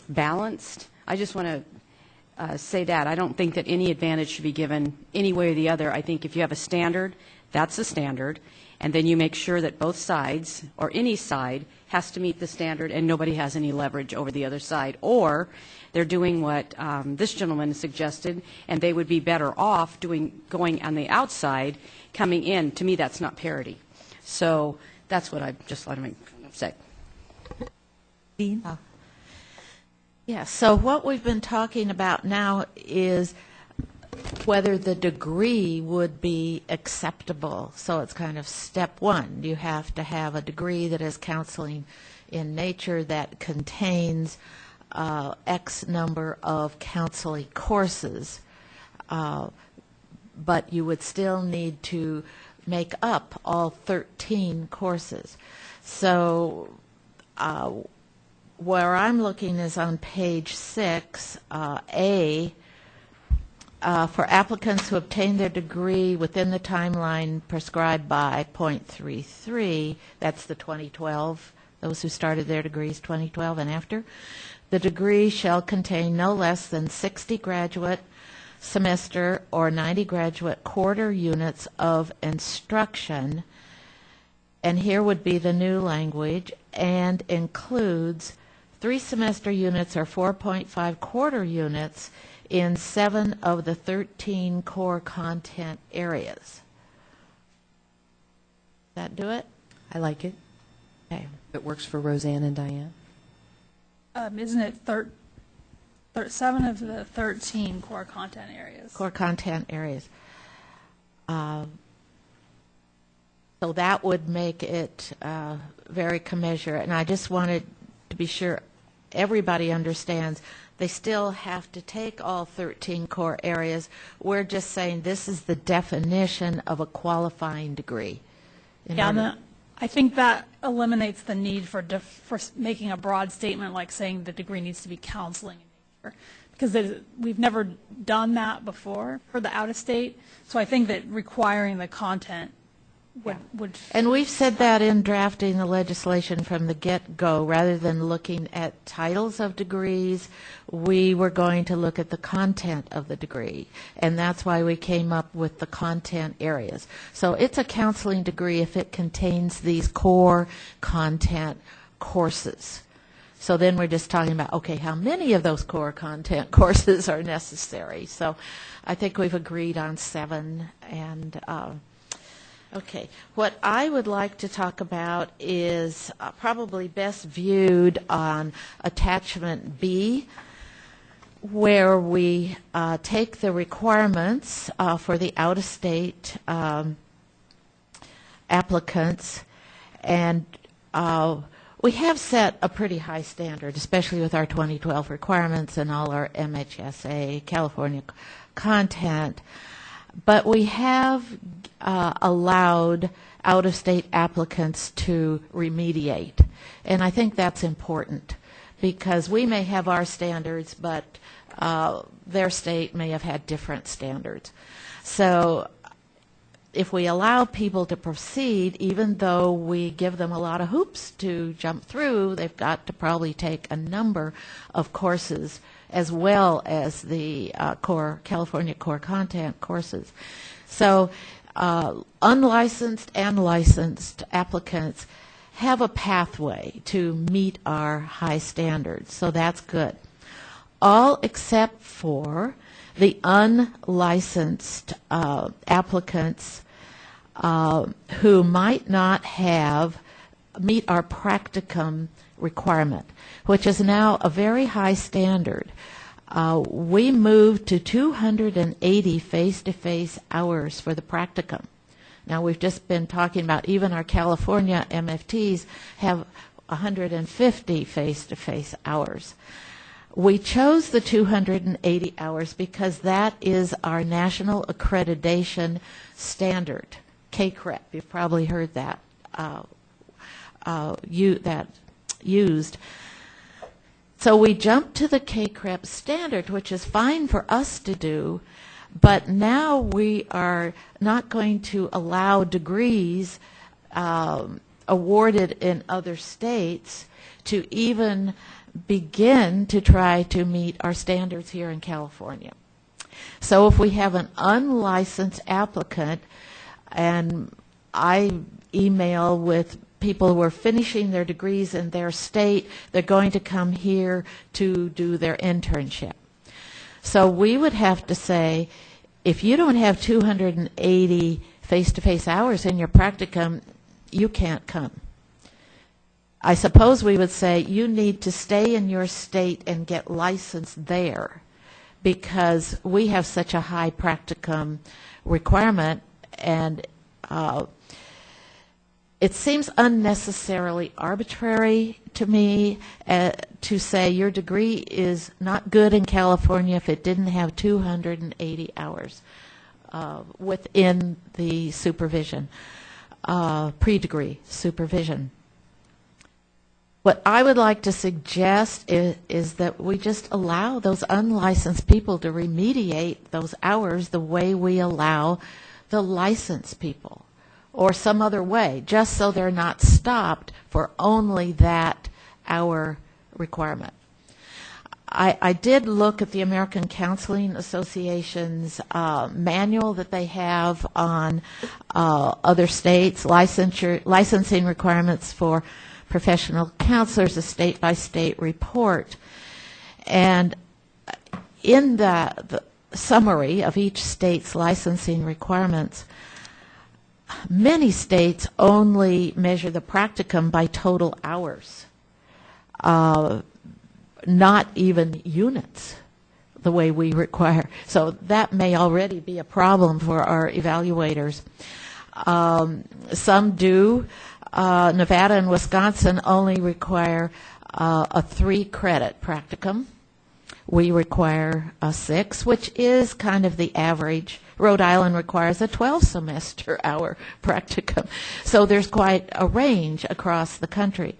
balanced. I just want to say that. I don't think that any advantage should be given any way or the other. I think if you have a standard, that's a standard, and then you make sure that both sides, or any side, has to meet the standard and nobody has any leverage over the other side. Or they're doing what this gentleman suggested, and they would be better off going on the outside, coming in. To me, that's not parity. So that's what I just let him say. Dean? Yeah, so what we've been talking about now is whether the degree would be acceptable. So it's kind of step one. You have to have a degree that is counseling in nature that contains X number of counseling courses, but you would still need to make up all 13 courses. So where I'm looking is on page 6, A, for applicants who obtain their degree within the timeline prescribed by .33, that's the 2012, those who started their degrees 2012 and after, the degree shall contain no less than 60 graduate semester or 90 graduate quarter units of instruction, and here would be the new language, and includes 3 semester units or 4.5 quarter units in 7 of the 13 core content areas. Does that do it? I like it. Okay. It works for Roseanne and Diane. Isn't it 7 of the 13 core content areas? Core content areas. So that would make it very commensurate. And I just wanted to be sure everybody understands they still have to take all 13 core areas. We're just saying this is the definition of a qualifying degree. I think that eliminates the need for making a broad statement like saying the degree needs to be counseling in nature, because we've never done that before for the out-of-state. So I think that requiring the content would. And we've said that in drafting the legislation from the get-go, rather than looking at titles of degrees, we were going to look at the content of the degree. And that's why we came up with the content areas. So it's a counseling degree if it contains these core content courses. So then we're just talking about, okay, how many of those core content courses are necessary? So I think we've agreed on 7. And okay, what I would like to talk about is probably best viewed on attachment B, where we take the requirements for the out-of-state applicants, and we have set a pretty high standard, especially with our 2012 requirements and all our MHSA California content. But we have allowed out-of-state applicants to remediate. And I think that's important, because we may have our standards, but their state may have had different standards. So if we allow people to proceed, even though we give them a lot of hoops to jump through, they've got to probably take a number of courses as well as the California core content courses. So unlicensed and licensed applicants have a pathway to meet our high standards, so that's good. All except for the unlicensed applicants who might not meet our practicum requirement, which is now a very high standard. We moved to 280 face-to-face hours for the practicum. Now, we've just been talking about even our California MFTs have 150 face-to-face hours. We chose the 280 hours because that is our national accreditation standard, CACREP. You've probably heard that used. So we jumped to the CACREP standard, which is fine for us to do, but now we are not going to allow degrees awarded in other states to even begin to try to meet our standards here in California. So if we have an unlicensed applicant, and I email with people who are finishing their degrees in their state, they're going to come here to do their internship. So we would have to say, if you don't have 280 face-to-face hours in your practicum, you can't come. I suppose we would say you need to stay in your state and get licensed there because we have such a high practicum requirement, and it seems unnecessarily arbitrary to me to say your degree is not good in California if it didn't have 280 hours within the supervision, pre-degree supervision. What I would like to suggest is that we just allow those unlicensed people to remediate those hours the way we allow the licensed people, or some other way, just so they're not stopped for only that hour requirement. I did look at the American Counseling Association's manual that they have on other states' licensing requirements for professional counselors, a state-by-state report. And in the summary of each state's licensing requirements, many states only measure the practicum by total hours, not even units, the way we require. So that may already be a problem for our evaluators. Some do. Nevada and Wisconsin only require a 3-credit practicum. We require a 6, which is kind of the average. Rhode Island requires a 12-semester hour practicum. So there's quite a range across the country.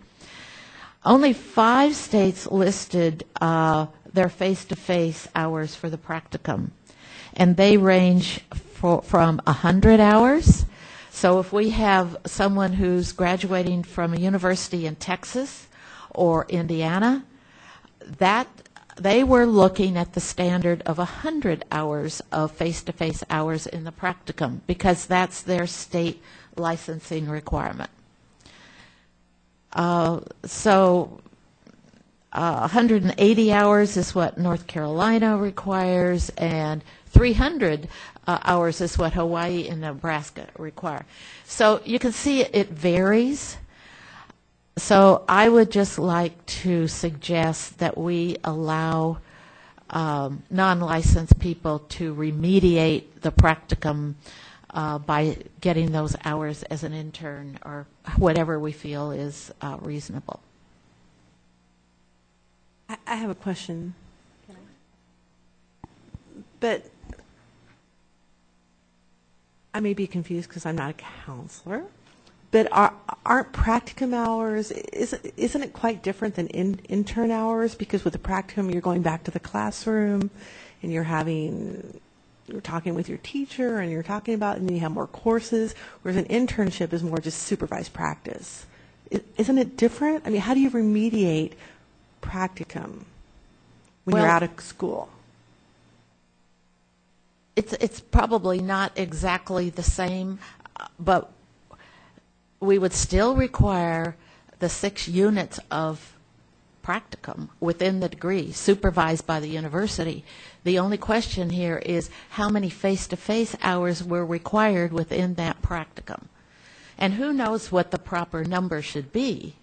Only 5 states listed their face-to-face hours for the practicum, and they range from 100 hours. So if we have someone who's graduating from a university in Texas or Indiana, that they were looking at the standard of 100 hours of face-to-face hours in the practicum because that's their state licensing requirement. So 180 hours is what North Carolina requires, and 300 hours is what Hawaii and Nebraska require. So you can see it varies. So I would just like to suggest that we allow non-licensed people to remediate the practicum by getting those hours as an intern or whatever we feel is reasonable. I have a question. But I may be confused because I'm not a counselor. But aren't practicum hours, isn't it quite different than intern hours? Because with the practicum, you're going back to the classroom and you're talking with your teacher and you're talking about, and you have more courses, whereas an internship is more just supervised practice. Isn't it different? I mean, how do you remediate practicum when you're out of school? it's probably not exactly the same, but we would still require the 6 units of practicum within the degree, supervised by the university. The only question here is how many face-to-face hours were required within that practicum. And who knows what the proper number should be.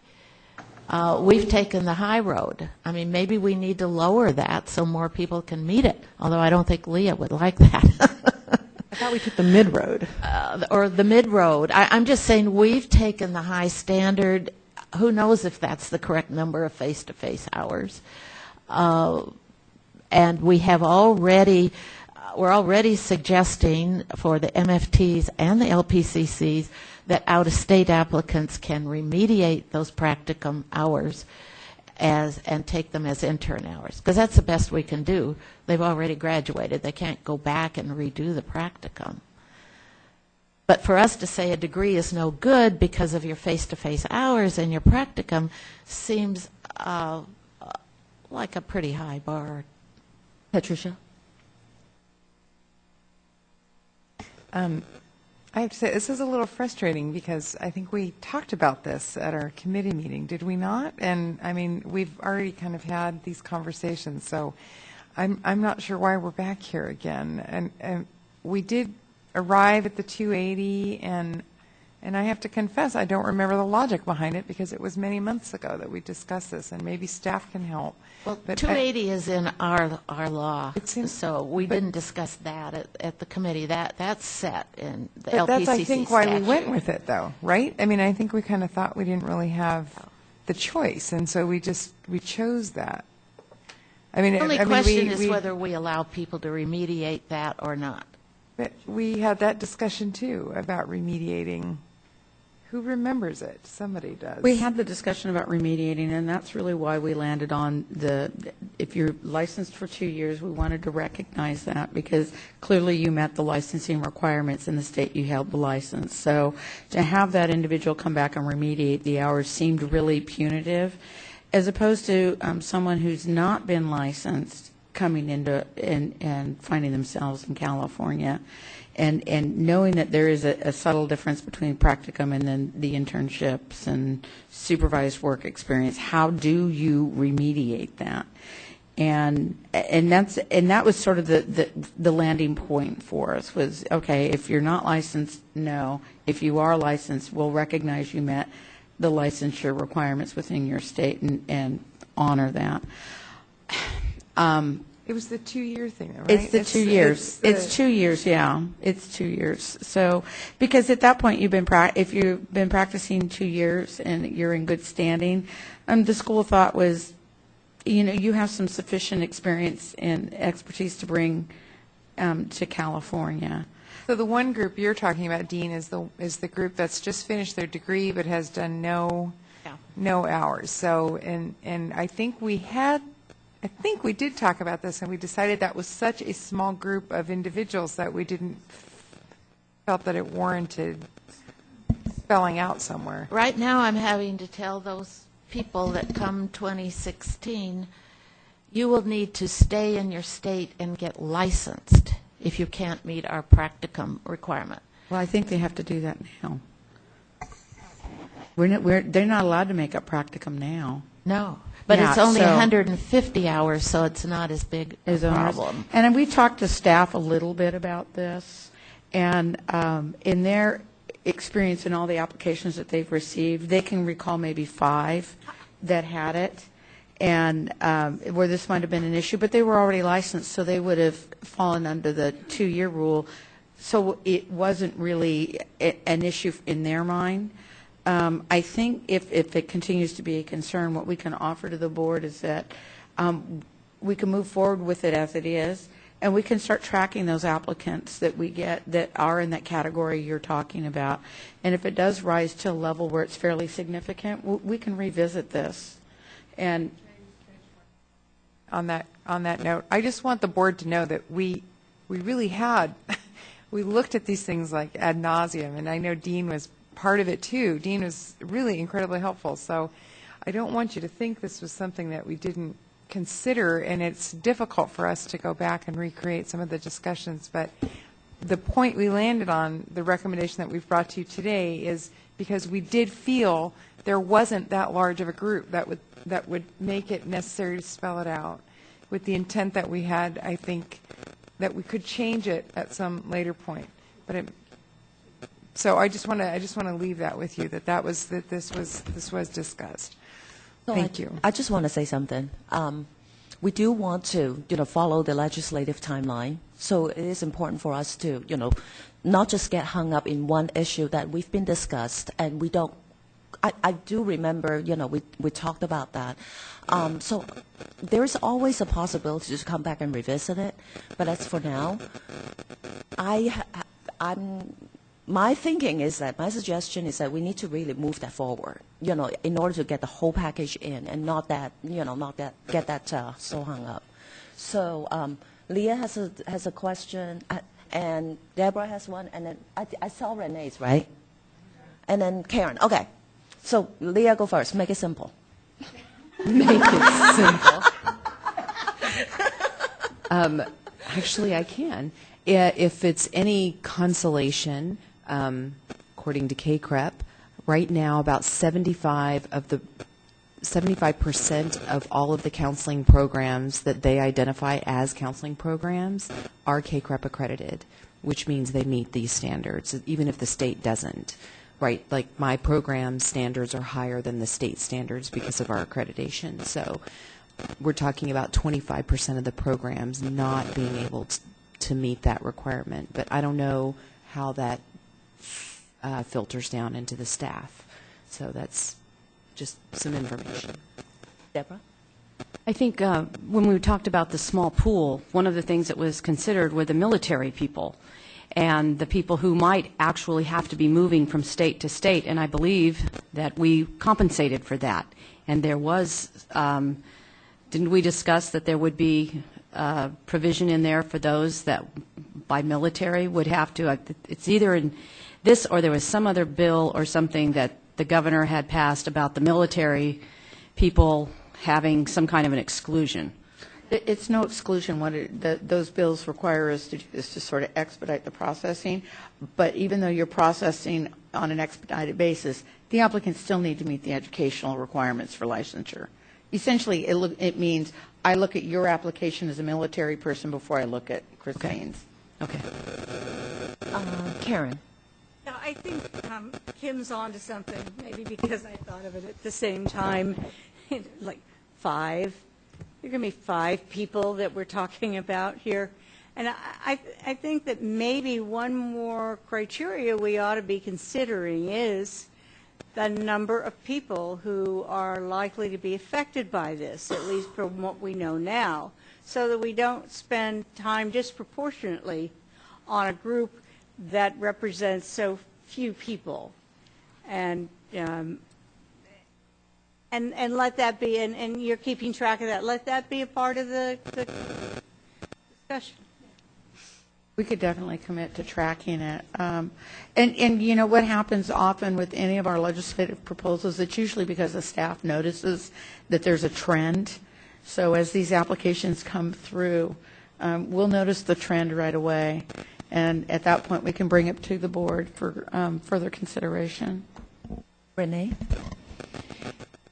We've taken the high road. I mean, maybe we need to lower that so more people can meet it, although I don't think Leah would like that. I thought we took the mid-road. Or the mid-road. I'm just saying we've taken the high standard. Who knows if that's the correct number of face-to-face hours. And we have already, we're already suggesting for the MFTs and the LPCCs that out-of-state applicants can remediate those practicum hours and take them as intern hours, because that's the best we can do. They've already graduated. They can't go back and redo the practicum. But for us to say a degree is no good because of your face-to-face hours and your practicum seems like a pretty high bar. Patricia? I have to say, this is a little frustrating because I think we talked about this at our committee meeting, did we not? And I mean, we've already kind of had these conversations, so I'm not sure why we're back here again. And we did arrive at the 280, and I have to confess, I don't remember the logic behind it because it was many months ago that we discussed this, and maybe staff can help. Well, But 280 is in our law, so we didn't discuss that at the committee. That's set in the LPCC But that's, I think, why we went statute. with it, though, right? I mean, I think we kind of thought we didn't really have the choice, and so we chose that. I mean, The only I mean, question is we- whether we allow people to remediate that or not. But we had that discussion, too, about remediating. Who remembers it? Somebody does. We had the discussion about remediating, and that's really why we landed on if you're licensed for 2 years, we wanted to recognize that because clearly you met the licensing requirements in the state you held the license. So to have that individual come back and remediate the hours seemed really punitive, as opposed to someone who's not been licensed coming into and finding themselves in California. And knowing that there is a subtle difference between practicum and then the internships and supervised work experience, how do you remediate that? And that was sort of the landing point for us was, okay, if you're not licensed, no. If you are licensed, we'll recognize you met the licensure requirements within your state and honor that. It was the 2-year thing, right? It's the 2 years. It's 2 years, yeah. It's 2 years. So, because at that point, if you've been practicing 2 years and you're in good standing, the school of thought was, you have some sufficient experience and expertise to bring to California. So the one group you're talking about, Dean, is the group that's just finished their degree but has done no hours. So, and I think we did talk about this, and we decided that was such a small group of individuals that we felt that it warranted spelling out somewhere. Right now, I'm having to tell those people that come 2016, you will need to stay in your state and get licensed if you can't meet our practicum requirement. Well, I think they have to do that now. They're not allowed to make up practicum now. No. But Yeah, it's only so- 150 hours, so it's not as big a problem. And we talked to staff a little bit about this, and in their experience in all the applications that they've received, they can recall maybe 5 that had it, and where this might have been an issue, but they were already licensed, so they would have fallen under the 2-year rule, so it wasn't really an issue in their mind. I think if it continues to be a concern, what we can offer to the board is that we can move forward with it as it is, and we can start tracking those applicants that we get that are in that category you're talking about. And if it does rise to a level where it's fairly significant, we can revisit this. And on that note, I just want the board to know that we really had, we looked at these things like ad nauseum, and I know Dean was part of it too. Dean was really incredibly helpful. So I don't want you to think this was something that we didn't consider, and it's difficult for us to go back and recreate some of the discussions, but the point we landed on, the recommendation that we've brought to you today, is because we did feel there wasn't that large of a group that would make it necessary to spell it out, with the intent that we had, I think, that we could change it at some later point. But so I just want to leave that with you, that this was discussed. So Thank you. I just want to say something. We do want to, follow the legislative timeline. So it is important for us to, not just get hung up in one issue that we've been discussed, and we don't. I do remember, we talked about that. So there is always a possibility to come back and revisit it. But as for now, my thinking is that, my suggestion is that we need to really move that forward, in order to get the whole package in, and not get that so hung up. So Leah has a question, and Deborah has one, and then I saw Renee's, right? And then Karen. Okay. So Leah, go first. Make it simple. Make it simple. Actually, I can. If it's any consolation, according to KCREP, right now about 75% of all of the counseling programs that they identify as counseling programs are KCREP accredited, which means they meet these standards, even if the state doesn't. Right, like my program standards are higher than the state standards because of our accreditation. So we're talking about 25% of the programs not being able to meet that requirement. But I don't know how that filters down into the staff. So that's just some information. Deborah? I think when we talked about the small pool, one of the things that was considered were the military people and the people who might actually have to be moving from state to state. And I believe that we compensated for that. And there was, didn't we discuss that there would be provision in there for those that by military would have to, it's either in this or there was some other bill or something that the governor had passed about the military people having some kind of an exclusion. It's no exclusion. What those bills require us to do is to sort of expedite the processing. But even though you're processing on an expedited basis, the applicants still need to meet the educational requirements for licensure. Essentially, it means I look at your application as a military person before I look at Christine's. Okay. Karen? Now, I think Kim's on to something, maybe because I thought of it at the same time, like 5. There are going to be 5 people that we're talking about here. And I think that maybe one more criteria we ought to be considering is the number of people who are likely to be affected by this, at least from what we know now, so that we don't spend time disproportionately on a group that represents so few people. And let that be, and you're keeping track of that, let that be a part of the discussion. We could definitely commit to tracking it. And you know what happens often with any of our legislative proposals, it's usually because the staff notices that there's a trend. So as these applications come through, we'll notice the trend right away. And at that point, we can bring it to the board for further consideration. Renee?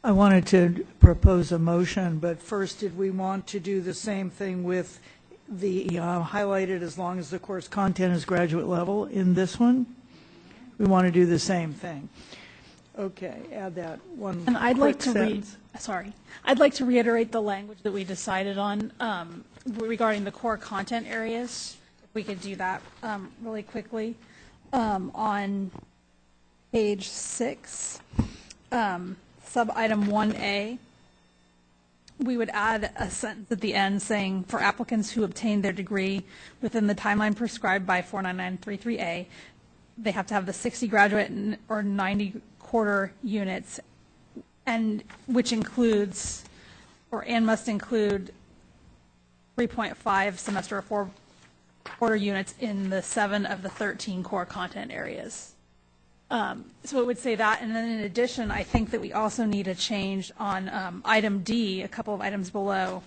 I wanted to propose a motion, but first, did we want to do the same thing with the highlighted as long as the course content is graduate level in this one? We want to do the same thing. Okay, add that one. And I'd like to sentence. I'd like to reiterate the language that we decided on regarding the core content areas. If we could do that really quickly. On page 6, sub-item 1A, we would add a sentence at the end saying, for applicants who obtain their degree within the timeline prescribed by 49933A, they have to have the 60 graduate or 90 quarter units, and which includes, and must include 3.5 semester or 4 quarter units in the 7 of the 13 core content areas. So it would say that, and then in addition, I think that we also need a change on item D, a couple of items below,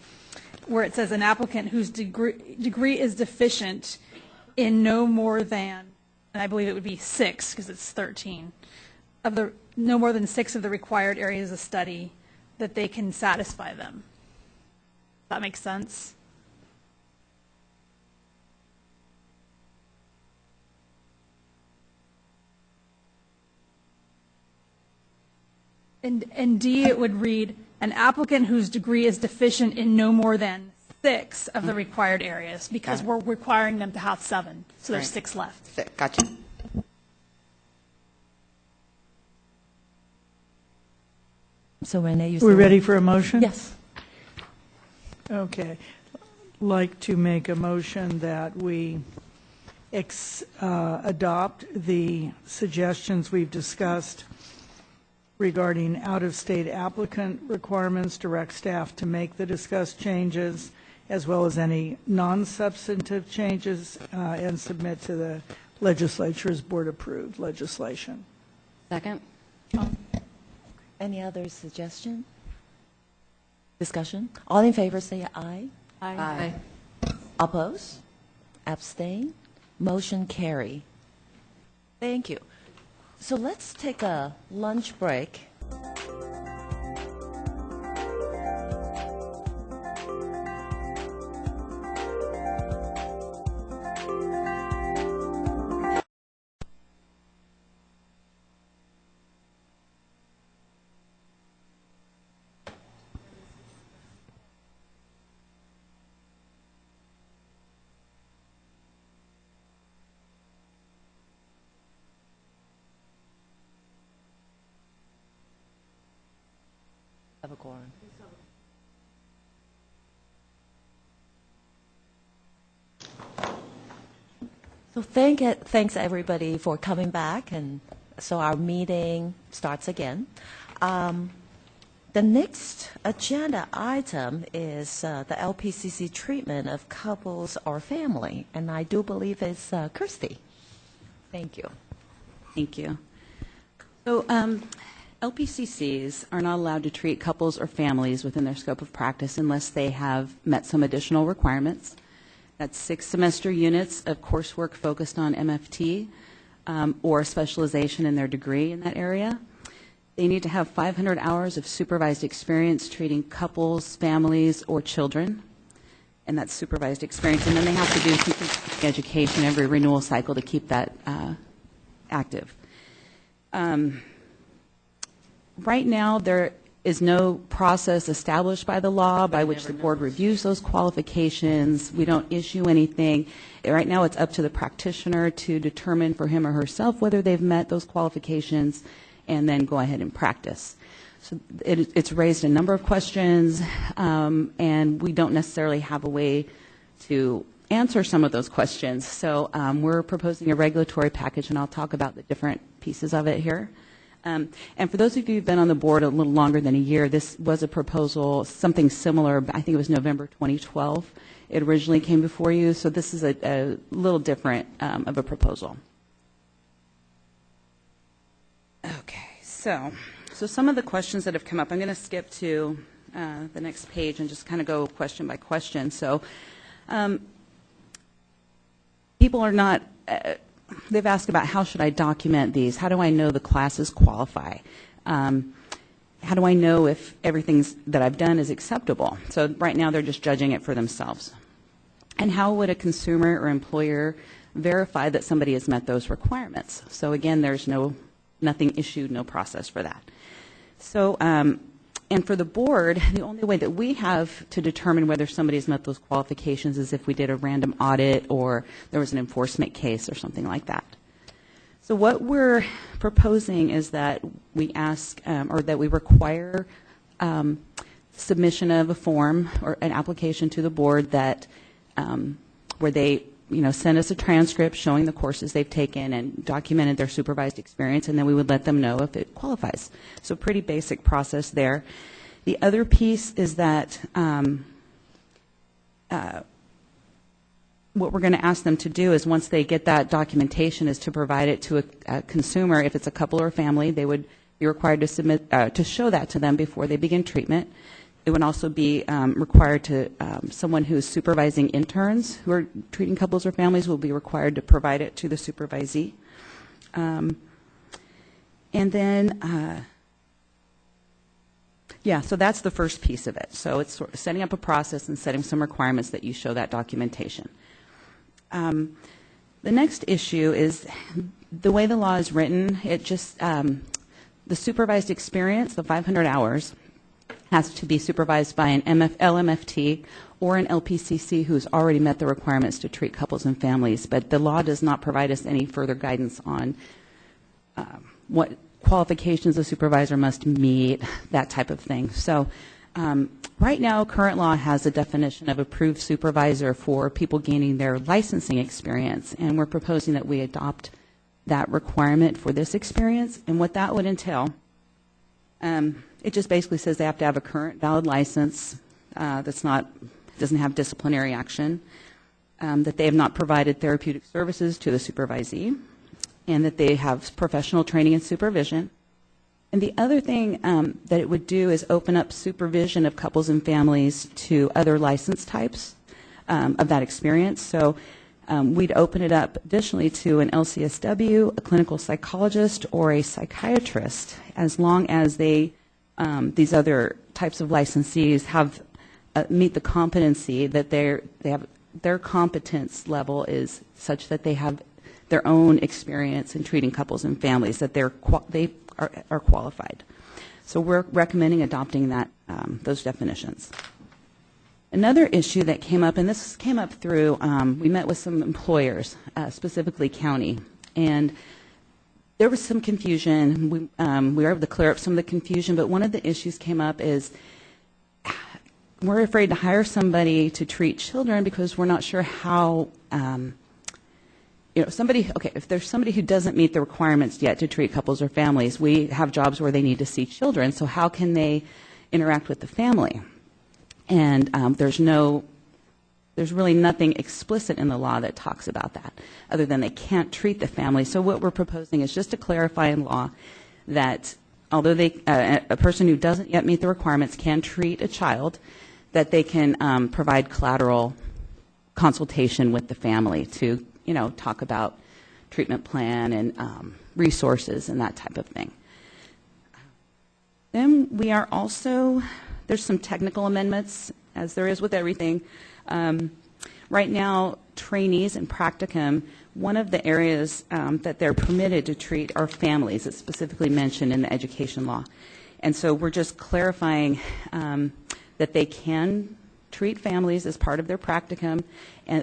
where it says an applicant whose degree is deficient in no more than, and I believe it would be 6, because it's 13, of the, no more than 6 of the required areas of study, that they can satisfy them. That makes sense? In D, it would read, an applicant whose degree is deficient in no more than 6 of the required areas, because we're requiring them to have 7, so there's 6 left. Gotcha. So Renee, you We're said- ready for a motion? Yes. Okay. Like to make a motion that we adopt the suggestions we've discussed regarding out-of-state applicant requirements, direct staff to make the discussed changes, as well as any non-substantive changes, and submit to the legislature's board-approved legislation. Second? Any other suggestion? Discussion? All in favor say aye. Aye. Oppose? Abstain? Motion carry. Thank you. So let's take a lunch break. Have a quorum. So thanks everybody for coming back, and so our meeting starts again. The next agenda item is the LPCC treatment of couples or family, and I do believe it's Kirsty. Thank you. Thank you. So LPCCs are not allowed to treat couples or families within their scope of practice unless they have met some additional requirements. That's 6 semester units of coursework focused on MFT or specialization in their degree in that area. They need to have 500 hours of supervised experience treating couples, families, or children, and that's supervised experience. And then they have to do continuing education every renewal cycle to keep that active. Right now, there is no process established by the law by which the board reviews those qualifications. We don't issue anything. Right now, it's up to the practitioner to determine for him or herself whether they've met those qualifications and then go ahead and practice. So it's raised a number of questions, and we don't necessarily have a way to answer some of those questions. So we're proposing a regulatory package, and I'll talk about the different pieces of it here. And for those of you who've been on the board a little longer than a year, this was a proposal, something similar, I think it was November 2012. It originally came before you, so this is a little different of a proposal. Okay, so some of the questions that have come up, I'm going to skip to the next page and just kind of go question by question. So people are not... they've asked about how should I document these? How do I know the classes qualify? How do I know if everything that I've done is acceptable? So right now they're just judging it for themselves. And how would a consumer or employer verify that somebody has met those requirements? So again, there's nothing issued, no process for that. So, and for the board, the only way that we have to determine whether somebody's met those qualifications is if we did a random audit or there was an enforcement case or something like that. So what we're proposing is that we ask, or that we require submission of a form or an application to the board that, where they, send us a transcript showing the courses they've taken and documented their supervised experience, and then we would let them know if it qualifies. So pretty basic process there. The other piece is that what we're going to ask them to do is once they get that documentation is to provide it to a consumer. If it's a couple or a family, they would be required to submit to show that to them before they begin treatment. It would also be required to someone who is supervising interns who are treating couples or families will be required to provide it to the supervisee. And then, yeah, so that's the first piece of it. So it's sort of setting up a process and setting some requirements that you show that documentation. The next issue is the way the law is written. It just the supervised experience, the 500 hours, has to be supervised by an LMFT or an LPCC who's already met the requirements to treat couples and families. But the law does not provide us any further guidance on what qualifications a supervisor must meet, that type of thing. So right now, current law has a definition of approved supervisor for people gaining their licensing experience, and we're proposing that we adopt that requirement for this experience. And what that would entail, it just basically says they have to have a current valid license doesn't have disciplinary action, that they have not provided therapeutic services to the supervisee, and that they have professional training and supervision. And the other thing that it would do is open up supervision of couples and families to other license types of that experience. So we'd open it up additionally to an LCSW, a clinical psychologist, or a psychiatrist, as long as they these other types of licensees have meet the competency that their competence level is such that they have their own experience in treating couples and families, that they are qualified. So we're recommending adopting that those definitions. Another issue that came up, and this came up through, we met with some employers, specifically county, and there was some confusion. We were able to clear up some of the confusion, but one of the issues came up is we're afraid to hire somebody to treat children because we're not sure how, if there's somebody who doesn't meet the requirements yet to treat couples or families, we have jobs where they need to see children, so how can they interact with the family? And there's really nothing explicit in the law that talks about that, other than they can't treat the family. So what we're proposing is just to clarify in law that although a person who doesn't yet meet the requirements can treat a child, that they can provide collateral consultation with the family to, talk about treatment plan and resources and that type of thing. Then we are also, there's some technical amendments, as there is with everything. Right now, trainees in practicum, one of the areas that they're permitted to treat are families. It's specifically mentioned in the education law. And so we're just clarifying that they can treat families as part of their practicum,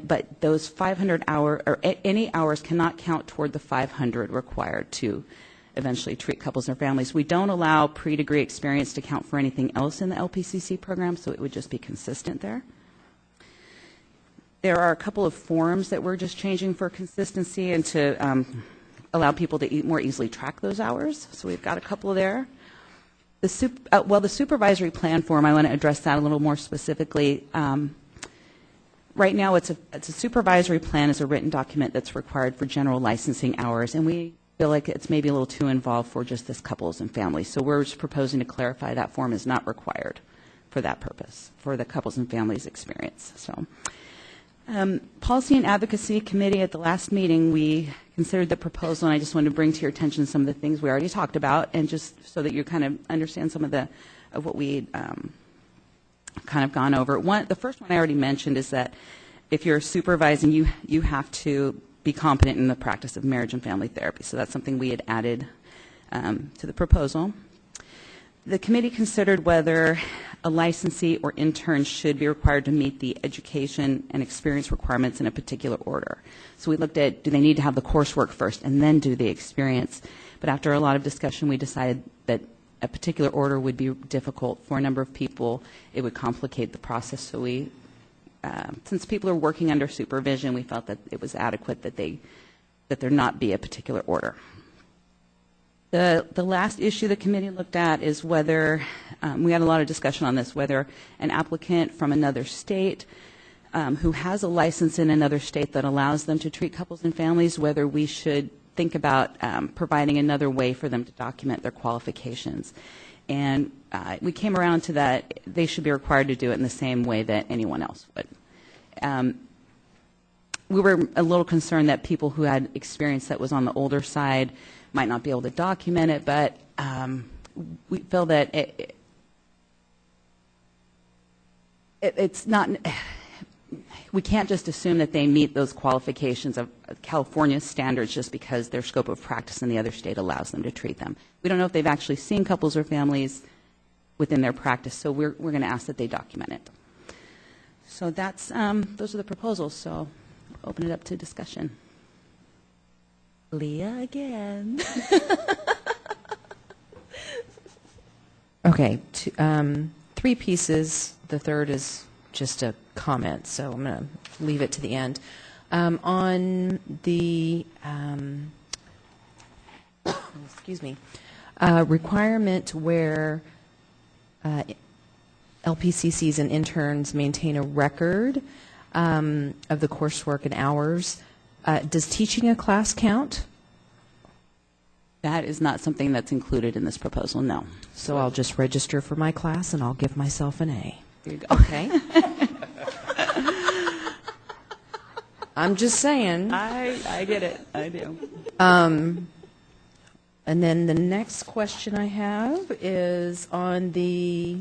but those 500 hours, or any hours cannot count toward the 500 required to eventually treat couples and families. We don't allow pre-degree experience to count for anything else in the LPCC program, so it would just be consistent there. There are a couple of forms that we're just changing for consistency and to allow people to more easily track those hours. So we've got a couple there. The supervisory plan form, I want to address that a little more specifically. Right now, it's a supervisory plan is a written document that's required for general licensing hours, and we feel like it's maybe a little too involved for just this couples and families. So we're just proposing to clarify that form is not required for that purpose, for the couples and families experience. So. Policy and Advocacy Committee, at the last meeting, we considered the proposal, and I just wanted to bring to your attention some of the things we already talked about, and just so that you kind of understand some of what we kind of gone over. The first one I already mentioned is that if you're supervising, you have to be competent in the practice of marriage and family therapy. So that's something we had added to the proposal. The committee considered whether a licensee or intern should be required to meet the education and experience requirements in a particular order. So we looked at, do they need to have the coursework first and then do the experience? But after a lot of discussion, we decided that a particular order would be difficult for a number of people. It would complicate the process. So we, since people are working under supervision, we felt that it was adequate that there not be a particular order. The last issue the committee looked at is whether, we had a lot of discussion on this, whether an applicant from another state who has a license in another state that allows them to treat couples and families, whether we should think about providing another way for them to document their qualifications. And we came around to that they should be required to do it in the same way that anyone else would. We were a little concerned that people who had experience that was on the older side might not be able to document it, but we feel that it's not, we can't just assume that they meet those qualifications of California standards just because their scope of practice in the other state allows them to treat them. We don't know if they've actually seen couples or families within their practice, so we're going to ask that they document it. So that's, those are the proposals, so open it up to discussion. Leah again. Okay, three pieces. The third is just a comment, so I'm going to leave it to the end. On the, excuse me, requirement where LPCCs and interns maintain a record of the coursework and hours. Does teaching a class count? That is not something that's included in this proposal, no. So I'll just register for my class and I'll give myself an A. There you go. Okay. I'm just saying. I get it. I do. And then the next question I have is on the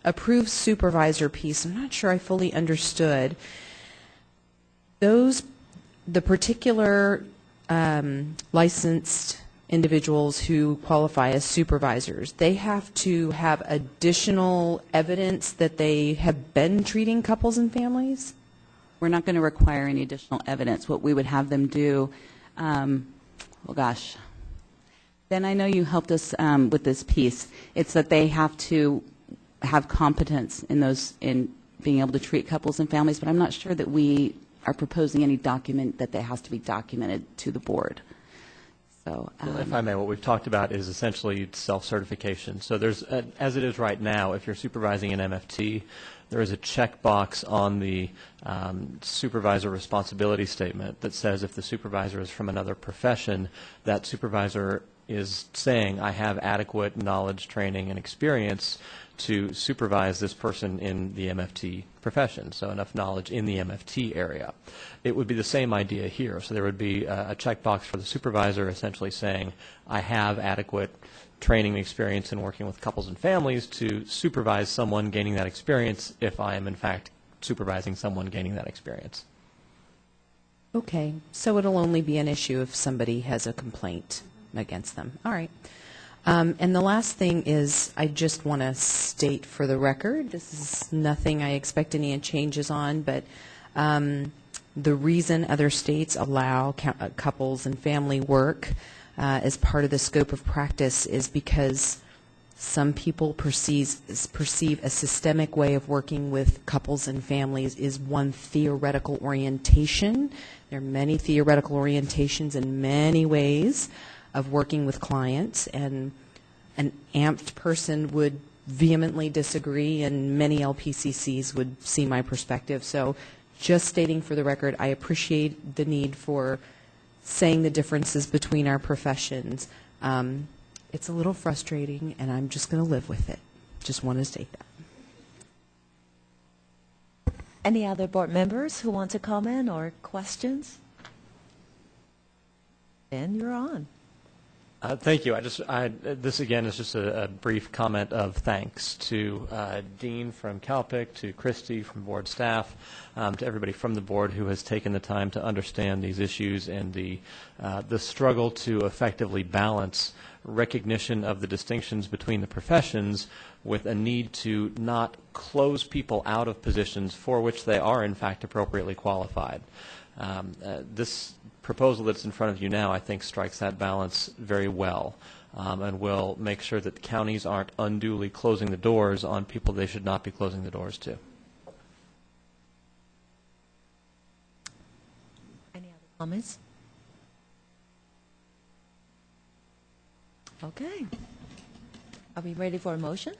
approved supervisor piece. I'm not sure I fully understood. The particular licensed individuals who qualify as supervisors, they have to have additional evidence that they have been treating couples and families? We're not going to require any additional evidence. What we would have them do, well, gosh, Ben, I know you helped us with this piece. It's that they have to have competence in being able to treat couples and families, but I'm not sure that we are proposing any document that has to be documented to the board. So, if I may, what we've talked about is essentially self-certification. So there's, as it is right now, if you're supervising an MFT, there is a checkbox on the supervisor responsibility statement that says if the supervisor is from another profession, that supervisor is saying, I have adequate knowledge, training, and experience to supervise this person in the MFT profession, so enough knowledge in the MFT area. It would be the same idea here. So there would be a checkbox for the supervisor essentially saying, I have adequate training and experience in working with couples and families to supervise someone gaining that experience if I am in fact supervising someone gaining that experience. Okay, so it'll only be an issue if somebody has a complaint against them. All right. And the last thing is I just want to state for the record, this is nothing I expect any changes on, but the reason other states allow couples and family work as part of the scope of practice is because some people perceive a systemic way of working with couples and families is one theoretical orientation. There are many theoretical orientations in many ways of working with clients, and an amped person would vehemently disagree, and many LPCCs would see my perspective. So just stating for the record, I appreciate the need for saying the differences between our professions. It's a little frustrating, and I'm just going to live with it. Just want to state that. Any other board members who want to comment or questions? Ben, you're on. Thank you. This again is just a brief comment of thanks to Dean from CalPIC, to Christy from board staff, to everybody from the board who has taken the time to understand these issues and the struggle to effectively balance recognition of the distinctions between the professions with a need to not close people out of positions for which they are in fact appropriately qualified. This proposal that's in front of you now, I think, strikes that balance very well, and will make sure that the counties aren't unduly closing the doors on people they should not be closing the doors to. Any other comments? Okay. Are we ready for a motion?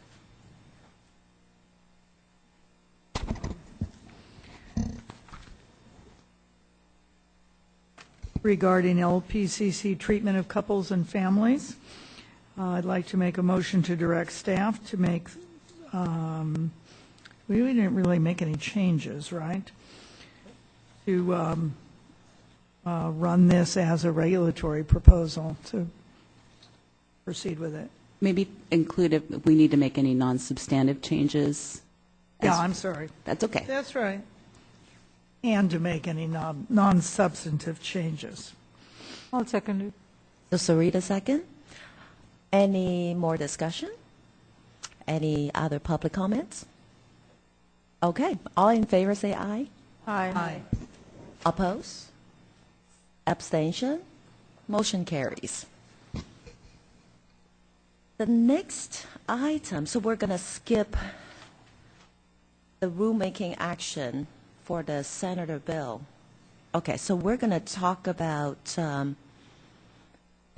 regarding LPCC treatment of couples and families. I'd like to make a motion to direct staff to make, we didn't really make any changes, right? To run this as a regulatory proposal, to proceed with it. Maybe include if we need to make any non-substantive changes. Yeah, I'm sorry. That's okay. That's right. And to make any non-substantive changes. I'll second it. So Sarita, second. Any more discussion? Any other public comments? Okay, all in favor say aye. Aye. Oppose? Abstention? Motion carries. The next item, so we're going to skip the rulemaking action for the Senator bill. Okay, so we're going to talk about the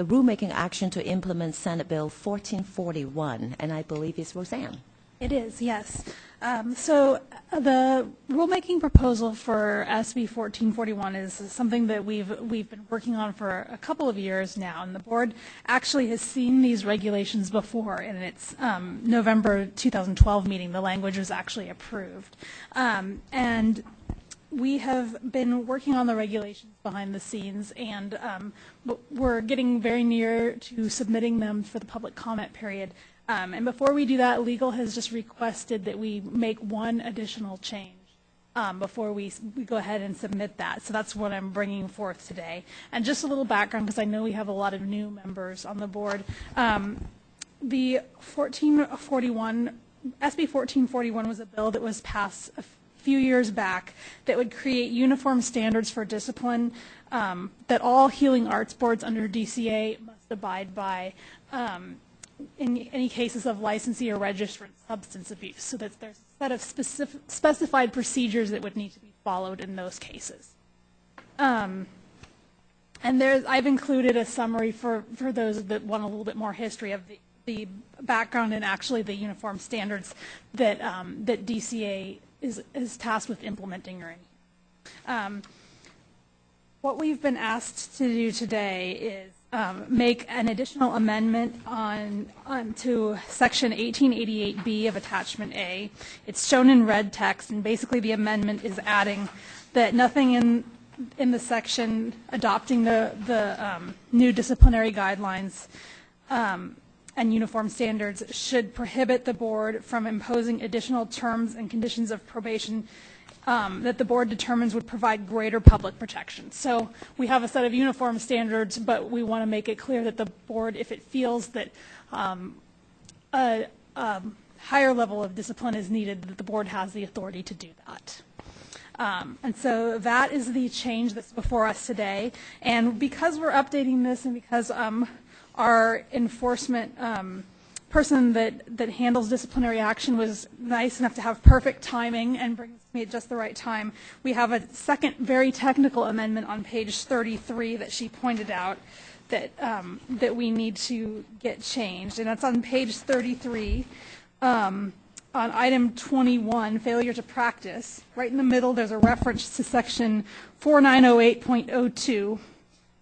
rulemaking action to implement Senate Bill 1441, and I believe it's Roseanne. It is, yes. So the rulemaking proposal for SB 1441 is something that we've been working on for a couple of years now, and the board actually has seen these regulations before. In its November 2012 meeting, the language was actually approved, and we have been working on the regulations behind the scenes, and we're getting very near to submitting them for the public comment period. And before we do that, legal has just requested that we make one additional change before we go ahead and submit that. So that's what I'm bringing forth today. And just a little background, because I know we have a lot of new members on the board. The 1441, SB 1441 was a bill that was passed a few years back that would create uniform standards for discipline that all healing arts boards under DCA must abide by in any cases of licensee or registrant substance abuse. So that there's a set of specified procedures that would need to be followed in those cases. And I've included a summary for those that want a little bit more history of the background and actually the uniform standards that that DCA is tasked with implementing or in. What we've been asked to do today is make an additional amendment to Section 1888B of Attachment A. It's shown in red text, and basically the amendment is adding that nothing in the section adopting the new disciplinary guidelines and uniform standards should prohibit the board from imposing additional terms and conditions of probation that the board determines would provide greater public protection. So we have a set of uniform standards, but we want to make it clear that the board, if it feels that a higher level of discipline is needed, that the board has the authority to do that. And so that is the change that's before us today. And because we're updating this and because our enforcement person that handles disciplinary action was nice enough to have perfect timing and brings me at just the right time, we have a second very technical amendment on page 33 that she pointed out that that we need to get changed, and that's on page 33 on item 21, failure to practice. Right in the middle there's a reference to section 4908.02.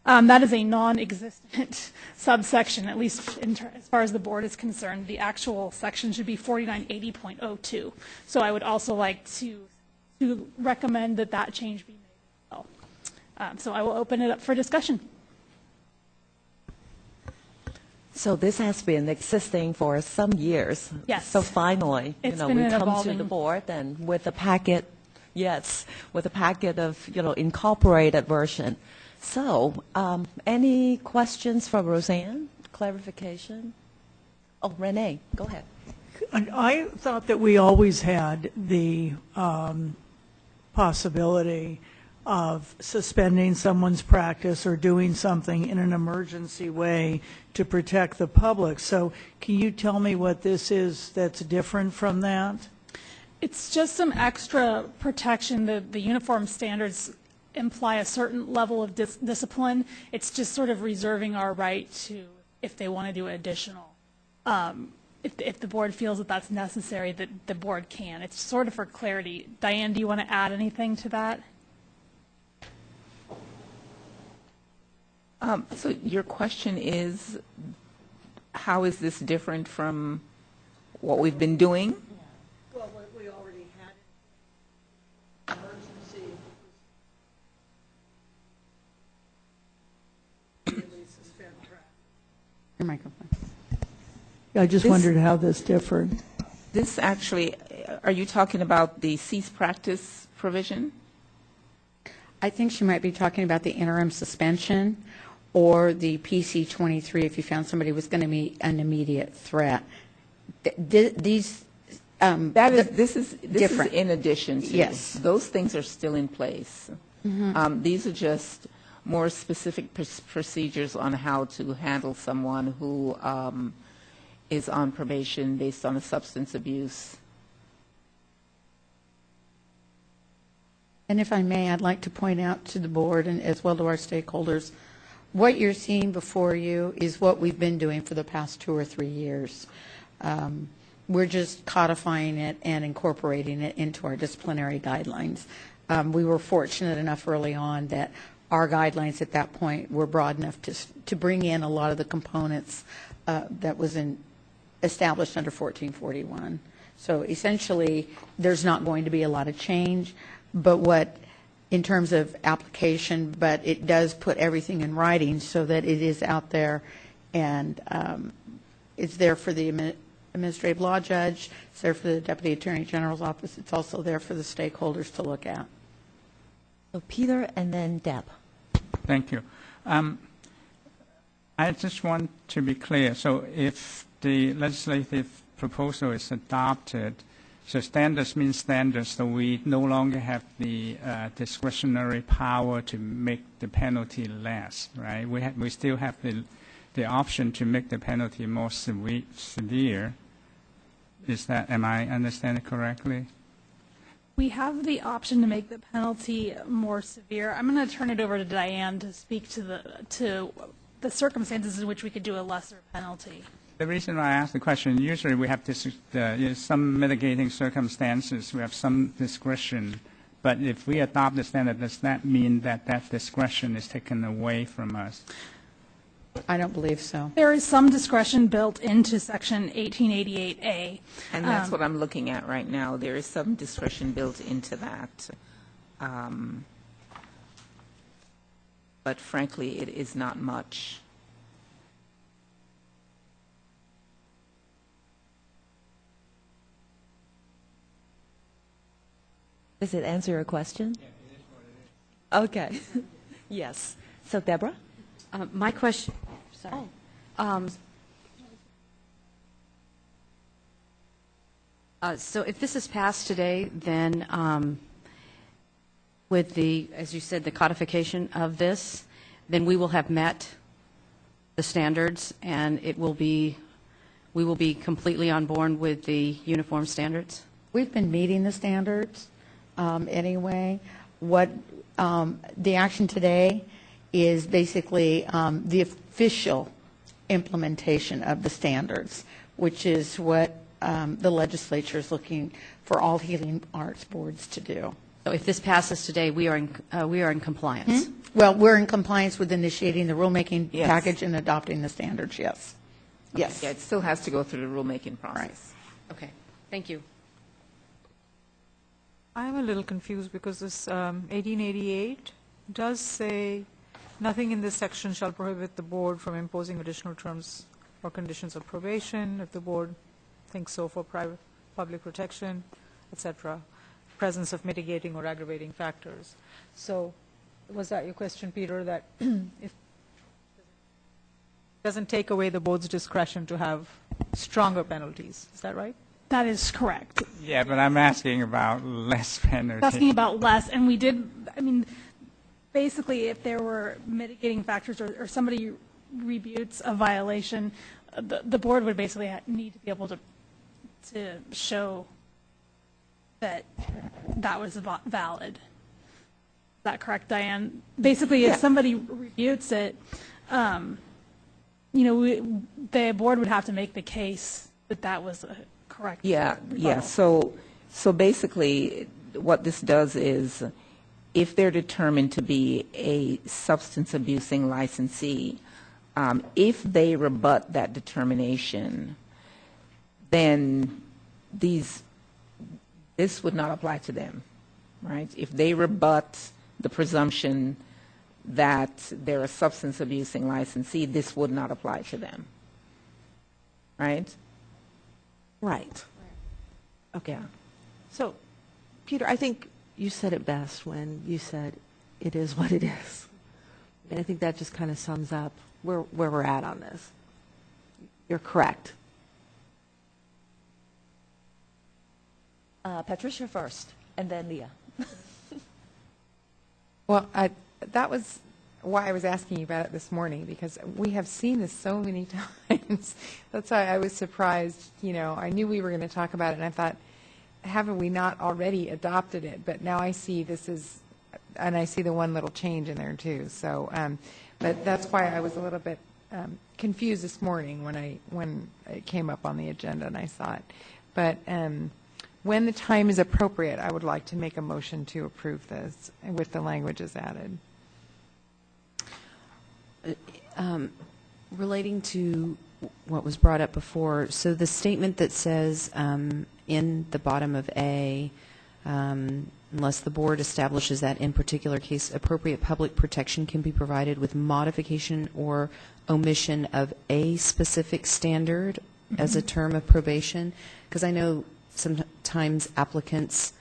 That is a non-existent subsection, at least as far as the board is concerned. The actual section should be 4980.02. So I would also like to recommend that change be made as well. So I will open it up for discussion. So this has been existing for some years. Yes. So finally, we been come evolving. to the board and with a packet, with a packet of, incorporated version. So, any questions from Roseanne? Clarification? Oh, Renee, go ahead. I thought that we always had the possibility of suspending someone's practice or doing something in an emergency way to protect the public. So can you tell me what this is that's different from that? It's just some extra protection. The uniform standards imply a certain level of discipline. It's just sort of reserving our right to, if they want to do additional, if the board feels that that's necessary, that the board can. It's sort of for clarity. Diane, do you want to add anything to that? So your question is, how is this different from what we've been doing? Well, we already had emergency. Your microphone. I just This- wondered how this differed. This actually, are you talking about the cease practice provision? I think she might be talking about the interim suspension or the PC 23 if you found somebody was going to be an immediate threat. These, This is different. in addition to. Yes. Those things are still in place. These are just more specific procedures on how to handle someone who is on probation based on a substance abuse. And if I may, I'd like to point out to the board and as well to our stakeholders, what you're seeing before you is what we've been doing for the past 2 or 3 years. We're just codifying it and incorporating it into our disciplinary guidelines. We were fortunate enough early on that our guidelines at that point were broad enough to bring in a lot of the components that was established under 1441. So essentially, there's not going to be a lot of change, but in terms of application, but it does put everything in writing so that it is out there and it's there for the administrative law judge, it's there for the Deputy Attorney General's office, it's also there for the stakeholders to look at. So Peter and then Deb. Thank you. I just want to be clear. So if the legislative proposal is adopted, so standards means standards, so we no longer have the discretionary power to make the penalty less, right? We still have the option to make the penalty more severe. Is that, am I understanding correctly? We have the option to make the penalty more severe. I'm going to turn it over to Diane to speak to the circumstances in which we could do a lesser penalty. The reason why I ask the question, usually we have some mitigating circumstances, we have some discretion, but if we adopt the standard, does that mean that that discretion is taken away from us? I don't believe so. There is some discretion built into Section 1888A. And that's what I'm looking at right now. There is some discretion built into that. But frankly, it is not much. Does it answer your question? Yeah, it is what it is. Okay. Yes. So Deborah? My question, sorry. So if this is passed today, then with the, as you said, the codification of this, then we will have met the standards and we will be completely on board with the uniform standards? We've been meeting the standards anyway. What the action today is basically the official implementation of the standards, which is what the legislature is looking for all healing arts boards to do. So if this passes today, we are in compliance? Well, we're in compliance with initiating the rulemaking Yes. package and adopting the standards, yes. Yes. Yeah, it still has to go through the rulemaking process. Okay, thank you. I'm a little confused because this 1888 does say nothing in this section shall prohibit the board from imposing additional terms or conditions of probation if the board thinks so for private public protection, etc. Presence of mitigating or aggravating factors. So was that your question, Peter, that if it doesn't take away the board's discretion to have stronger penalties? Is that right? That is correct. Yeah, but I'm asking about less penalty. Asking about less, and we did, I mean, basically, if there were mitigating factors or somebody rebutes a violation, the board would basically need to be able to show that that was valid. Is that correct, Diane? Basically, if somebody rebutes it, the board would have to make the case that that was a correct. Yeah, yeah. rebuttal. So basically, what this does is if they're determined to be a substance abusing licensee, if they rebut that determination, then this would not apply to them, right? If they rebut the presumption that they're a substance abusing licensee, this would not apply to them, right? Right. Okay. So, Peter, I think you said it best when you said it is what it is. And I think that just kind of sums up where we're at on this. You're correct. Patricia first, and then Leah. Well, that was why I was asking you about it this morning, because we have seen this so many times. That's why I was surprised. You know, I knew we were going to talk about it, and I thought, haven't we not already adopted it? But now I see this is, and I see the one little change in there too. So, but that's why I was a little bit confused this morning when it came up on the agenda and I saw it. But when the time is appropriate, I would like to make a motion to approve this with the languages added. Relating to what was brought up before, so the statement that says in the bottom of A, unless the board establishes that in particular case appropriate public protection can be provided with modification or omission of a specific standard as a term of probation, because I know sometimes applicants,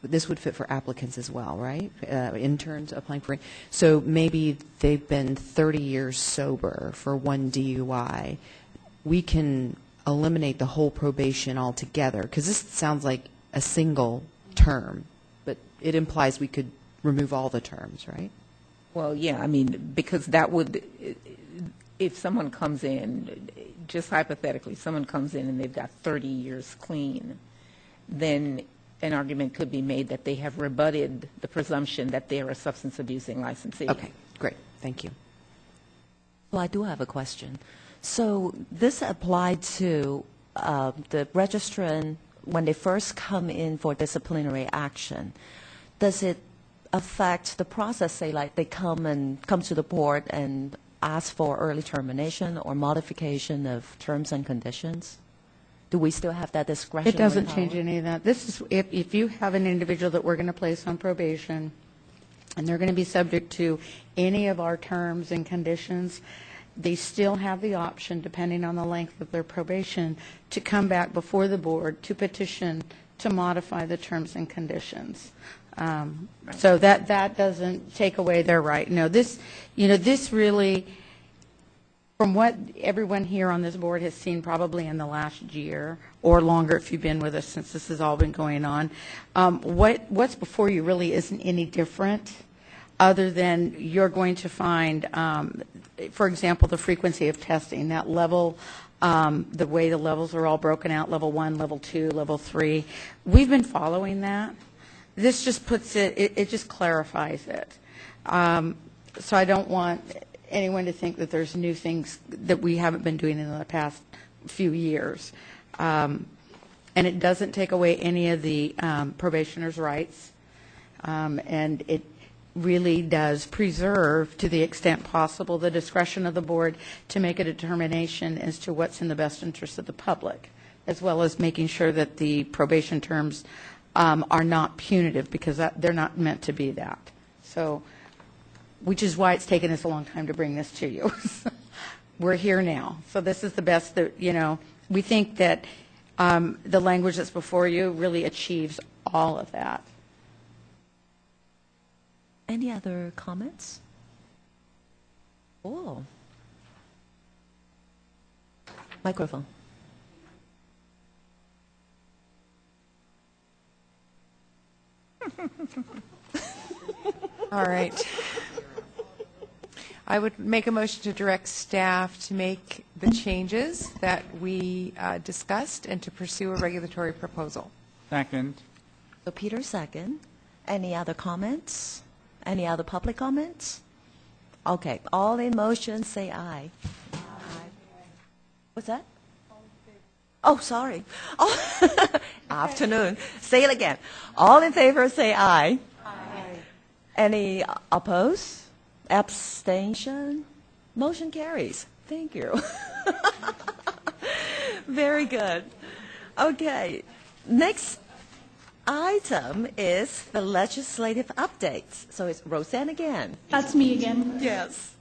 this would fit for applicants as well, right? Interns applying for, so maybe they've been 30 years sober for one DUI. We can eliminate the whole probation altogether, because this sounds like a single term, but it implies we could remove all the terms, right? Well, yeah, I mean, because that would, if someone comes in, just hypothetically, someone comes in and they've got 30 years clean, then an argument could be made that they have rebutted the presumption that they're a substance abusing licensee. Okay, great, thank you. Well, I do have a question. So this applied to the registrant when they first come in for disciplinary action. Does it affect the process, say like they come to the board and ask for early termination or modification of terms and conditions? Do we still have that discretion? It doesn't change any of that. This is, if you have an individual that we're going to place on probation and they're going to be subject to any of our terms and conditions, they still have the option, depending on the length of their probation, to come back before the board to petition to modify the terms and conditions. So that doesn't take away their right. No, this really, from what everyone here on this board has seen probably in the last year or longer if you've been with us since this has all been going on, what's before you really isn't any different other than you're going to find, for example, the frequency of testing, that level, the way the levels are all broken out, level 1, level 2, level 3. We've been following that. This just puts it just clarifies it. So I don't want anyone to think that there's new things that we haven't been doing in the past few years. And it doesn't take away any of the probationers' rights. And it really does preserve, to the extent possible, the discretion of the board to make a determination as to what's in the best interest of the public, as well as making sure that the probation terms are not punitive, because they're not meant to be that. So, which is why it's taken us a long time to bring this to you. We're here now. So this is the best that, we think that the language that's before you really achieves all of that. Any other comments? Oh. Microphone. All right. I would make a motion to direct staff to make the changes that we discussed and to pursue a regulatory proposal. Second. So Peter, second. Any other comments? Any other public comments? Okay, all in motion, say aye. Aye. What's that? Oh, sorry. Oh, afternoon. Say it again. All in favor, say aye. Aye. Any oppose? Abstention? Motion carries. Thank you. Very good. Okay. Next item is the legislative updates. So it's Roseanne again. That's me again. Yes.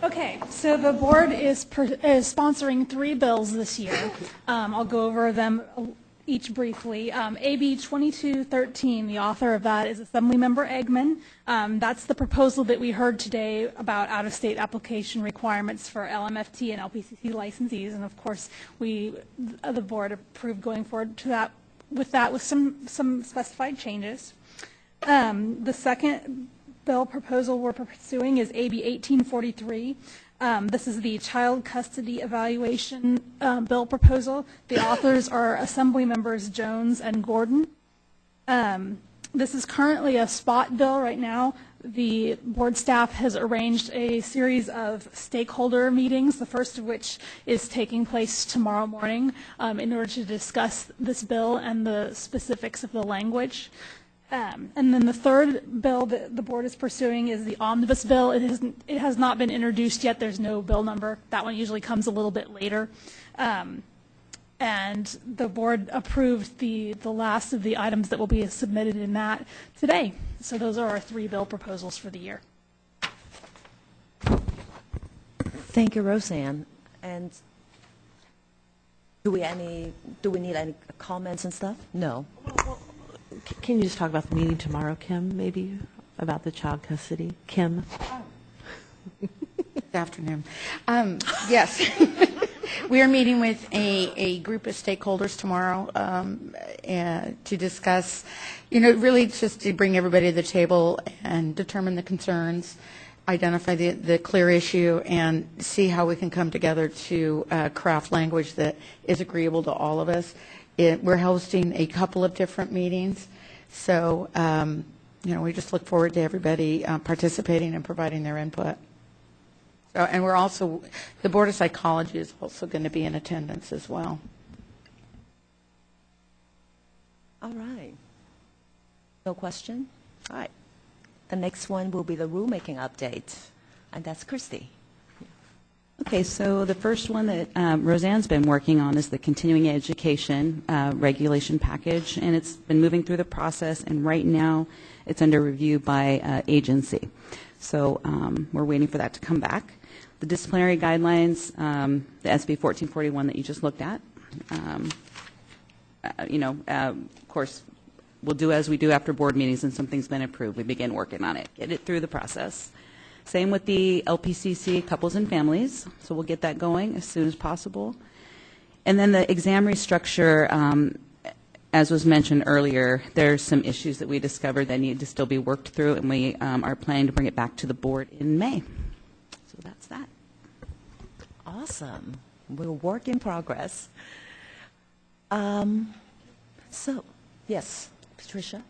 Okay, so the board is sponsoring 3 bills this year. I'll go over them each briefly. AB 2213, the author of that is Assemblymember Eggman. That's the proposal that we heard today about out-of-state application requirements for LMFT and LPCC licensees, and of course, the board approved going forward to that with some specified changes. The second bill proposal we're pursuing is AB 1843. This is the child custody evaluation bill proposal. The authors are Assembly Members Jones and Gordon. This is currently a spot bill right now. The board staff has arranged a series of stakeholder meetings, the first of which is taking place tomorrow morning in order to discuss this bill and the specifics of the language. And then the third bill that the board is pursuing is the omnibus bill. It has not been introduced yet. There's no bill number. That one usually comes a little bit later. And the board approved the last of the items that will be submitted in that today. So those are our 3 bill proposals for the year. Thank you, Roseanne. And do we need any comments and stuff? No. Can you just talk about the meeting tomorrow, Kim, maybe, about the child custody? Kim? Good afternoon. Yes. We are meeting with a group of stakeholders tomorrow to discuss, really just to bring everybody to the table and determine the concerns, identify the clear issue, and see how we can come together to craft language that is agreeable to all of us. We're hosting a couple of different meetings, so we just look forward to everybody participating and providing their input. So, and we're also, the Board of Psychology is also going to be in attendance as well. All right. No question? All right. The next one will be the rulemaking update, and that's Christy. Okay, so the first one that Roseanne's been working on is the continuing education regulation package, and it's been moving through the process, and right now it's under review by agency. So we're waiting for that to come back. The disciplinary guidelines, the SB 1441 that you just looked at, of course, we'll do as we do after board meetings and something's been approved. We begin working on it, get it through the process. Same with the LPCC couples and families, so we'll get that going as soon as possible. And then the exam restructure, as was mentioned earlier, there's some issues that we discovered that need to still be worked through, and we are planning to bring it back to the board in May. So that's that. Awesome. We're work in progress. So, yes, Patricia?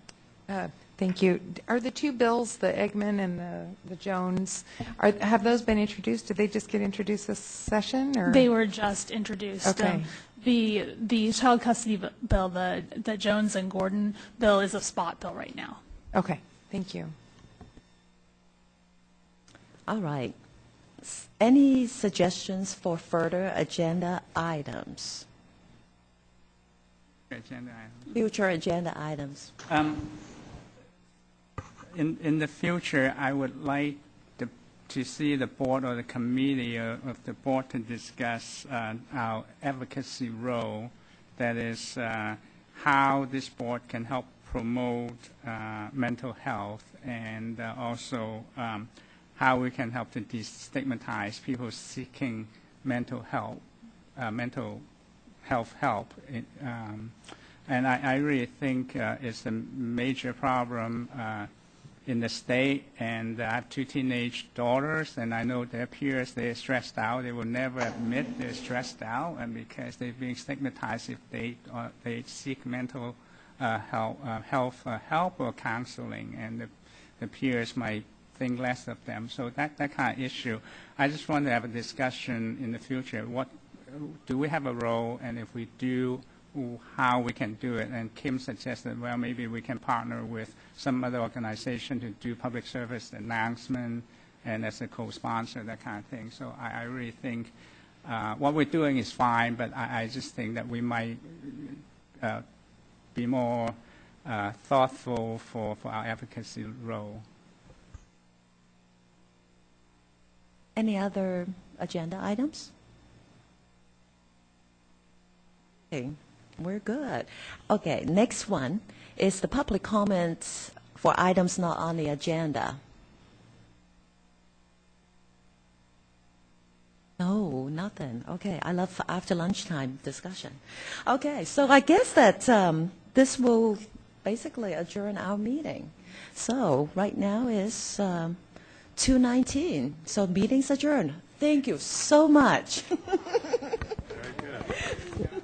Thank you. Are the 2 bills, the Eggman and the Jones, have those been introduced? Did they just get introduced this session? Or? They were just introduced. Okay. The child custody bill, the Jones and Gordon bill, is a spot bill right now. Okay. Thank you. All right. Any suggestions for further agenda items? Agenda item. Future agenda items. In the future, I would like to see the board or the committee of the board to discuss our advocacy role. That is how this board can help promote mental health, and also how we can help to destigmatize people seeking mental health help. And I really think it's a major problem in the state, and I have 2 teenage daughters, and I know their peers, they're stressed out. They will never admit they're stressed out, and because they're being stigmatized if they seek mental health help or counseling, and the peers might think less of them. So that kind of issue, I just want to have a discussion in the future. What do we have a role, and if we do, how we can do it. And Kim suggested, well, maybe we can partner with some other organization to do public service announcement and as a co-sponsor, that kind of thing. So I really think what we're doing is fine, but I just think that we might be more thoughtful for our advocacy role. Any other agenda items? Okay, we're good. Okay, next one is the public comments for items not on the agenda. No, nothing. Okay, I love after lunchtime discussion. Okay, so I guess that this will basically adjourn our meeting. So right now is 2:19, so meeting's adjourned. Thank you so much. Very good.